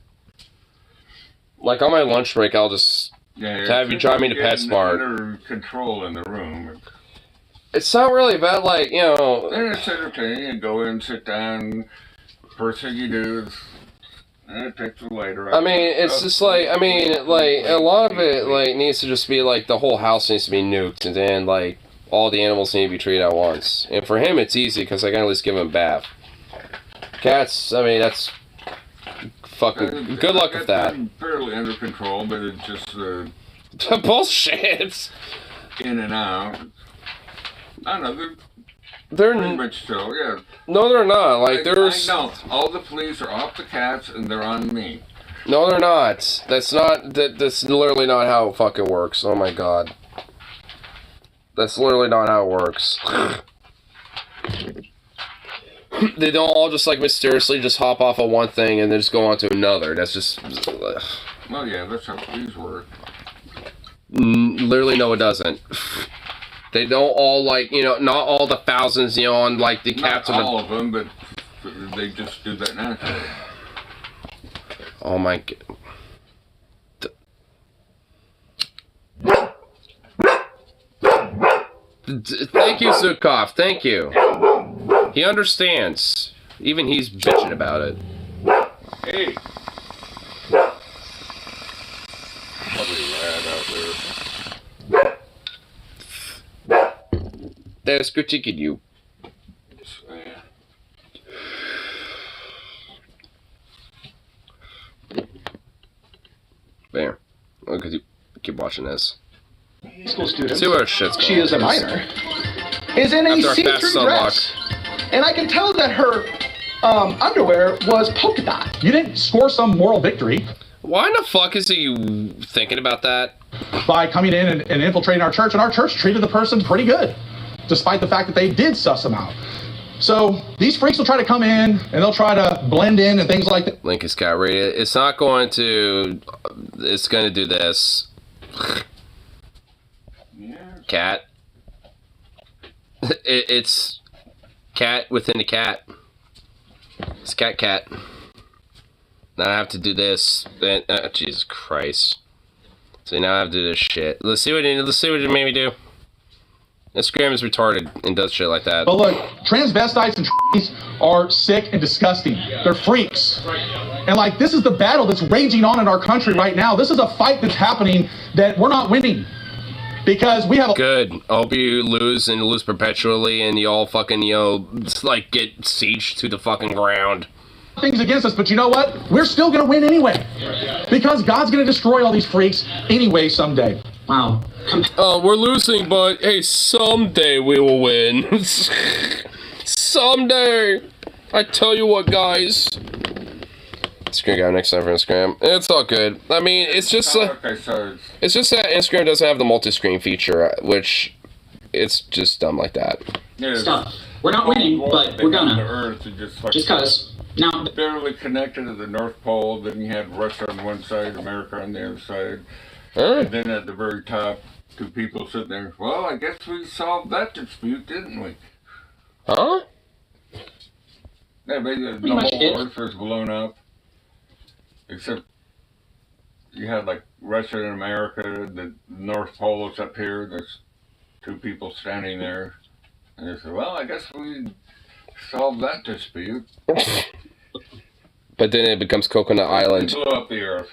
Speaker 1: Like, on my lunch break, I'll just have you drive me to PetSmart.
Speaker 6: Under control in the room.
Speaker 1: It's not really about, like, you know...
Speaker 6: Then it's entertaining and go in, sit down. First thing you do is take the lighter out.
Speaker 1: I mean, it's just like, I mean, like, a lot of it, like, needs to just be, like, the whole house needs to be nuked, and then, like, all the animals need to be treated at once. And for him, it's easy, because I can at least give him a bath. Cats, I mean, that's fucking, good luck with that.
Speaker 6: I'm fairly under control, but it's just,
Speaker 1: Bullshit!
Speaker 6: in and out. I don't know,
Speaker 1: They're
Speaker 6: pretty much so, yeah.
Speaker 1: No, they're not. Like, there's...
Speaker 6: I know. All the police are off the cats, and they're on me.
Speaker 1: No, they're not. That's literally not how it fucking works. Oh my god. That's literally not how it works. They don't all just, like, mysteriously just hop off of one thing and then just go on to another. That's just...
Speaker 6: Well, yeah, that's how police work.
Speaker 1: Literally, no, it doesn't. They don't all, like, you know, not all the thousands, you know, on, like, the cats...
Speaker 6: Not all of them, but they just do that naturally.
Speaker 1: Oh my god. Thank you, Zukov. Thank you. He understands. Even he's bitching about it.
Speaker 6: Hey. Probably rad out there.
Speaker 1: That's critiquing you. There. Look, keep watching this.
Speaker 14: School student.
Speaker 1: See where shit's going.
Speaker 14: She is a minor. Is in a see-through dress, and I can tell that her underwear was polka dot.
Speaker 12: You didn't score some moral victory.
Speaker 1: Why in the fuck is he thinking about that?
Speaker 12: By coming in and infiltrating our church, and our church treated the person pretty good, despite the fact that they did suss them out. So these freaks will try to come in and they'll try to blend in and things like that.
Speaker 1: Link is cat rated. It's not going to. It's going to do this. Cat. It's cat within a cat. It's cat. Now I have to do this. Jesus Christ. So now I have to do this shit. Let's see what it made me do. Instagram is retarded and does shit like that.
Speaker 12: But look, transvestites and trannies are sick and disgusting. They're freaks. And like, this is the battle that's raging on in our country right now. This is a fight that's happening that we're not winning. Because we have a...
Speaker 1: Good. I hope you lose and lose perpetually and you all fucking, you know, like get sieged to the fucking ground.
Speaker 12: Things against us, but you know what? We're still gonna win anyway. Because God's gonna destroy all these freaks anyway someday.
Speaker 3: Wow.
Speaker 1: We're losing, but hey, someday we will win. Someday. I tell you what, guys. Screen guy next time for Instagram. It's all good. I mean, it's just it's just that Instagram doesn't have the multi-screen feature, which it's just dumb like that.
Speaker 6: Yeah,
Speaker 3: Stop. We're not winning, but we're gonna.
Speaker 6: The Earth is just
Speaker 3: cause. Now,
Speaker 6: barely connected to the North Pole. Then you had Russia on one side, America on the other side. And then at the very top, two people sitting there. Well, I guess we solved that dispute, didn't we?
Speaker 1: Huh?
Speaker 6: Yeah, basically the whole Earth was blown up. Except you had like Russia and America, the North Pole is up here, there's two people standing there. And they said, well, I guess we solved that dispute.
Speaker 1: But then it becomes Coconut Island.
Speaker 6: Blew up the Earth.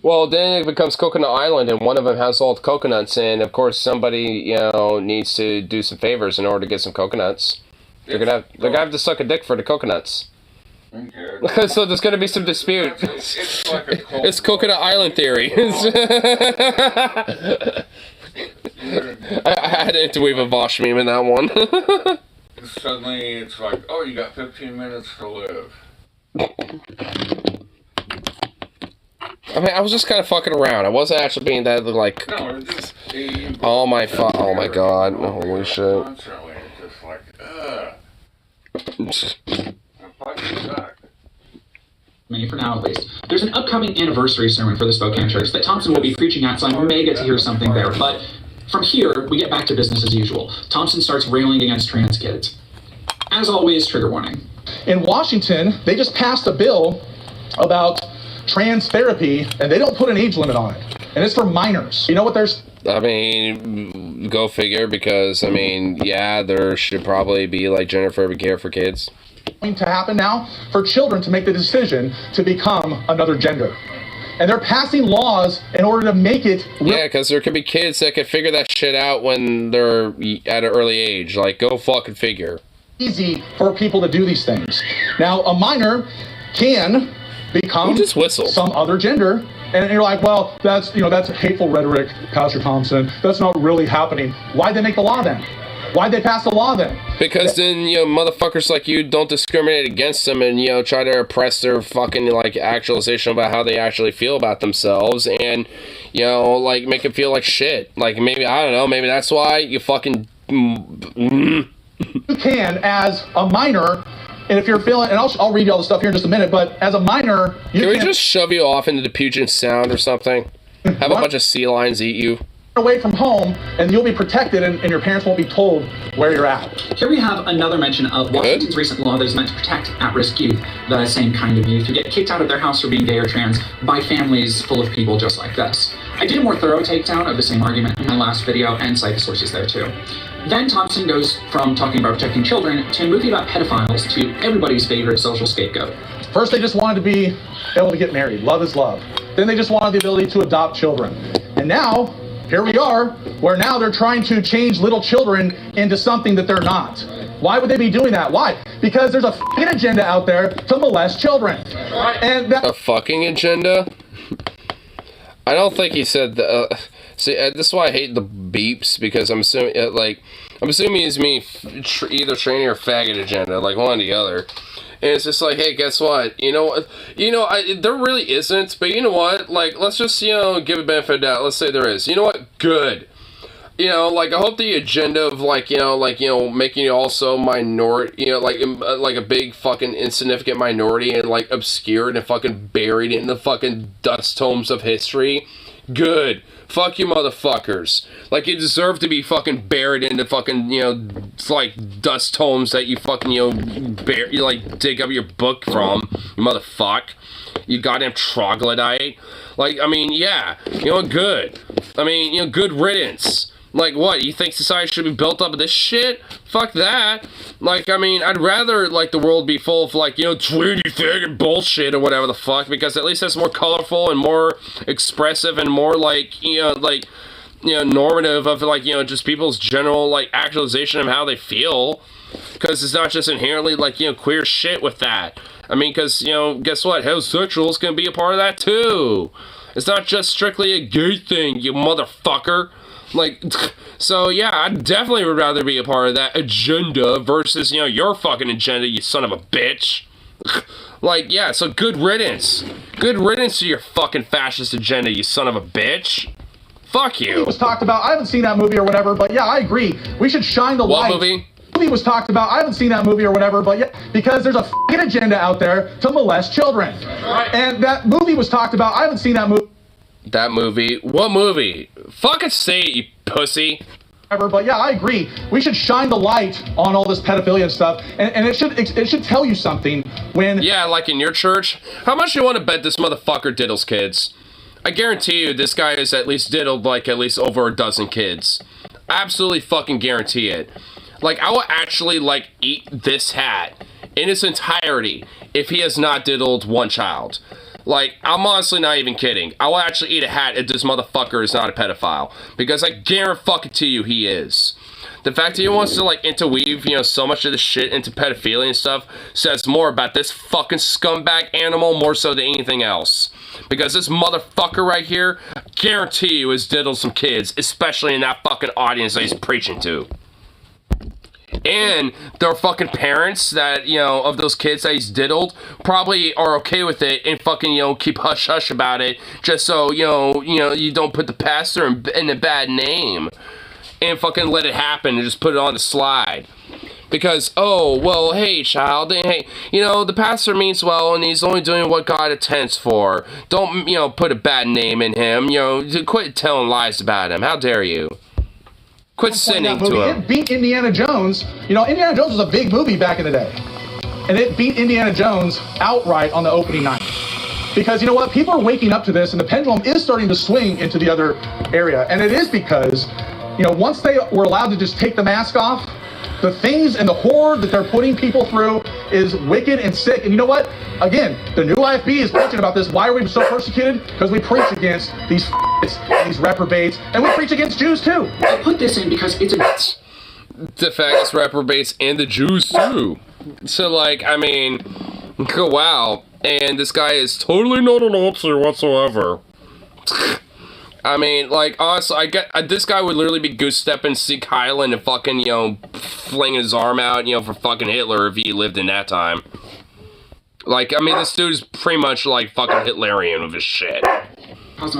Speaker 1: Well, then it becomes Coconut Island, and one of them has all the coconuts, and of course somebody, you know, needs to do some favors in order to get some coconuts. They're gonna have to suck a dick for the coconuts.
Speaker 6: Okay.
Speaker 1: So there's gonna be some dispute.
Speaker 6: It's like a cold
Speaker 1: it's Coconut Island theory. I had to interweave a Bosch meme in that one.
Speaker 6: Suddenly it's like, oh, you got 15 minutes to live.
Speaker 1: I mean, I was just kind of fucking around. I wasn't actually being that, like...
Speaker 6: No, it's just...
Speaker 1: Oh my god. Holy shit.
Speaker 6: Constantly, it's just like,
Speaker 3: for now at least. There's an upcoming anniversary sermon for the Spokane Church that Thompson will be preaching at, so I may get to hear something there. But from here, we get back to business as usual. Thompson starts railing against trans kids. As always, trigger warning.
Speaker 12: In Washington, they just passed a bill about trans therapy, and they don't put an age limit on it. And it's for minors. You know what there's...
Speaker 1: I mean, go figure, because, I mean, yeah, there should probably be, like, gender care for kids.
Speaker 12: ...to happen now for children to make the decision to become another gender. And they're passing laws in order to make it...
Speaker 1: Yeah, because there could be kids that could figure that shit out when they're at an early age. Like, go fucking figure.
Speaker 12: ...easy for people to do these things. Now, a minor can become some other gender, and you're like, well, that's hateful rhetoric, Pastor Thompson. That's not really happening. Why'd they make the law then? Why'd they pass the law then?
Speaker 1: Because then, you know, motherfuckers like you don't discriminate against them and, you know, try to oppress their fucking, like, actualization about how they actually feel about themselves and, you know, like, make them feel like shit. Like, maybe, I don't know, maybe that's why you fucking...
Speaker 12: You can, as a minor, and if you're feeling, and I'll read you all the stuff here in just a minute, but as a minor...
Speaker 1: Can we just shove you off into the Puget Sound or something? Have a bunch of sea lions eat you?
Speaker 12: Away from home, and you'll be protected, and your parents won't be told where you're at.
Speaker 3: Here we have another mention of Washington's recent law that is meant to protect at-risk youth, the same kind of youth who get kicked out of their house for being gay or trans by families full of people just like this. I did a more thorough takedown of the same argument in my last video and cite the sources there too. Then Thompson goes from talking about protecting children to a movie about pedophiles to everybody's favorite social scapegoat.
Speaker 12: First, they just wanted to be able to get married. Love is love. Then they just wanted the ability to adopt children. And now, here we are, where now they're trying to change little children into something that they're not. Why would they be doing that? Why? Because there's a fucking agenda out there to molest children. And
Speaker 1: a fucking agenda? I don't think he said the. See, this is why I hate the beeps, because I'm assuming, I'm assuming he's meaning either tranny or faggot agenda, like one or the other. And it's just like, hey, guess what? You know what? There really isn't, but you know what? Like, let's just, you know, give a benefit of doubt. Let's say there is. You know what? Good. You know, like, I hope the agenda of, making you also minority, you know, like a big fucking insignificant minority and, like, obscured and fucking buried in the fucking dust tomes of history. Good. Fuck you motherfuckers. Like, you deserve to be fucking buried in the fucking, you know, like, dust tomes that you fucking, you know, dig up your book from, you motherfuck. You goddamn troglodyte. Like, I mean, yeah, you know, good. I mean, you know, good riddance. Like, what, you think society should be built up of this shit? Fuck that. Like, I mean, I'd rather, like, the world be full of, like, you know, tweety faggot bullshit or whatever the fuck, because at least it's more colorful and more expressive and more, like, normative of, like, you know, just people's general, like, actualization of how they feel. Because it's not just inherently, like, you know, queer shit with that. I mean, because, you know, guess what? Heterosexuals can be a part of that, too. It's not just strictly a gay thing, you motherfucker. Like, so yeah, I definitely would rather be a part of that agenda versus, you know, your fucking agenda, you son of a bitch. Like, yeah, so good riddance. Good riddance to your fucking fascist agenda, you son of a bitch. Fuck you.
Speaker 12: It was talked about, I haven't seen that movie or whatever, but yeah, I agree. We should shine the light.
Speaker 1: What movie?
Speaker 12: The movie was talked about, I haven't seen that movie or whatever, but yeah, because there's a fucking agenda out there to molest children. Right. And that movie was talked about, I haven't seen that movie.
Speaker 1: That movie? What movie? Fucking say it, you pussy.
Speaker 12: But yeah, I agree. We should shine the light on all this pedophilia and stuff, and it should tell you something when...
Speaker 1: Yeah, like in your church. How much do you want to bet this motherfucker diddles kids? I guarantee you this guy has at least diddled, like, at least over a dozen kids. Absolutely fucking guarantee it. Like, I will actually, like, eat this hat in its entirety if he has not diddled one child. Like, I'm honestly not even kidding. I will actually eat a hat if this motherfucker is not a pedophile. Because I guarantee you he is. The fact that he wants to, like, interweave, you know, so much of this shit into pedophilia and stuff says more about this fucking scumbag animal more so than anything else. Because this motherfucker right here, I guarantee you has diddled some kids, especially in that fucking audience that he's preaching to. And their fucking parents that, you know, of those kids that he's diddled probably are okay with it and fucking, you know, keep hush-hush about it just so, you know, you don't put the pastor in a bad name and fucking let it happen and just put it on the slide. Because, oh, well, hey, child, hey, you know, the pastor means well and he's only doing what God intends for. Don't, you know, put a bad name in him, you know, quit telling lies about him. How dare you? Quit sinning to him.
Speaker 12: It beat Indiana Jones. You know, Indiana Jones was a big movie back in the day. And it beat Indiana Jones outright on the opening night. Because, you know what, people are waking up to this and the pendulum is starting to swing into the other area. And it is because, you know, once they were allowed to just take the mask off, the things and the horror that they're putting people through is wicked and sick. And you know what? Again, the new IFB is preaching about this. Why are we so persecuted? Because we preach against these reprobates, and we preach against Jews too.
Speaker 3: I put this in because it's
Speaker 1: the faggots, reprobates, and the Jews too. So, like, I mean, wow. And this guy is totally not an officer whatsoever. I mean, like, honestly, this guy would literally be goose-stepping Sieg Heil and fucking, you know, flinging his arm out, you know, for fucking Hitler if he lived in that time. Like, I mean, this dude is pretty much, like, fucking Hitlerian with his shit.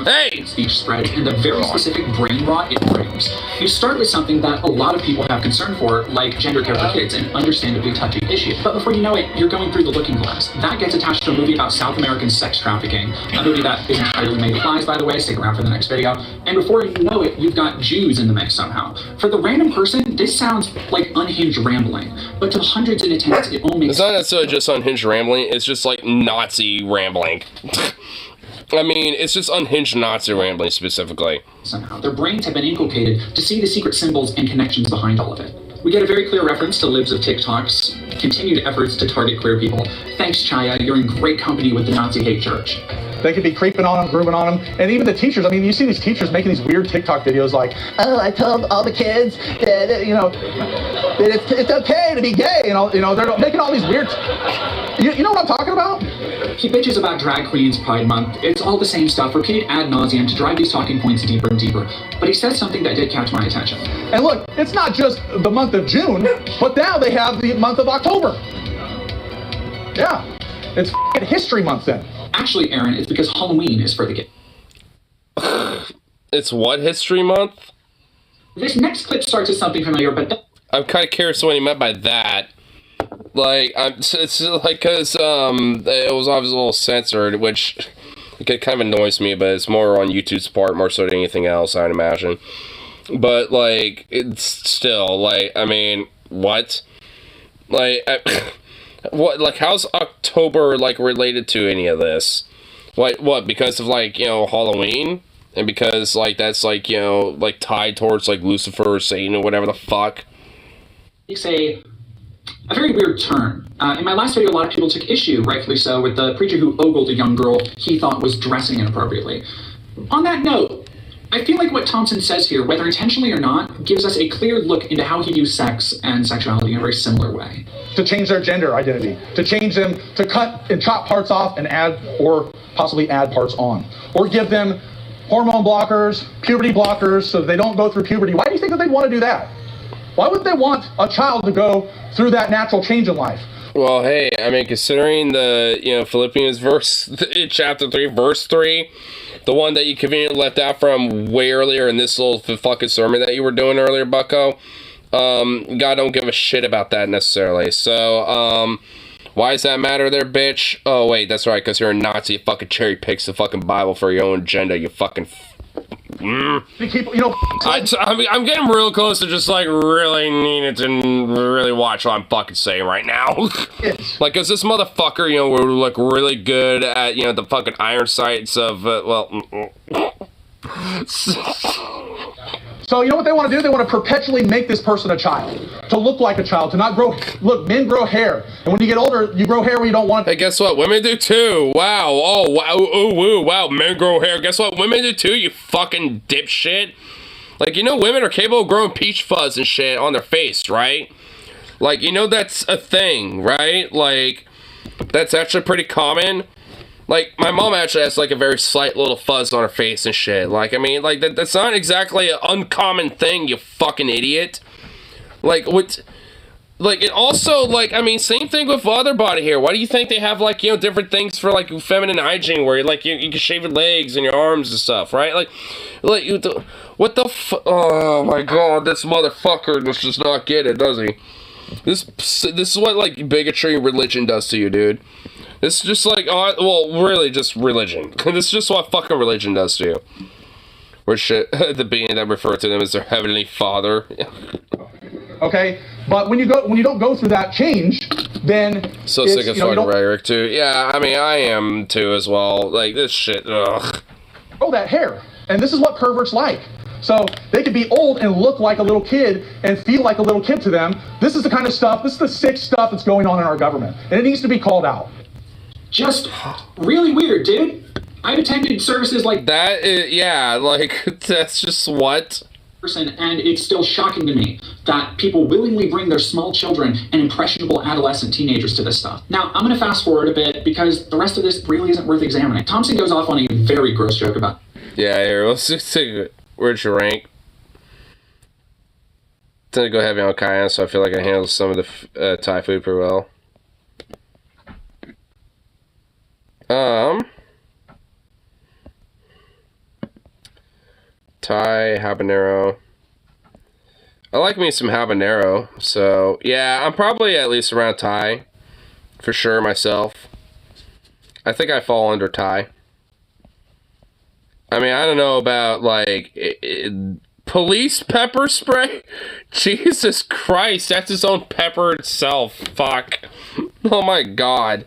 Speaker 1: Hey!
Speaker 15: Speech spreads and the very specific brain rot it brings. You start with something that a lot of people have concern for, like gender care for kids, an understandably touchy issue. But before you know it, you're going through the looking glass. That gets attached to a movie about South American sex trafficking, a movie that is entirely made of lies, by the way. Stick around for the next video. And before you know it, you've got Jews in the mix somehow. For the random person, this sounds like unhinged rambling. But to the hundreds in attendance, it all makes
Speaker 1: It's not necessarily just unhinged rambling, it's just like Nazi rambling. I mean, it's just unhinged Nazi rambling specifically.
Speaker 15: Somehow, their brains have been inculcated to see the secret symbols and connections behind all of it. We get a very clear reference to libs of TikTok's continued efforts to target queer people. Thanks, Chaya, you're in great company with the Nazi hate church.
Speaker 12: They could be creeping on them, grooving on them, and even the teachers. I mean, you see these teachers making these weird TikTok videos like, "Oh, I told all the kids that you know that it's okay to be gay," and all, you know, they're making all these weird. You know what I'm talking about?
Speaker 15: He bitches about drag queens Pride Month. It's all the same stuff, repeated ad nauseum to drive these talking points deeper and deeper. But he says something that did catch my attention.
Speaker 12: And look, it's not just the month of June, but now they have the month of October. Yeah, it's History Month then.
Speaker 15: Actually, Aaron, it's because Halloween is for the kids.
Speaker 1: It's what History Month?
Speaker 15: This next clip starts as something familiar, but
Speaker 1: I'm kind of curious what he meant by that. Like, it's like, cause, it was obviously a little censored, which it kind of annoys me, but it's more on YouTube's part, more so than anything else, I'd imagine. But, like, it's still, like, I mean, what? Like, what, like, how's October, like, related to any of this? What, because of, like, you know, Halloween? And because, like, that's, like, you know, like, tied towards, like, Lucifer or Satan or whatever the fuck?
Speaker 15: they say a very weird turn. In my last video, a lot of people took issue, rightfully so, with the preacher who ogled a young girl he thought was dressing inappropriately. On that note, I feel like what Thompson says here, whether intentionally or not, gives us a clear look into how he views sex and sexuality in a very similar way.
Speaker 12: To change their gender identity, to change them, to cut and chop parts off and add, or possibly add parts on, or give them hormone blockers, puberty blockers, so they don't go through puberty. Why do you think that they'd want to do that? Why would they want a child to go through that natural change in life?
Speaker 1: Well, hey, I mean, considering the, Philippians verse, chapter 3, verse 3, the one that you conveniently left out from way earlier in this little fucking sermon that you were doing earlier, bucko, God don't give a shit about that necessarily. So, why does that matter there, bitch? Oh, wait, that's right, because you're a Nazi. You fucking cherry picks the fucking Bible for your own agenda, you fucking...
Speaker 12: I'm
Speaker 1: getting real close to just, like, really needing to really watch what I'm fucking saying right now. Like, cause this motherfucker, we're, like, really good at, the fucking iron sights of,
Speaker 12: So you know what they want to do? They want to perpetually make this person a child, to look like a child, to not grow. Look, men grow hair, and when you get older, you grow hair where you don't want it.
Speaker 1: Hey, guess what? Women do too. Wow. Oh, wow. Ooh, woo. Wow. Men grow hair. Guess what? Women do too. You fucking dipshit. Like, women are capable of growing peach fuzz and shit on their face, right? Like, that's a thing, right? Like, that's actually pretty common. Like, my mom actually has, like, a very slight little fuzz on her face and shit. Like, I mean, like, that's not exactly an uncommon thing, you fucking idiot. Like, what... Like, it also, like, I mean, same thing with other body hair. Why do you think they have, like, different things for, like, feminine hygiene where, like, you can shave your legs and your arms and stuff, right? Like what the oh, my God, this motherfucker does just not get it, does he? This is what, like, bigotry and religion does to you, dude. It's just like, really just religion. This is just what fucking religion does to you. Or shit, the being that refer to them as their heavenly father.
Speaker 12: Okay, but when you don't go through that change, then
Speaker 1: so sick of fucking rhetoric too. Yeah, I mean, I am too as well. Like, this shit, ugh.
Speaker 12: Oh, that hair. And this is what perverts like. So they could be old and look like a little kid and feel like a little kid to them. This is the kind of stuff, this is the sick stuff that's going on in our government. And it needs to be called out.
Speaker 15: Just really weird, dude. I've attended services like
Speaker 1: that. Yeah, like, that's just what?
Speaker 15: And it's still shocking to me that people willingly bring their small children and impressionable adolescent teenagers to this stuff. Now, I'm going to fast forward a bit because the rest of this really isn't worth examining. Thompson goes off on a very gross joke about
Speaker 1: Yeah, here, let's see. Where's your rank? Tend to go heavy on cayenne, so I feel like I handle some of the Thai food pretty well. Thai habanero. I like me some habanero, so yeah, I'm probably at least around Thai, for sure myself. I think I fall under Thai. I mean, I don't know about like police pepper spray. Jesus Christ, that's its own pepper itself. Fuck. Oh my god.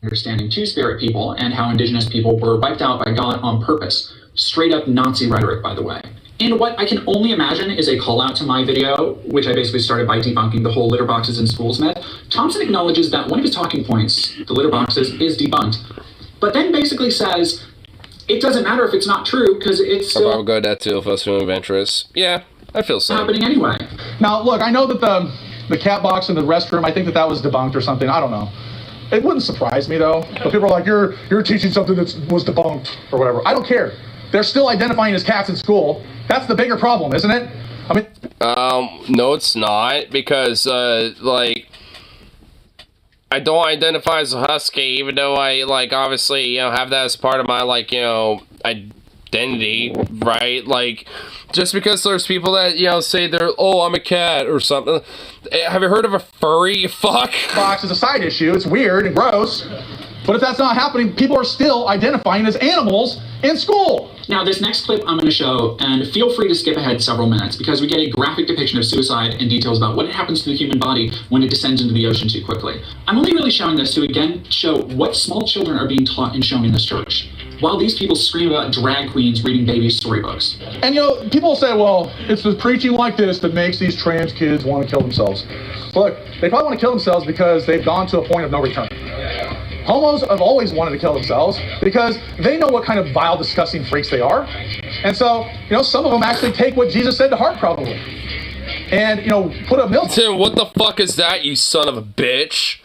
Speaker 15: Understanding Two-Spirit people and how indigenous people were wiped out by God on purpose. Straight up Nazi rhetoric, by the way. And what I can only imagine is a call out to my video, which I basically started by debunking the whole litter boxes in schools myth. Thompson acknowledges that one of his talking points, the litter boxes, is debunked, but then basically says, it doesn't matter if it's not true, because it's still
Speaker 1: I'll go that too if I was feeling adventurous. Yeah, I feel so.
Speaker 15: happening anyway.
Speaker 12: Now, look, I know that the cat box in the restroom, I think that was debunked or something. I don't know. It wouldn't surprise me, though. But people are like, you're teaching something that was debunked or whatever. I don't care. They're still identifying as cats in school. That's the bigger problem, isn't it? I mean...
Speaker 1: No, it's not. Because, like... I don't identify as a husky, even though I, like, obviously, you know, have that as part of my, like, you know, identity, right? Like, just because there's people that, you know, say they're, oh, I'm a cat or something. Have you heard of a furry, you fuck?
Speaker 12: Box is a side issue. It's weird and gross. But if that's not happening, people are still identifying as animals in school.
Speaker 15: Now, this next clip I'm going to show, and feel free to skip ahead several minutes, because we get a graphic depiction of suicide and details about what happens to the human body when it descends into the ocean too quickly. I'm only really showing this to, again, show what small children are being taught and shown in this church, while these people scream about drag queens reading baby storybooks.
Speaker 12: And, you know, people say, well, it's the preaching like this that makes these trans kids want to kill themselves. Look, they probably want to kill themselves because they've gone to a point of no return. Homos have always wanted to kill themselves because they know what kind of vile, disgusting freaks they are. And so, you know, some of them actually take what Jesus said to heart, probably. And, you know, put a milk...
Speaker 1: Tim, what the fuck is that, you son of a bitch?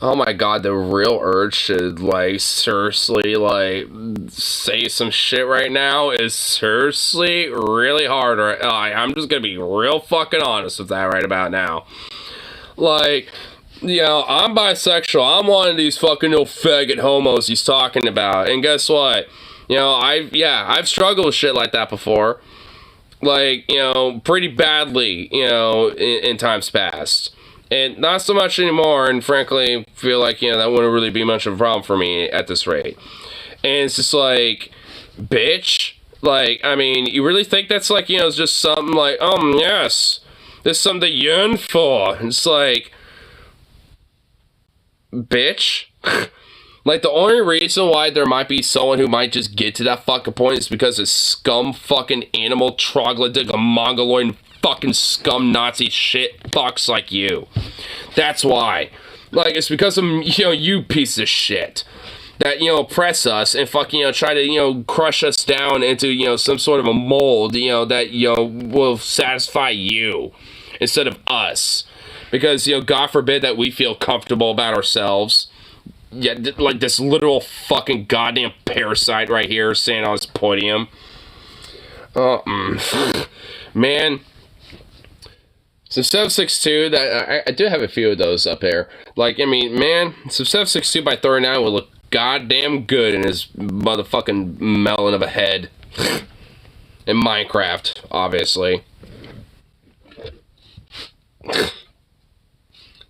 Speaker 1: Oh my god, the real urge to, like, seriously, like, say some shit right now is seriously really hard. I'm just gonna be real fucking honest with that right about now. Like... You know, I'm bisexual. I'm one of these fucking little faggot homos he's talking about. And guess what? You know, I've struggled with shit like that before. Like, you know, pretty badly, you know, in times past. And not so much anymore, and frankly, feel like, you know, that wouldn't really be much of a problem for me at this rate. And it's just like, bitch. Like, I mean, you really think that's like, you know, it's just something like, yes, there's something to yearn for. It's like... Bitch. Like, the only reason why there might be someone who might just get to that fucking point is because of scum fucking animal troglodyte mongoloid fucking scum Nazi shit fucks like you. That's why. Like, it's because of, you know, you piece of shit that, you know, oppress us and fucking, you know, try to, you know, crush us down into, you know, some sort of a mold, you know, that, you know, will satisfy you instead of us. Because, you know, God forbid that we feel comfortable about ourselves. Yeah, like this literal fucking goddamn parasite right here standing on this podium. Man. Some 762, I do have a few of those up there. Like, I mean, man, some 762 by 39 would look goddamn good in his motherfucking melon of a head. In Minecraft, obviously.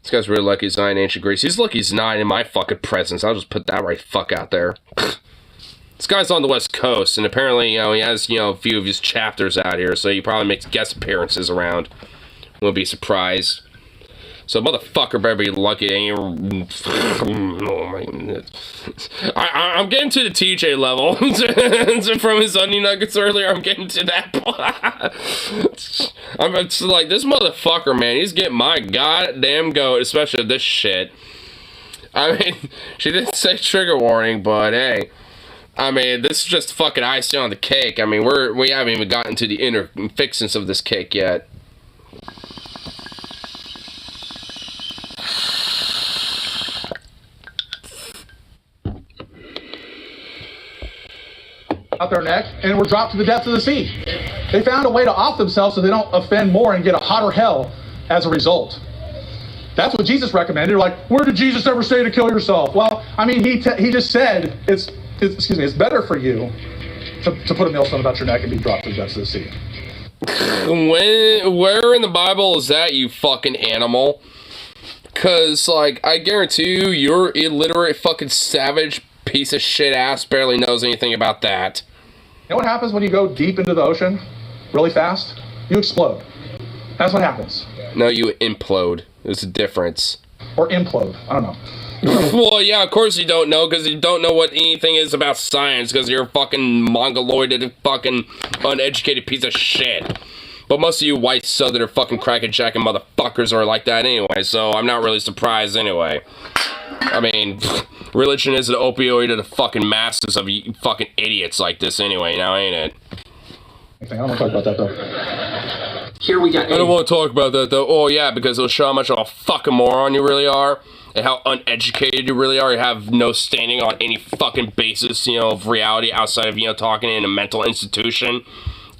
Speaker 1: This guy's really lucky he's not in ancient Greece. He's lucky he's not in my fucking presence. I'll just put that right fuck out there. This guy's on the West Coast, and apparently, you know, he has, you know, a few of his chapters out here, so he probably makes guest appearances around. Won't be surprised. So, motherfucker better be lucky. Oh my goodness. I'm getting to the TJ level. From his onion nuggets earlier, I'm getting to that. I'm just like, this motherfucker, man, he's getting my goddamn goat, especially this shit. I mean, she didn't say trigger warning, but hey. I mean, this is just fucking icing on the cake. I mean, we haven't even gotten to the inner fixings of this cake yet.
Speaker 12: out their neck and were dropped to the depths of the sea. They found a way to off themselves so they don't offend more and get a hotter hell as a result. That's what Jesus recommended. Like, where did Jesus ever say to kill yourself? Well, I mean, he just said it's better for you to put a millstone about your neck and be dropped to the depths of the sea.
Speaker 1: Where in the Bible is that, you fucking animal? Because, like, I guarantee you, your illiterate fucking savage piece of shit ass barely knows anything about that.
Speaker 12: You know what happens when you go deep into the ocean really fast? You explode. That's what happens.
Speaker 1: No, you implode. There's a difference.
Speaker 12: Or implode. I don't know.
Speaker 1: Well, yeah, of course you don't know, because you don't know what anything is about science, because you're a fucking mongoloid, fucking uneducated piece of shit. But most of you white southerner fucking crack-a-jacking motherfuckers are like that anyway, so I'm not really surprised anyway. I mean, religion is an opioid to the fucking masses of you fucking idiots like this anyway, now ain't it?
Speaker 12: I don't want to talk about that, though.
Speaker 15: Here we got
Speaker 1: I don't want to talk about that, though. Oh, yeah, because it'll show how much of a fucking moron you really are, and how uneducated you really are. You have no standing on any fucking basis, of reality outside of, talking in a mental institution.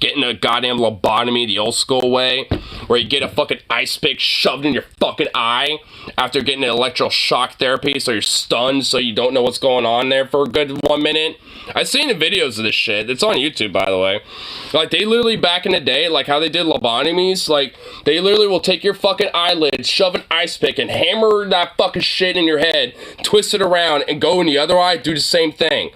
Speaker 1: Getting a goddamn lobotomy the old school way, where you get a fucking ice pick shoved in your fucking eye after getting an electroshock therapy, so you're stunned, so you don't know what's going on there for a good 1 minute. I've seen the videos of this shit. It's on YouTube, by the way. Like, they literally, back in the day, like how they did lobotomies, like, they literally will take your fucking eyelids, shove an ice pick, and hammer that fucking shit in your head, twist it around, and go in the other eye, do the same thing.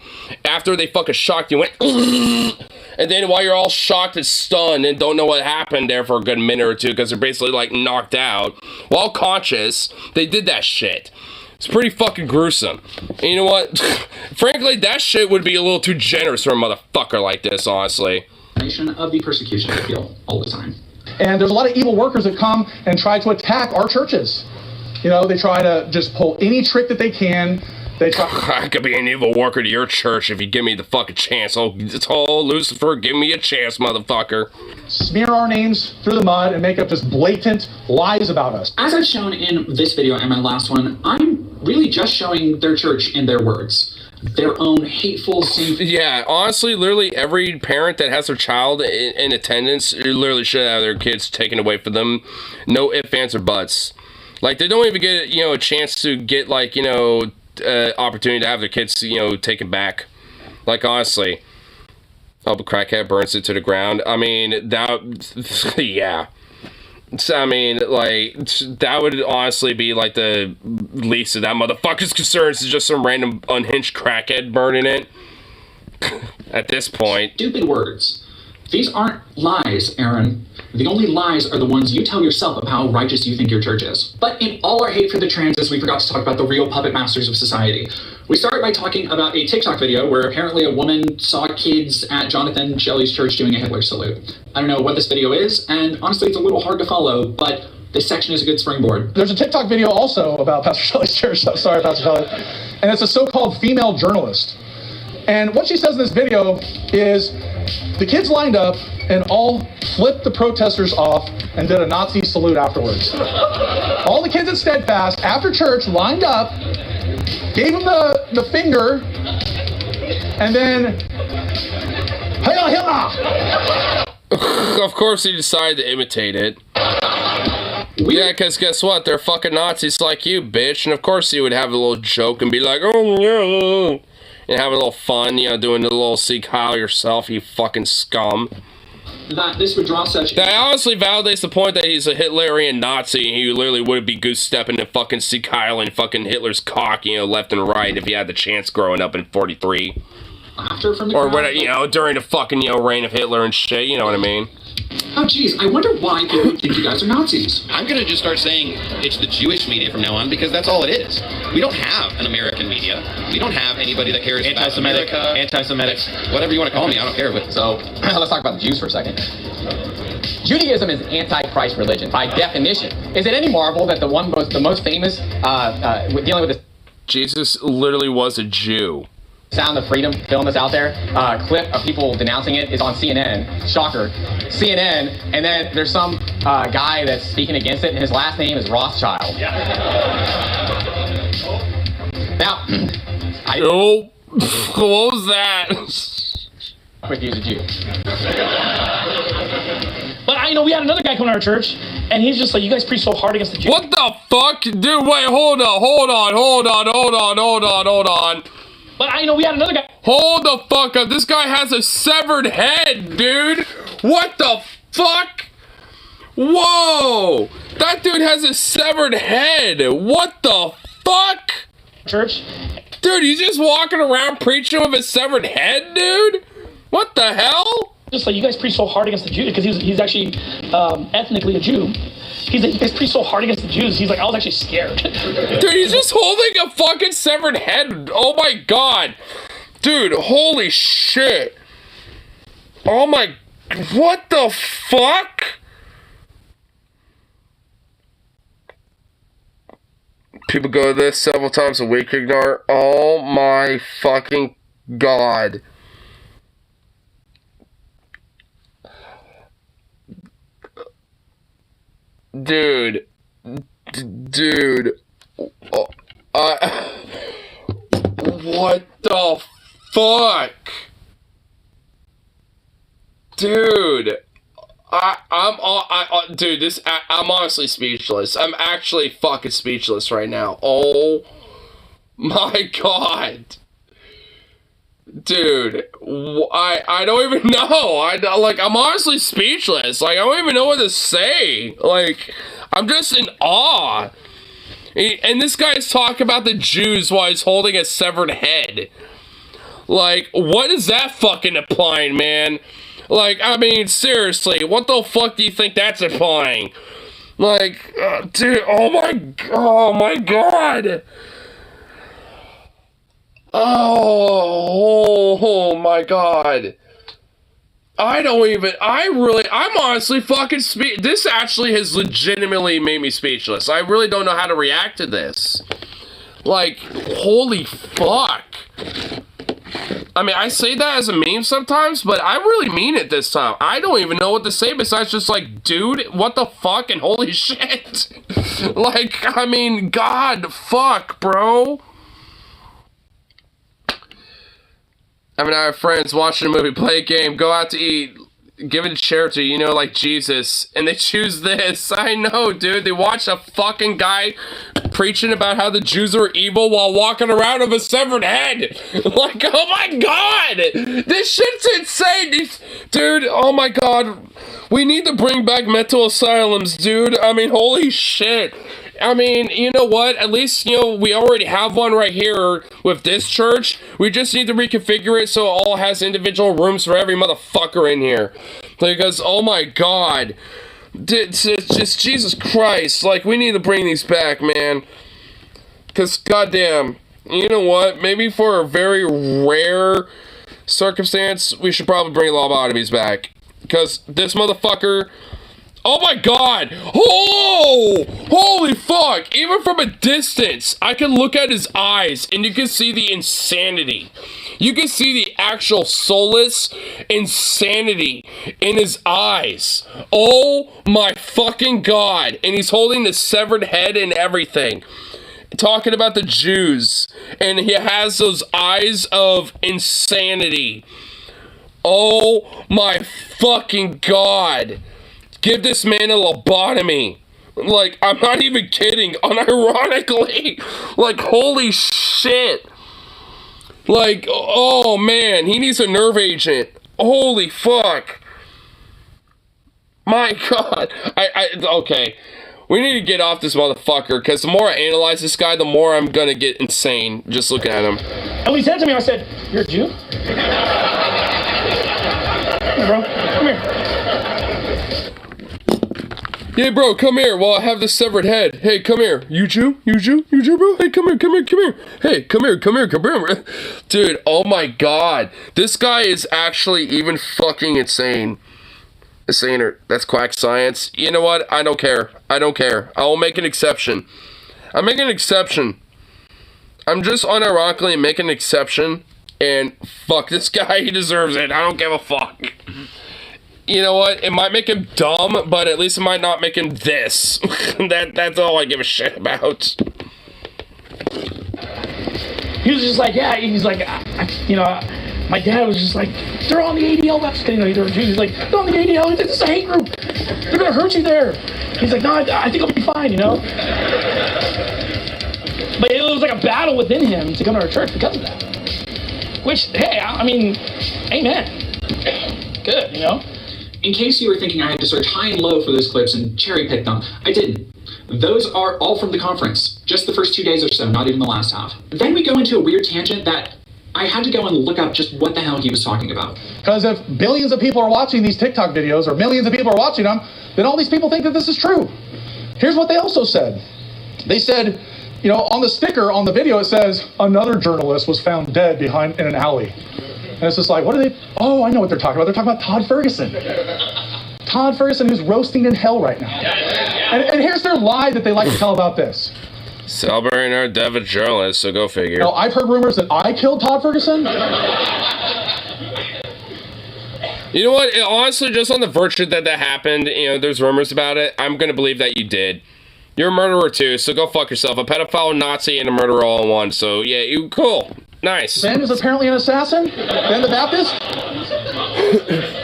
Speaker 1: After they fucking shocked you, went, and then while you're all shocked and stunned and don't know what happened there for a good minute or two, because they're basically, like, knocked out, while conscious, they did that shit. It's pretty fucking gruesome. And you know what? Frankly, that shit would be a little too generous for a motherfucker like this, honestly.
Speaker 15: Of the persecution I feel all the time.
Speaker 12: And there's a lot of evil workers that come and try to attack our churches. They try to just pull any trick that they can.
Speaker 1: I could be an evil worker to your church if you give me the fucking chance. Oh, Lucifer, give me a chance, motherfucker.
Speaker 12: Smear our names through the mud and make up just blatant lies about us.
Speaker 15: As I've shown in this video and my last one, I'm really just showing their church in their words. Their own hateful sin.
Speaker 1: Yeah, honestly, literally every parent that has their child in attendance literally should have their kids taken away from them. No ifs, ands, or buts. Like, they don't even get, a chance to get, like, opportunity to have their kids, taken back. Like, honestly. Oh, but crackhead burns it to the ground. I mean, that, yeah. I mean, like, that would honestly be, like, the least of that motherfucker's concerns is just some random unhinged crackhead burning it. At this point.
Speaker 15: Stupid words. These aren't lies, Aaron. The only lies are the ones you tell yourself of how righteous you think your church is. But in all our hate for the transes, we forgot to talk about the real puppet masters of society. We started by talking about a TikTok video where apparently a woman saw kids at Jonathan Shelley's church doing a Hitler salute. I don't know what this video is, and honestly it's a little hard to follow, but this section is a good springboard.
Speaker 12: There's a TikTok video also about Pastor Shelley's church. I'm sorry, Pastor Shelley. And it's a so-called female journalist. And what she says in this video is the kids lined up and all flipped the protesters off and did a Nazi salute afterwards. All the kids at Steadfast, after church, lined up, gave them the finger, and then, Heil Hitler!
Speaker 1: Of course he decided to imitate it. Yeah, because guess what? They're fucking Nazis like you, bitch. And of course he would have a little joke and be like, oh, yeah. And have a little fun, doing the little Seek Heil yourself, you fucking scum.
Speaker 15: That this would draw such...
Speaker 1: That honestly validates the point that he's a Hitlerian Nazi, and he literally would be goose-stepping to fucking Seek Heil and fucking Hitler's cock, left and right if he had the chance growing up in 43.
Speaker 15: Laughter from the
Speaker 1: or
Speaker 15: crowd.
Speaker 1: when, during the fucking, reign of Hitler and shit, you know what I mean?
Speaker 15: Oh, geez, I wonder why people think you guys are Nazis.
Speaker 16: I'm going to just start saying it's the Jewish media from now on, because that's all it is. We don't have an American media. We don't have anybody that cares about America.
Speaker 13: Anti-Semitic.
Speaker 16: Whatever you want to call me, I don't care. So,
Speaker 13: let's talk about the Jews for a second. Judaism is anti-Christ religion, by definition. Is it any marvel that the most famous, dealing with this...
Speaker 1: Jesus literally was a Jew.
Speaker 13: Sound of Freedom film that's out there, clip of people denouncing it is on CNN. Shocker. CNN, and then there's some guy that's speaking against it, and his last name is Rothschild. Yeah. Now,
Speaker 1: what was that?
Speaker 13: with you as a Jew.
Speaker 17: But I know we had another guy come to our church, and he's just like, you guys preach so hard against the Jews.
Speaker 1: What the fuck? Dude, wait, hold on.
Speaker 17: But I know we had another guy.
Speaker 1: Hold the fuck up. This guy has a severed head, dude. What the fuck? Whoa. That dude has a severed head. What the fuck?
Speaker 17: Church?
Speaker 1: Dude, he's just walking around preaching with a severed head, dude? What the hell?
Speaker 17: Just like, you guys preach so hard against the Jews, because he's actually ethnically a Jew. He's like, you guys preach so hard against the Jews. He's like, I was actually scared.
Speaker 1: Dude, he's just holding a fucking severed head. Oh my god. Dude, holy shit. Oh my... What the fuck? People go to this several times a week, ignore. Oh my fucking god. Dude. What the fuck? Dude. I'm honestly speechless. I'm actually fucking speechless right now. Oh my god. Dude, I don't even know. I'm honestly speechless. Like, I don't even know what to say. Like, I'm just in awe. And this guy's talking about the Jews while he's holding a severed head. Like, what is that fucking implying, man? Like, I mean, seriously, what the fuck do you think that's implying? Like, dude, oh my god. Oh my god. I'm honestly fucking this actually has legitimately made me speechless. I really don't know how to react to this. Like, holy fuck. I mean, I say that as a meme sometimes, but I really mean it this time. I don't even know what to say besides just like, dude, what the fuck and holy shit. Like, I mean, god, fuck, bro. I mean, I have friends watching a movie, play a game, go out to eat, give it a charity, you know, like Jesus, and they choose this. I know, dude. They watch a fucking guy preaching about how the Jews are evil while walking around with a severed head. Like, oh my god! This shit's insane! Dude, oh my god. We need to bring back mental asylums, dude. I mean, holy shit. I mean, you know what? At least, you know, we already have one right here with this church. We just need to reconfigure it so it all has individual rooms for every motherfucker in here. Because, oh my god. Just Jesus Christ. Like, we need to bring these back, man. Because, goddamn, you know what? Maybe for a very rare circumstance, we should probably bring lobotomies back. Because this motherfucker... Oh my god! Oh! Holy fuck! Even from a distance, I can look at his eyes and you can see the insanity. You can see the actual soulless insanity in his eyes. Oh my fucking god. And he's holding the severed head and everything. Talking about the Jews. And he has those eyes of insanity. Oh my fucking god. Give this man a lobotomy. Like, I'm not even kidding. Unironically. Like, holy shit. Like, oh man, he needs a nerve agent. Holy fuck. My god. Okay. We need to get off this motherfucker, because the more I analyze this guy, the more I'm gonna get insane just looking at him.
Speaker 17: And when he said to me, I said, "You're a Jew?" Come here, bro. Come here.
Speaker 1: Yeah, bro, come here while I have this severed head. Hey, come here. You Jew? You Jew? You Jew, bro? Hey, come here. Hey, come here. Dude, oh my god. This guy is actually even fucking insane. Insaner. That's quack science. You know what? I don't care. I will make an exception. I'm making an exception. I'm just unironically making an exception. And fuck this guy. He deserves it. I don't give a fuck. You know what? It might make him dumb, but at least it might not make him this. That's all I give a shit about.
Speaker 17: He was just like, yeah, he's like, you know, my dad was just like, they're on the ADL website. They're Jews. He's like, they're on the ADL. This is a hate group. They're going to hurt you there. He's like, no, I think I'll be fine, But it was like a battle within him to come to our church because of that. Which, hey, I mean, amen. Good,
Speaker 15: In case you were thinking I had to search high and low for those clips and cherry pick them, I didn't. Those are all from the conference, just the first 2 days or so, not even the last half. Then we go into a weird tangent that I had to go and look up just what the hell he was talking about.
Speaker 12: Because if billions of people are watching these TikTok videos, or millions of people are watching them, then all these people think that this is true. Here's what they also said. They said, on the sticker on the video, it says, another journalist was found dead behind in an alley. And it's just like, what are they? Oh, I know what they're talking about. They're talking about Todd Ferguson. Todd Ferguson, who's roasting in hell right now. And here's their lie that they like to tell about this.
Speaker 1: Celebrating our death of journalists, so go figure.
Speaker 12: I've heard rumors that I killed Todd Ferguson.
Speaker 1: You know what? Honestly, just on the virtue that happened, there's rumors about it, I'm going to believe that you did. You're a murderer too, so go fuck yourself. A pedophile, a Nazi, and a murderer all in one. So, yeah, you cool. Nice.
Speaker 12: Ben is apparently an assassin. Ben the Baptist.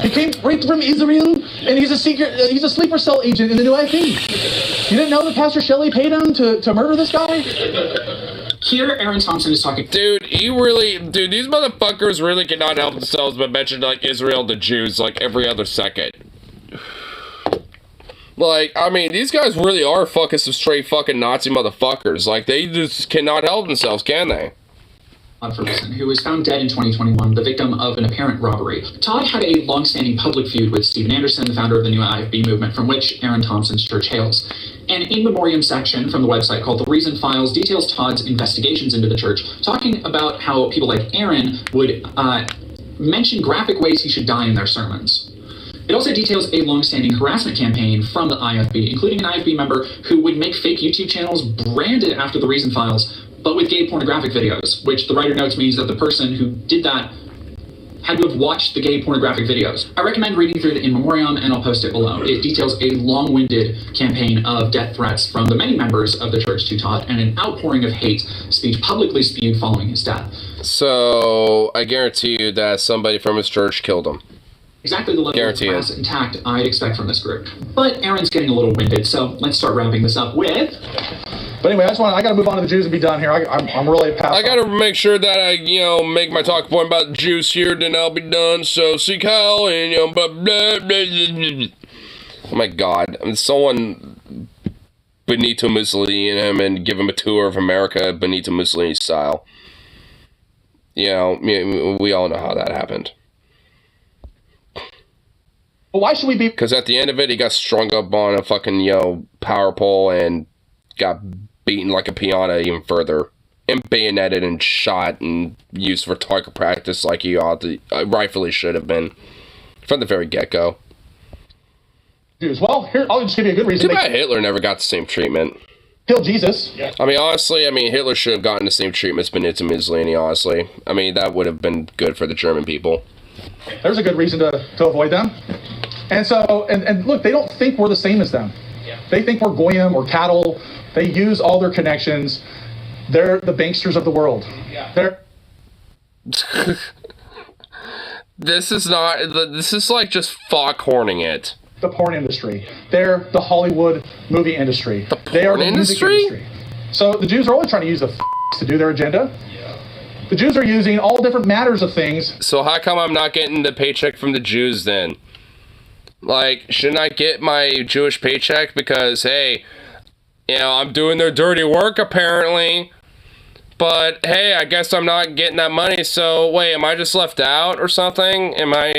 Speaker 12: He came right from Israel, and he's a sleeper cell agent in the new IFB. You didn't know that Pastor Shelley paid him to murder this guy?
Speaker 15: Here, Aaron Thompson is talking.
Speaker 1: Dude, these motherfuckers really cannot help themselves but mention, Israel to Jews, every other second. These guys really are fucking some straight fucking Nazi motherfuckers. They just cannot help themselves, can they?
Speaker 15: Todd Ferguson, who was found dead in 2021, the victim of an apparent robbery. Todd had a long-standing public feud with Steven Anderson, the founder of the new IFB movement, from which Aaron Thompson's church hails. An in memoriam section from the website called The Reason Files details Todd's investigations into the church, talking about how people like Aaron would mention graphic ways he should die in their sermons. It also details a long-standing harassment campaign from the IFB, including an IFB member who would make fake YouTube channels branded after The Reason Files, but with gay pornographic videos, which the writer notes means that the person who did that had to have watched the gay pornographic videos. I recommend reading through the in memoriam, and I'll post it below. It details a long-winded campaign of death threats from the many members of the church to Todd, and an outpouring of hate speech publicly spewed following his death.
Speaker 1: So, I guarantee you that somebody from his church killed him.
Speaker 15: Exactly the level of brass and tact I'd expect from this group. But Aaron's getting a little winded, so let's start wrapping this up with...
Speaker 12: But anyway, I gotta move on to the Jews and be done here. I'm really past.
Speaker 1: I gotta make sure that I, make my talk point about the Jews here, then I'll be done. So, see Kyle, and, blah, blah, blah, blah. Oh my god. Someone Benito Mussolini him and give him a tour of America Benito Mussolini style. We all know how that happened.
Speaker 12: Well, why should we be?
Speaker 1: Because at the end of it, he got strung up on a fucking, power pole and got beaten like a piano even further. And bayoneted and shot and used for target practice like he rightfully should have been. From the very get-go.
Speaker 12: Well, here, I'll just give you a good reason.
Speaker 1: Too bad Hitler never got the same treatment.
Speaker 12: Kill Jesus.
Speaker 1: Yeah. Honestly, Hitler should have gotten the same treatment as Benito Mussolini, honestly. That would have been good for the German people.
Speaker 12: There's a good reason to avoid them. And so, and look, they don't think we're the same as them. Yeah. They think we're goyim or cattle. They use all their connections. They're the banksters of the world. Yeah. They're...
Speaker 1: This is like just foghorning it.
Speaker 12: The porn industry. They're the Hollywood movie industry.
Speaker 1: The porn industry?
Speaker 12: So the Jews are only trying to use the to do their agenda. The Jews are using all different matters of things.
Speaker 1: So how come I'm not getting the paycheck from the Jews then? Shouldn't I get my Jewish paycheck because, hey, I'm doing their dirty work apparently. But, hey, I guess I'm not getting that money, so, wait, am I just left out or something? Am I,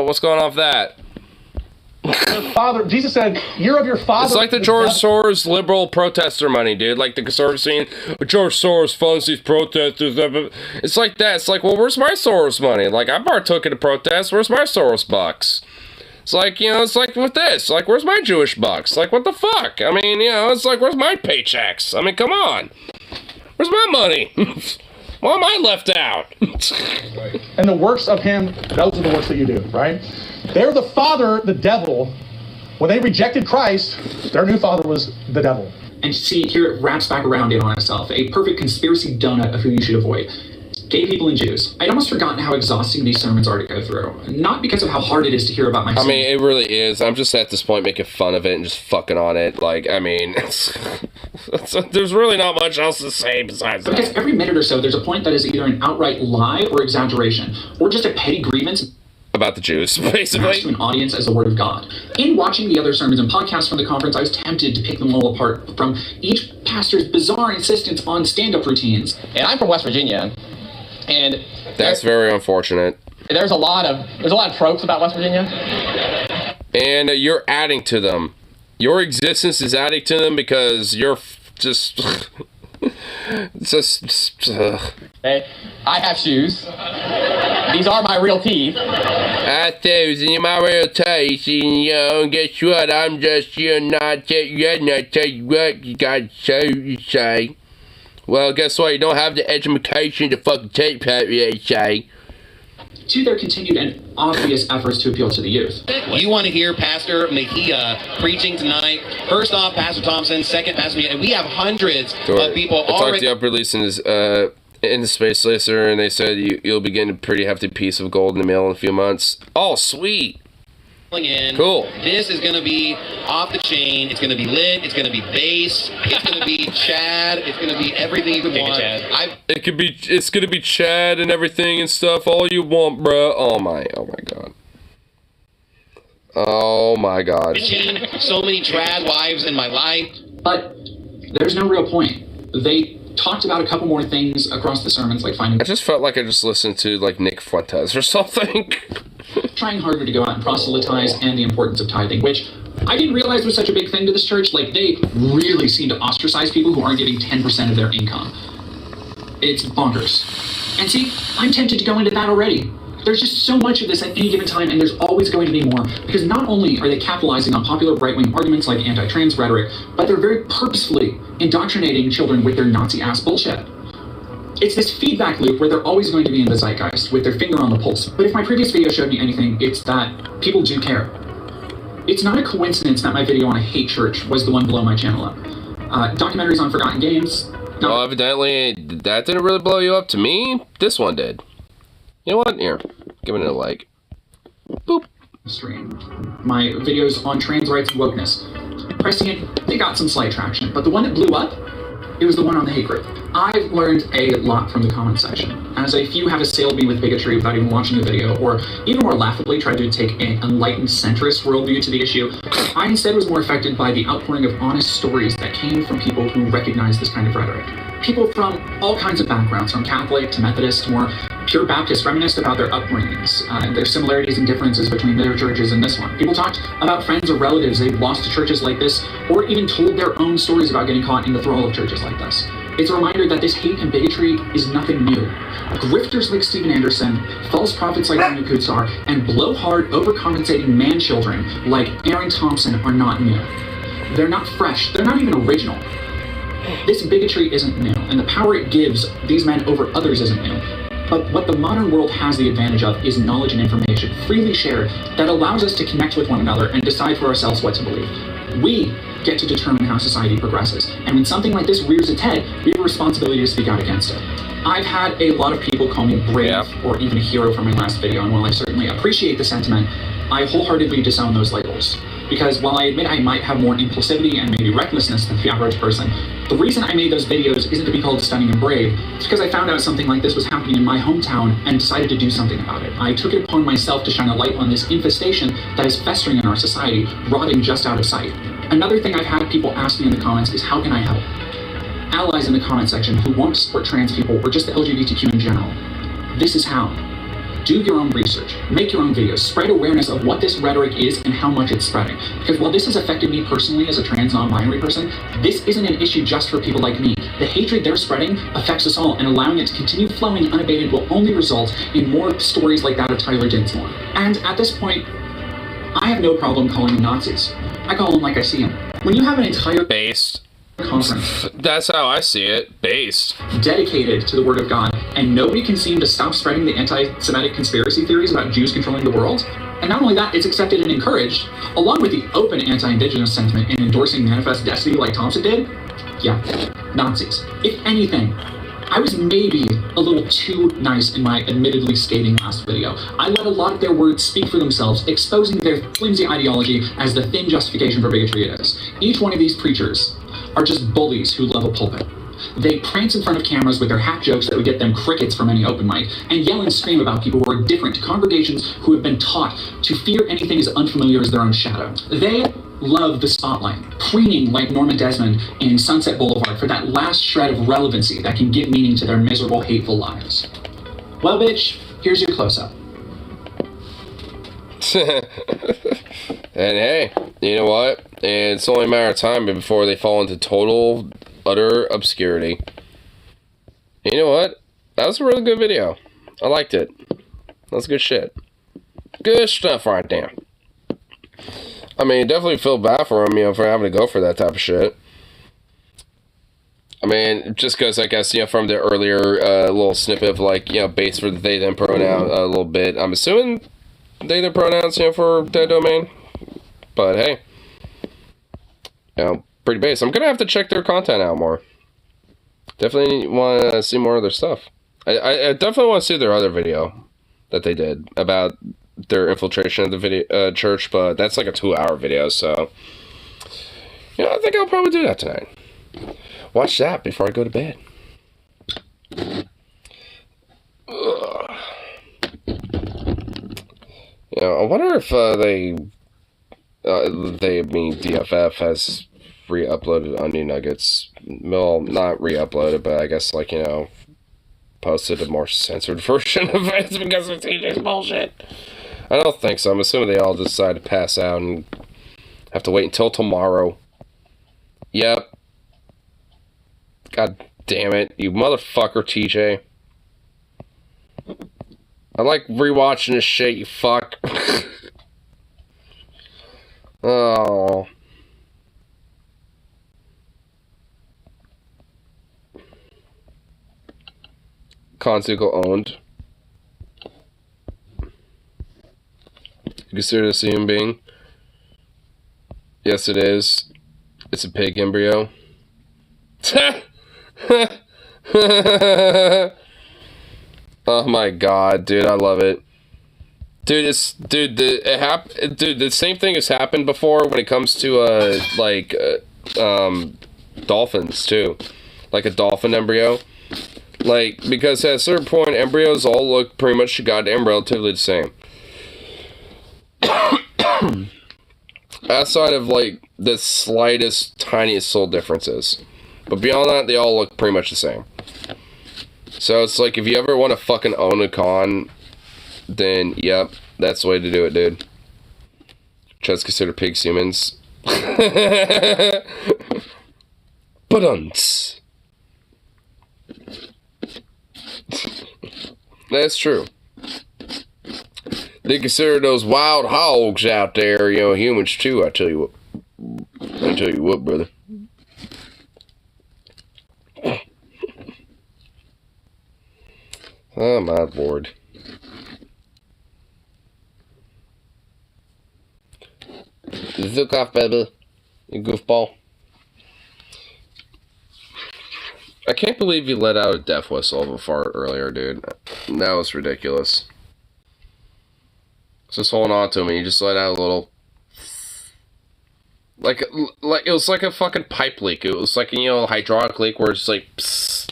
Speaker 1: what's going on with that?
Speaker 12: Father, Jesus said, "You're of your father."
Speaker 1: It's like the George Soros liberal protester money, dude. Like the conservative scene, George Soros funds these protesters. It's like that. It's like, well, where's my Soros money? I partook in a protest. Where's my Soros bucks? It's like, it's like with this. Where's my Jewish bucks? What the fuck? It's like, where's my paychecks? Come on. Where's my money? Why am I left out?
Speaker 12: And the works of him, those are the works that you do, right? They're the father, the devil. When they rejected Christ, their new father was the devil.
Speaker 15: And see, here it wraps back around in on itself. A perfect conspiracy donut of who you should avoid. gay people and Jews. I'd almost forgotten how exhausting these sermons are to go through. Not because of how hard it is to hear about my sins.
Speaker 1: I mean, it really is. I'm just at this point making fun of it and just fucking on it. Like, I mean, there's really not much else to say besides that.
Speaker 15: Because every minute or so, there's a point that is either an outright lie or exaggeration, or just a petty grievance
Speaker 1: about the Jews, basically,
Speaker 15: to an audience as the Word of God. In watching the other sermons and podcasts from the conference, I was tempted to pick them all apart from each pastor's bizarre insistence on stand-up routines.
Speaker 13: And I'm from West Virginia, and
Speaker 1: that's very unfortunate.
Speaker 13: There's a lot of tropes about West Virginia,
Speaker 1: and you're adding to them. Your existence is adding to them because you're just.
Speaker 13: Hey, I have shoes. These are my real teeth.
Speaker 1: I those in my real teeth, and guess what? I'm just not tell you what you got to say. Well, guess what? You don't have the education to fucking take what you say.
Speaker 15: To their continued and obvious efforts to appeal to the youth.
Speaker 16: You want to hear Pastor Mejia preaching tonight? First off, Pastor Thompson. Second, Pastor Mejia. And we have hundreds of people
Speaker 1: I talked
Speaker 16: already.
Speaker 1: to the Upper Lease in the Space Lacer, and they said you'll be getting a pretty hefty piece of gold in the mail in a few months. Oh, sweet.
Speaker 16: In.
Speaker 1: Cool.
Speaker 16: This is going to be off the chain. It's going to be lit. It's going to be bass. It's going to be Chad. It's going to be everything you could want.
Speaker 1: It's going to be Chad and everything and stuff. All you want, bruh. Oh my god. Oh my god.
Speaker 16: So many trad wives in my life.
Speaker 15: But there's no real point. They talked about a couple more things across the sermons, like finding.
Speaker 1: I just felt like I just listened to like Nick Fuentes or something.
Speaker 15: Trying harder to go out and proselytize, and the importance of tithing, which I didn't realize was such a big thing to this church. Like, they really seem to ostracize people who aren't giving 10% of their income. It's bonkers. And see, I'm tempted to go into that already. There's just so much of this at any given time, and there's always going to be more, because not only are they capitalizing on popular right-wing arguments like anti-trans rhetoric, but they're very purposefully indoctrinating children with their Nazi-ass bullshit. It's this feedback loop where they're always going to be in the zeitgeist with their finger on the pulse. But if my previous video showed me anything, it's that people do care. It's not a coincidence that my video on a hate church was the one below my channel up. Documentaries on forgotten games. No.
Speaker 1: Well, evidently, that didn't really blow you up to me. This one did. You know what? Here, give it a like. Boop.
Speaker 15: Stream. My videos on trans rights and wokeness. Pressing it, they got some slight traction, but the one that blew up, it was the one on the hate group. I've learned a lot from the comment section, as a few have assailed me with bigotry without even watching the video, or even more laughably tried to take an enlightened centrist worldview to the issue. I instead was more affected by the outpouring of honest stories that came from people who recognize this kind of rhetoric. People from all kinds of backgrounds, from Catholic to Methodist to more pure Baptist, reminisced about their upbringings, their similarities and differences between their churches and this one. People talked about friends or relatives they've lost to churches like this, or even told their own stories about getting caught in the thrall of churches like this. It's a reminder that this hate and bigotry is nothing new. Grifters like Steven Anderson, false prophets like Daniel Kutsar, and blowhard, overcompensating man-children like Aaron Thompson are not new. They're not fresh. They're not even original. This bigotry isn't new, and the power it gives these men over others isn't new. But what the modern world has the advantage of is knowledge and information freely shared that allows us to connect with one another and decide for ourselves what to believe. We get to determine how society progresses, and when something like this rears its head, we have a responsibility to speak out against it. I've had a lot of people call me brave or even a hero for my last video, and while I certainly appreciate the sentiment, I wholeheartedly disown those labels. Because while I admit I might have more impulsivity and maybe recklessness than the average person, the reason I made those videos isn't to be called stunning and brave. It's because I found out something like this was happening in my hometown and decided to do something about it. I took it upon myself to shine a light on this infestation that is festering in our society, rotting just out of sight. Another thing I've had people ask me in the comments is, how can I help? Allies in the comment section who want to support trans people or just the LGBTQ in general. This is how. Do your own research, make your own videos, spread awareness of what this rhetoric is and how much it's spreading. Because while this has affected me personally as a trans non-binary person, this isn't an issue just for people like me. The hatred they're spreading affects us all, and allowing it to continue flowing unabated will only result in more stories like that of Tyler Dinsmore. And at this point, I have no problem calling them Nazis. I call them like I see them. When you have an entire
Speaker 1: based
Speaker 15: conference,
Speaker 1: that's how I see it, based,
Speaker 15: dedicated to the Word of God, and nobody can seem to stop spreading the anti-Semitic conspiracy theories about Jews controlling the world. And not only that, it's accepted and encouraged, along with the open anti-Indigenous sentiment and endorsing Manifest Destiny like Thompson did. Yeah, Nazis. If anything, I was maybe a little too nice in my admittedly scathing last video. I let a lot of their words speak for themselves, exposing their flimsy ideology as the thin justification for bigotry it is. Each one of these preachers are just bullies who love a pulpit. They prance in front of cameras with their hack jokes that would get them crickets from any open mic, and yell and scream about people who are different to congregations who have been taught to fear anything as unfamiliar as their own shadow. They love the spotlight, preening like Norman Desmond in Sunset Boulevard for that last shred of relevancy that can give meaning to their miserable, hateful lives. Well, bitch, here's your close-up.
Speaker 1: And hey, you know what? It's only a matter of time before they fall into total, utter obscurity. You know what? That was a really good video. I liked it. That's good shit. Good stuff right there. I mean, definitely feel bad for him, you know, for having to go for that type of shit. I mean, just because, I guess, you know, from the earlier little snippet of, like, you know, base for the they, them pronoun a little bit. I'm assuming they, them pronouns, you know, for that domain. But, hey. You know, pretty base. I'm going to have to check their content out more. Definitely want to see more of their stuff. I definitely want to see their other video that they did about their infiltration of the video church, but that's like a 2-hour video, so you know, I think I'll probably do that tonight. Watch that before I go to bed. Ugh. You know, I wonder if DFF has re-uploaded Onion Nuggets. Well, not re-uploaded, but I guess, like, you know, posted a more censored version of it because of TJ's bullshit. I don't think so. I'm assuming they all decided to pass out and have to wait until tomorrow. Yep. God damn it, you motherfucker, TJ. I like rewatching this shit, you fuck. Oh. Consugal owned. You consider this a human being? Yes, it is. It's a pig embryo. Oh my god, dude, I love it. Dude, the same thing has happened before when it comes to dolphins too. Like a dolphin embryo. Like, because at a certain point, embryos all look pretty much goddamn relatively the same. Outside of, like, the slightest, tiniest little differences. But beyond that, they all look pretty much the same. So it's like, if you ever want to fucking own a con, then, yep, that's the way to do it, dude. Just consider pigs humans. But that's true. They consider those wild hogs out there, you know, humans too. I tell you what, brother. Oh my lord. Zook off, baby. You goofball. I can't believe you let out a death whistle of a fart earlier, dude. That was ridiculous. Just holding on to me, you just let out a little... Like it was like a fucking pipe leak. It was like, you know, a hydraulic leak where it's just like... Psst.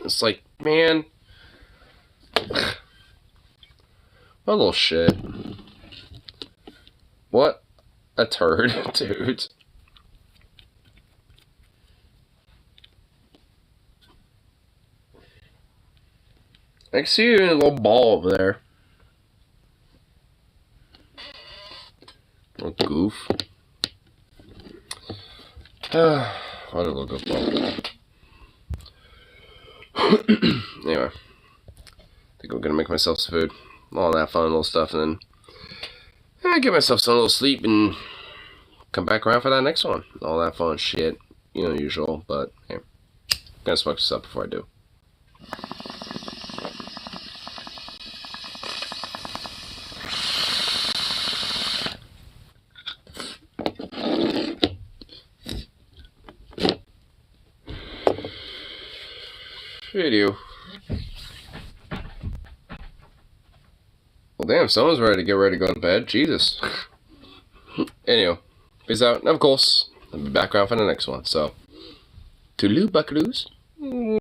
Speaker 1: It's like, man... What a little shit. What a turd, dude. I can see you in a little ball over there. Little goof. What a little goof ball. Anyway. I think I'm gonna make myself some food. All that fun little stuff, and then get myself some little sleep and come back around for that next one. All that fun shit. You know, usual, but hey. I'm gonna smoke this up before I do. Video. Well, damn, someone's ready to go to bed. Jesus. Anyway, peace out. And of course, I'll be back around for the next one. So, toodaloo, buckaroos.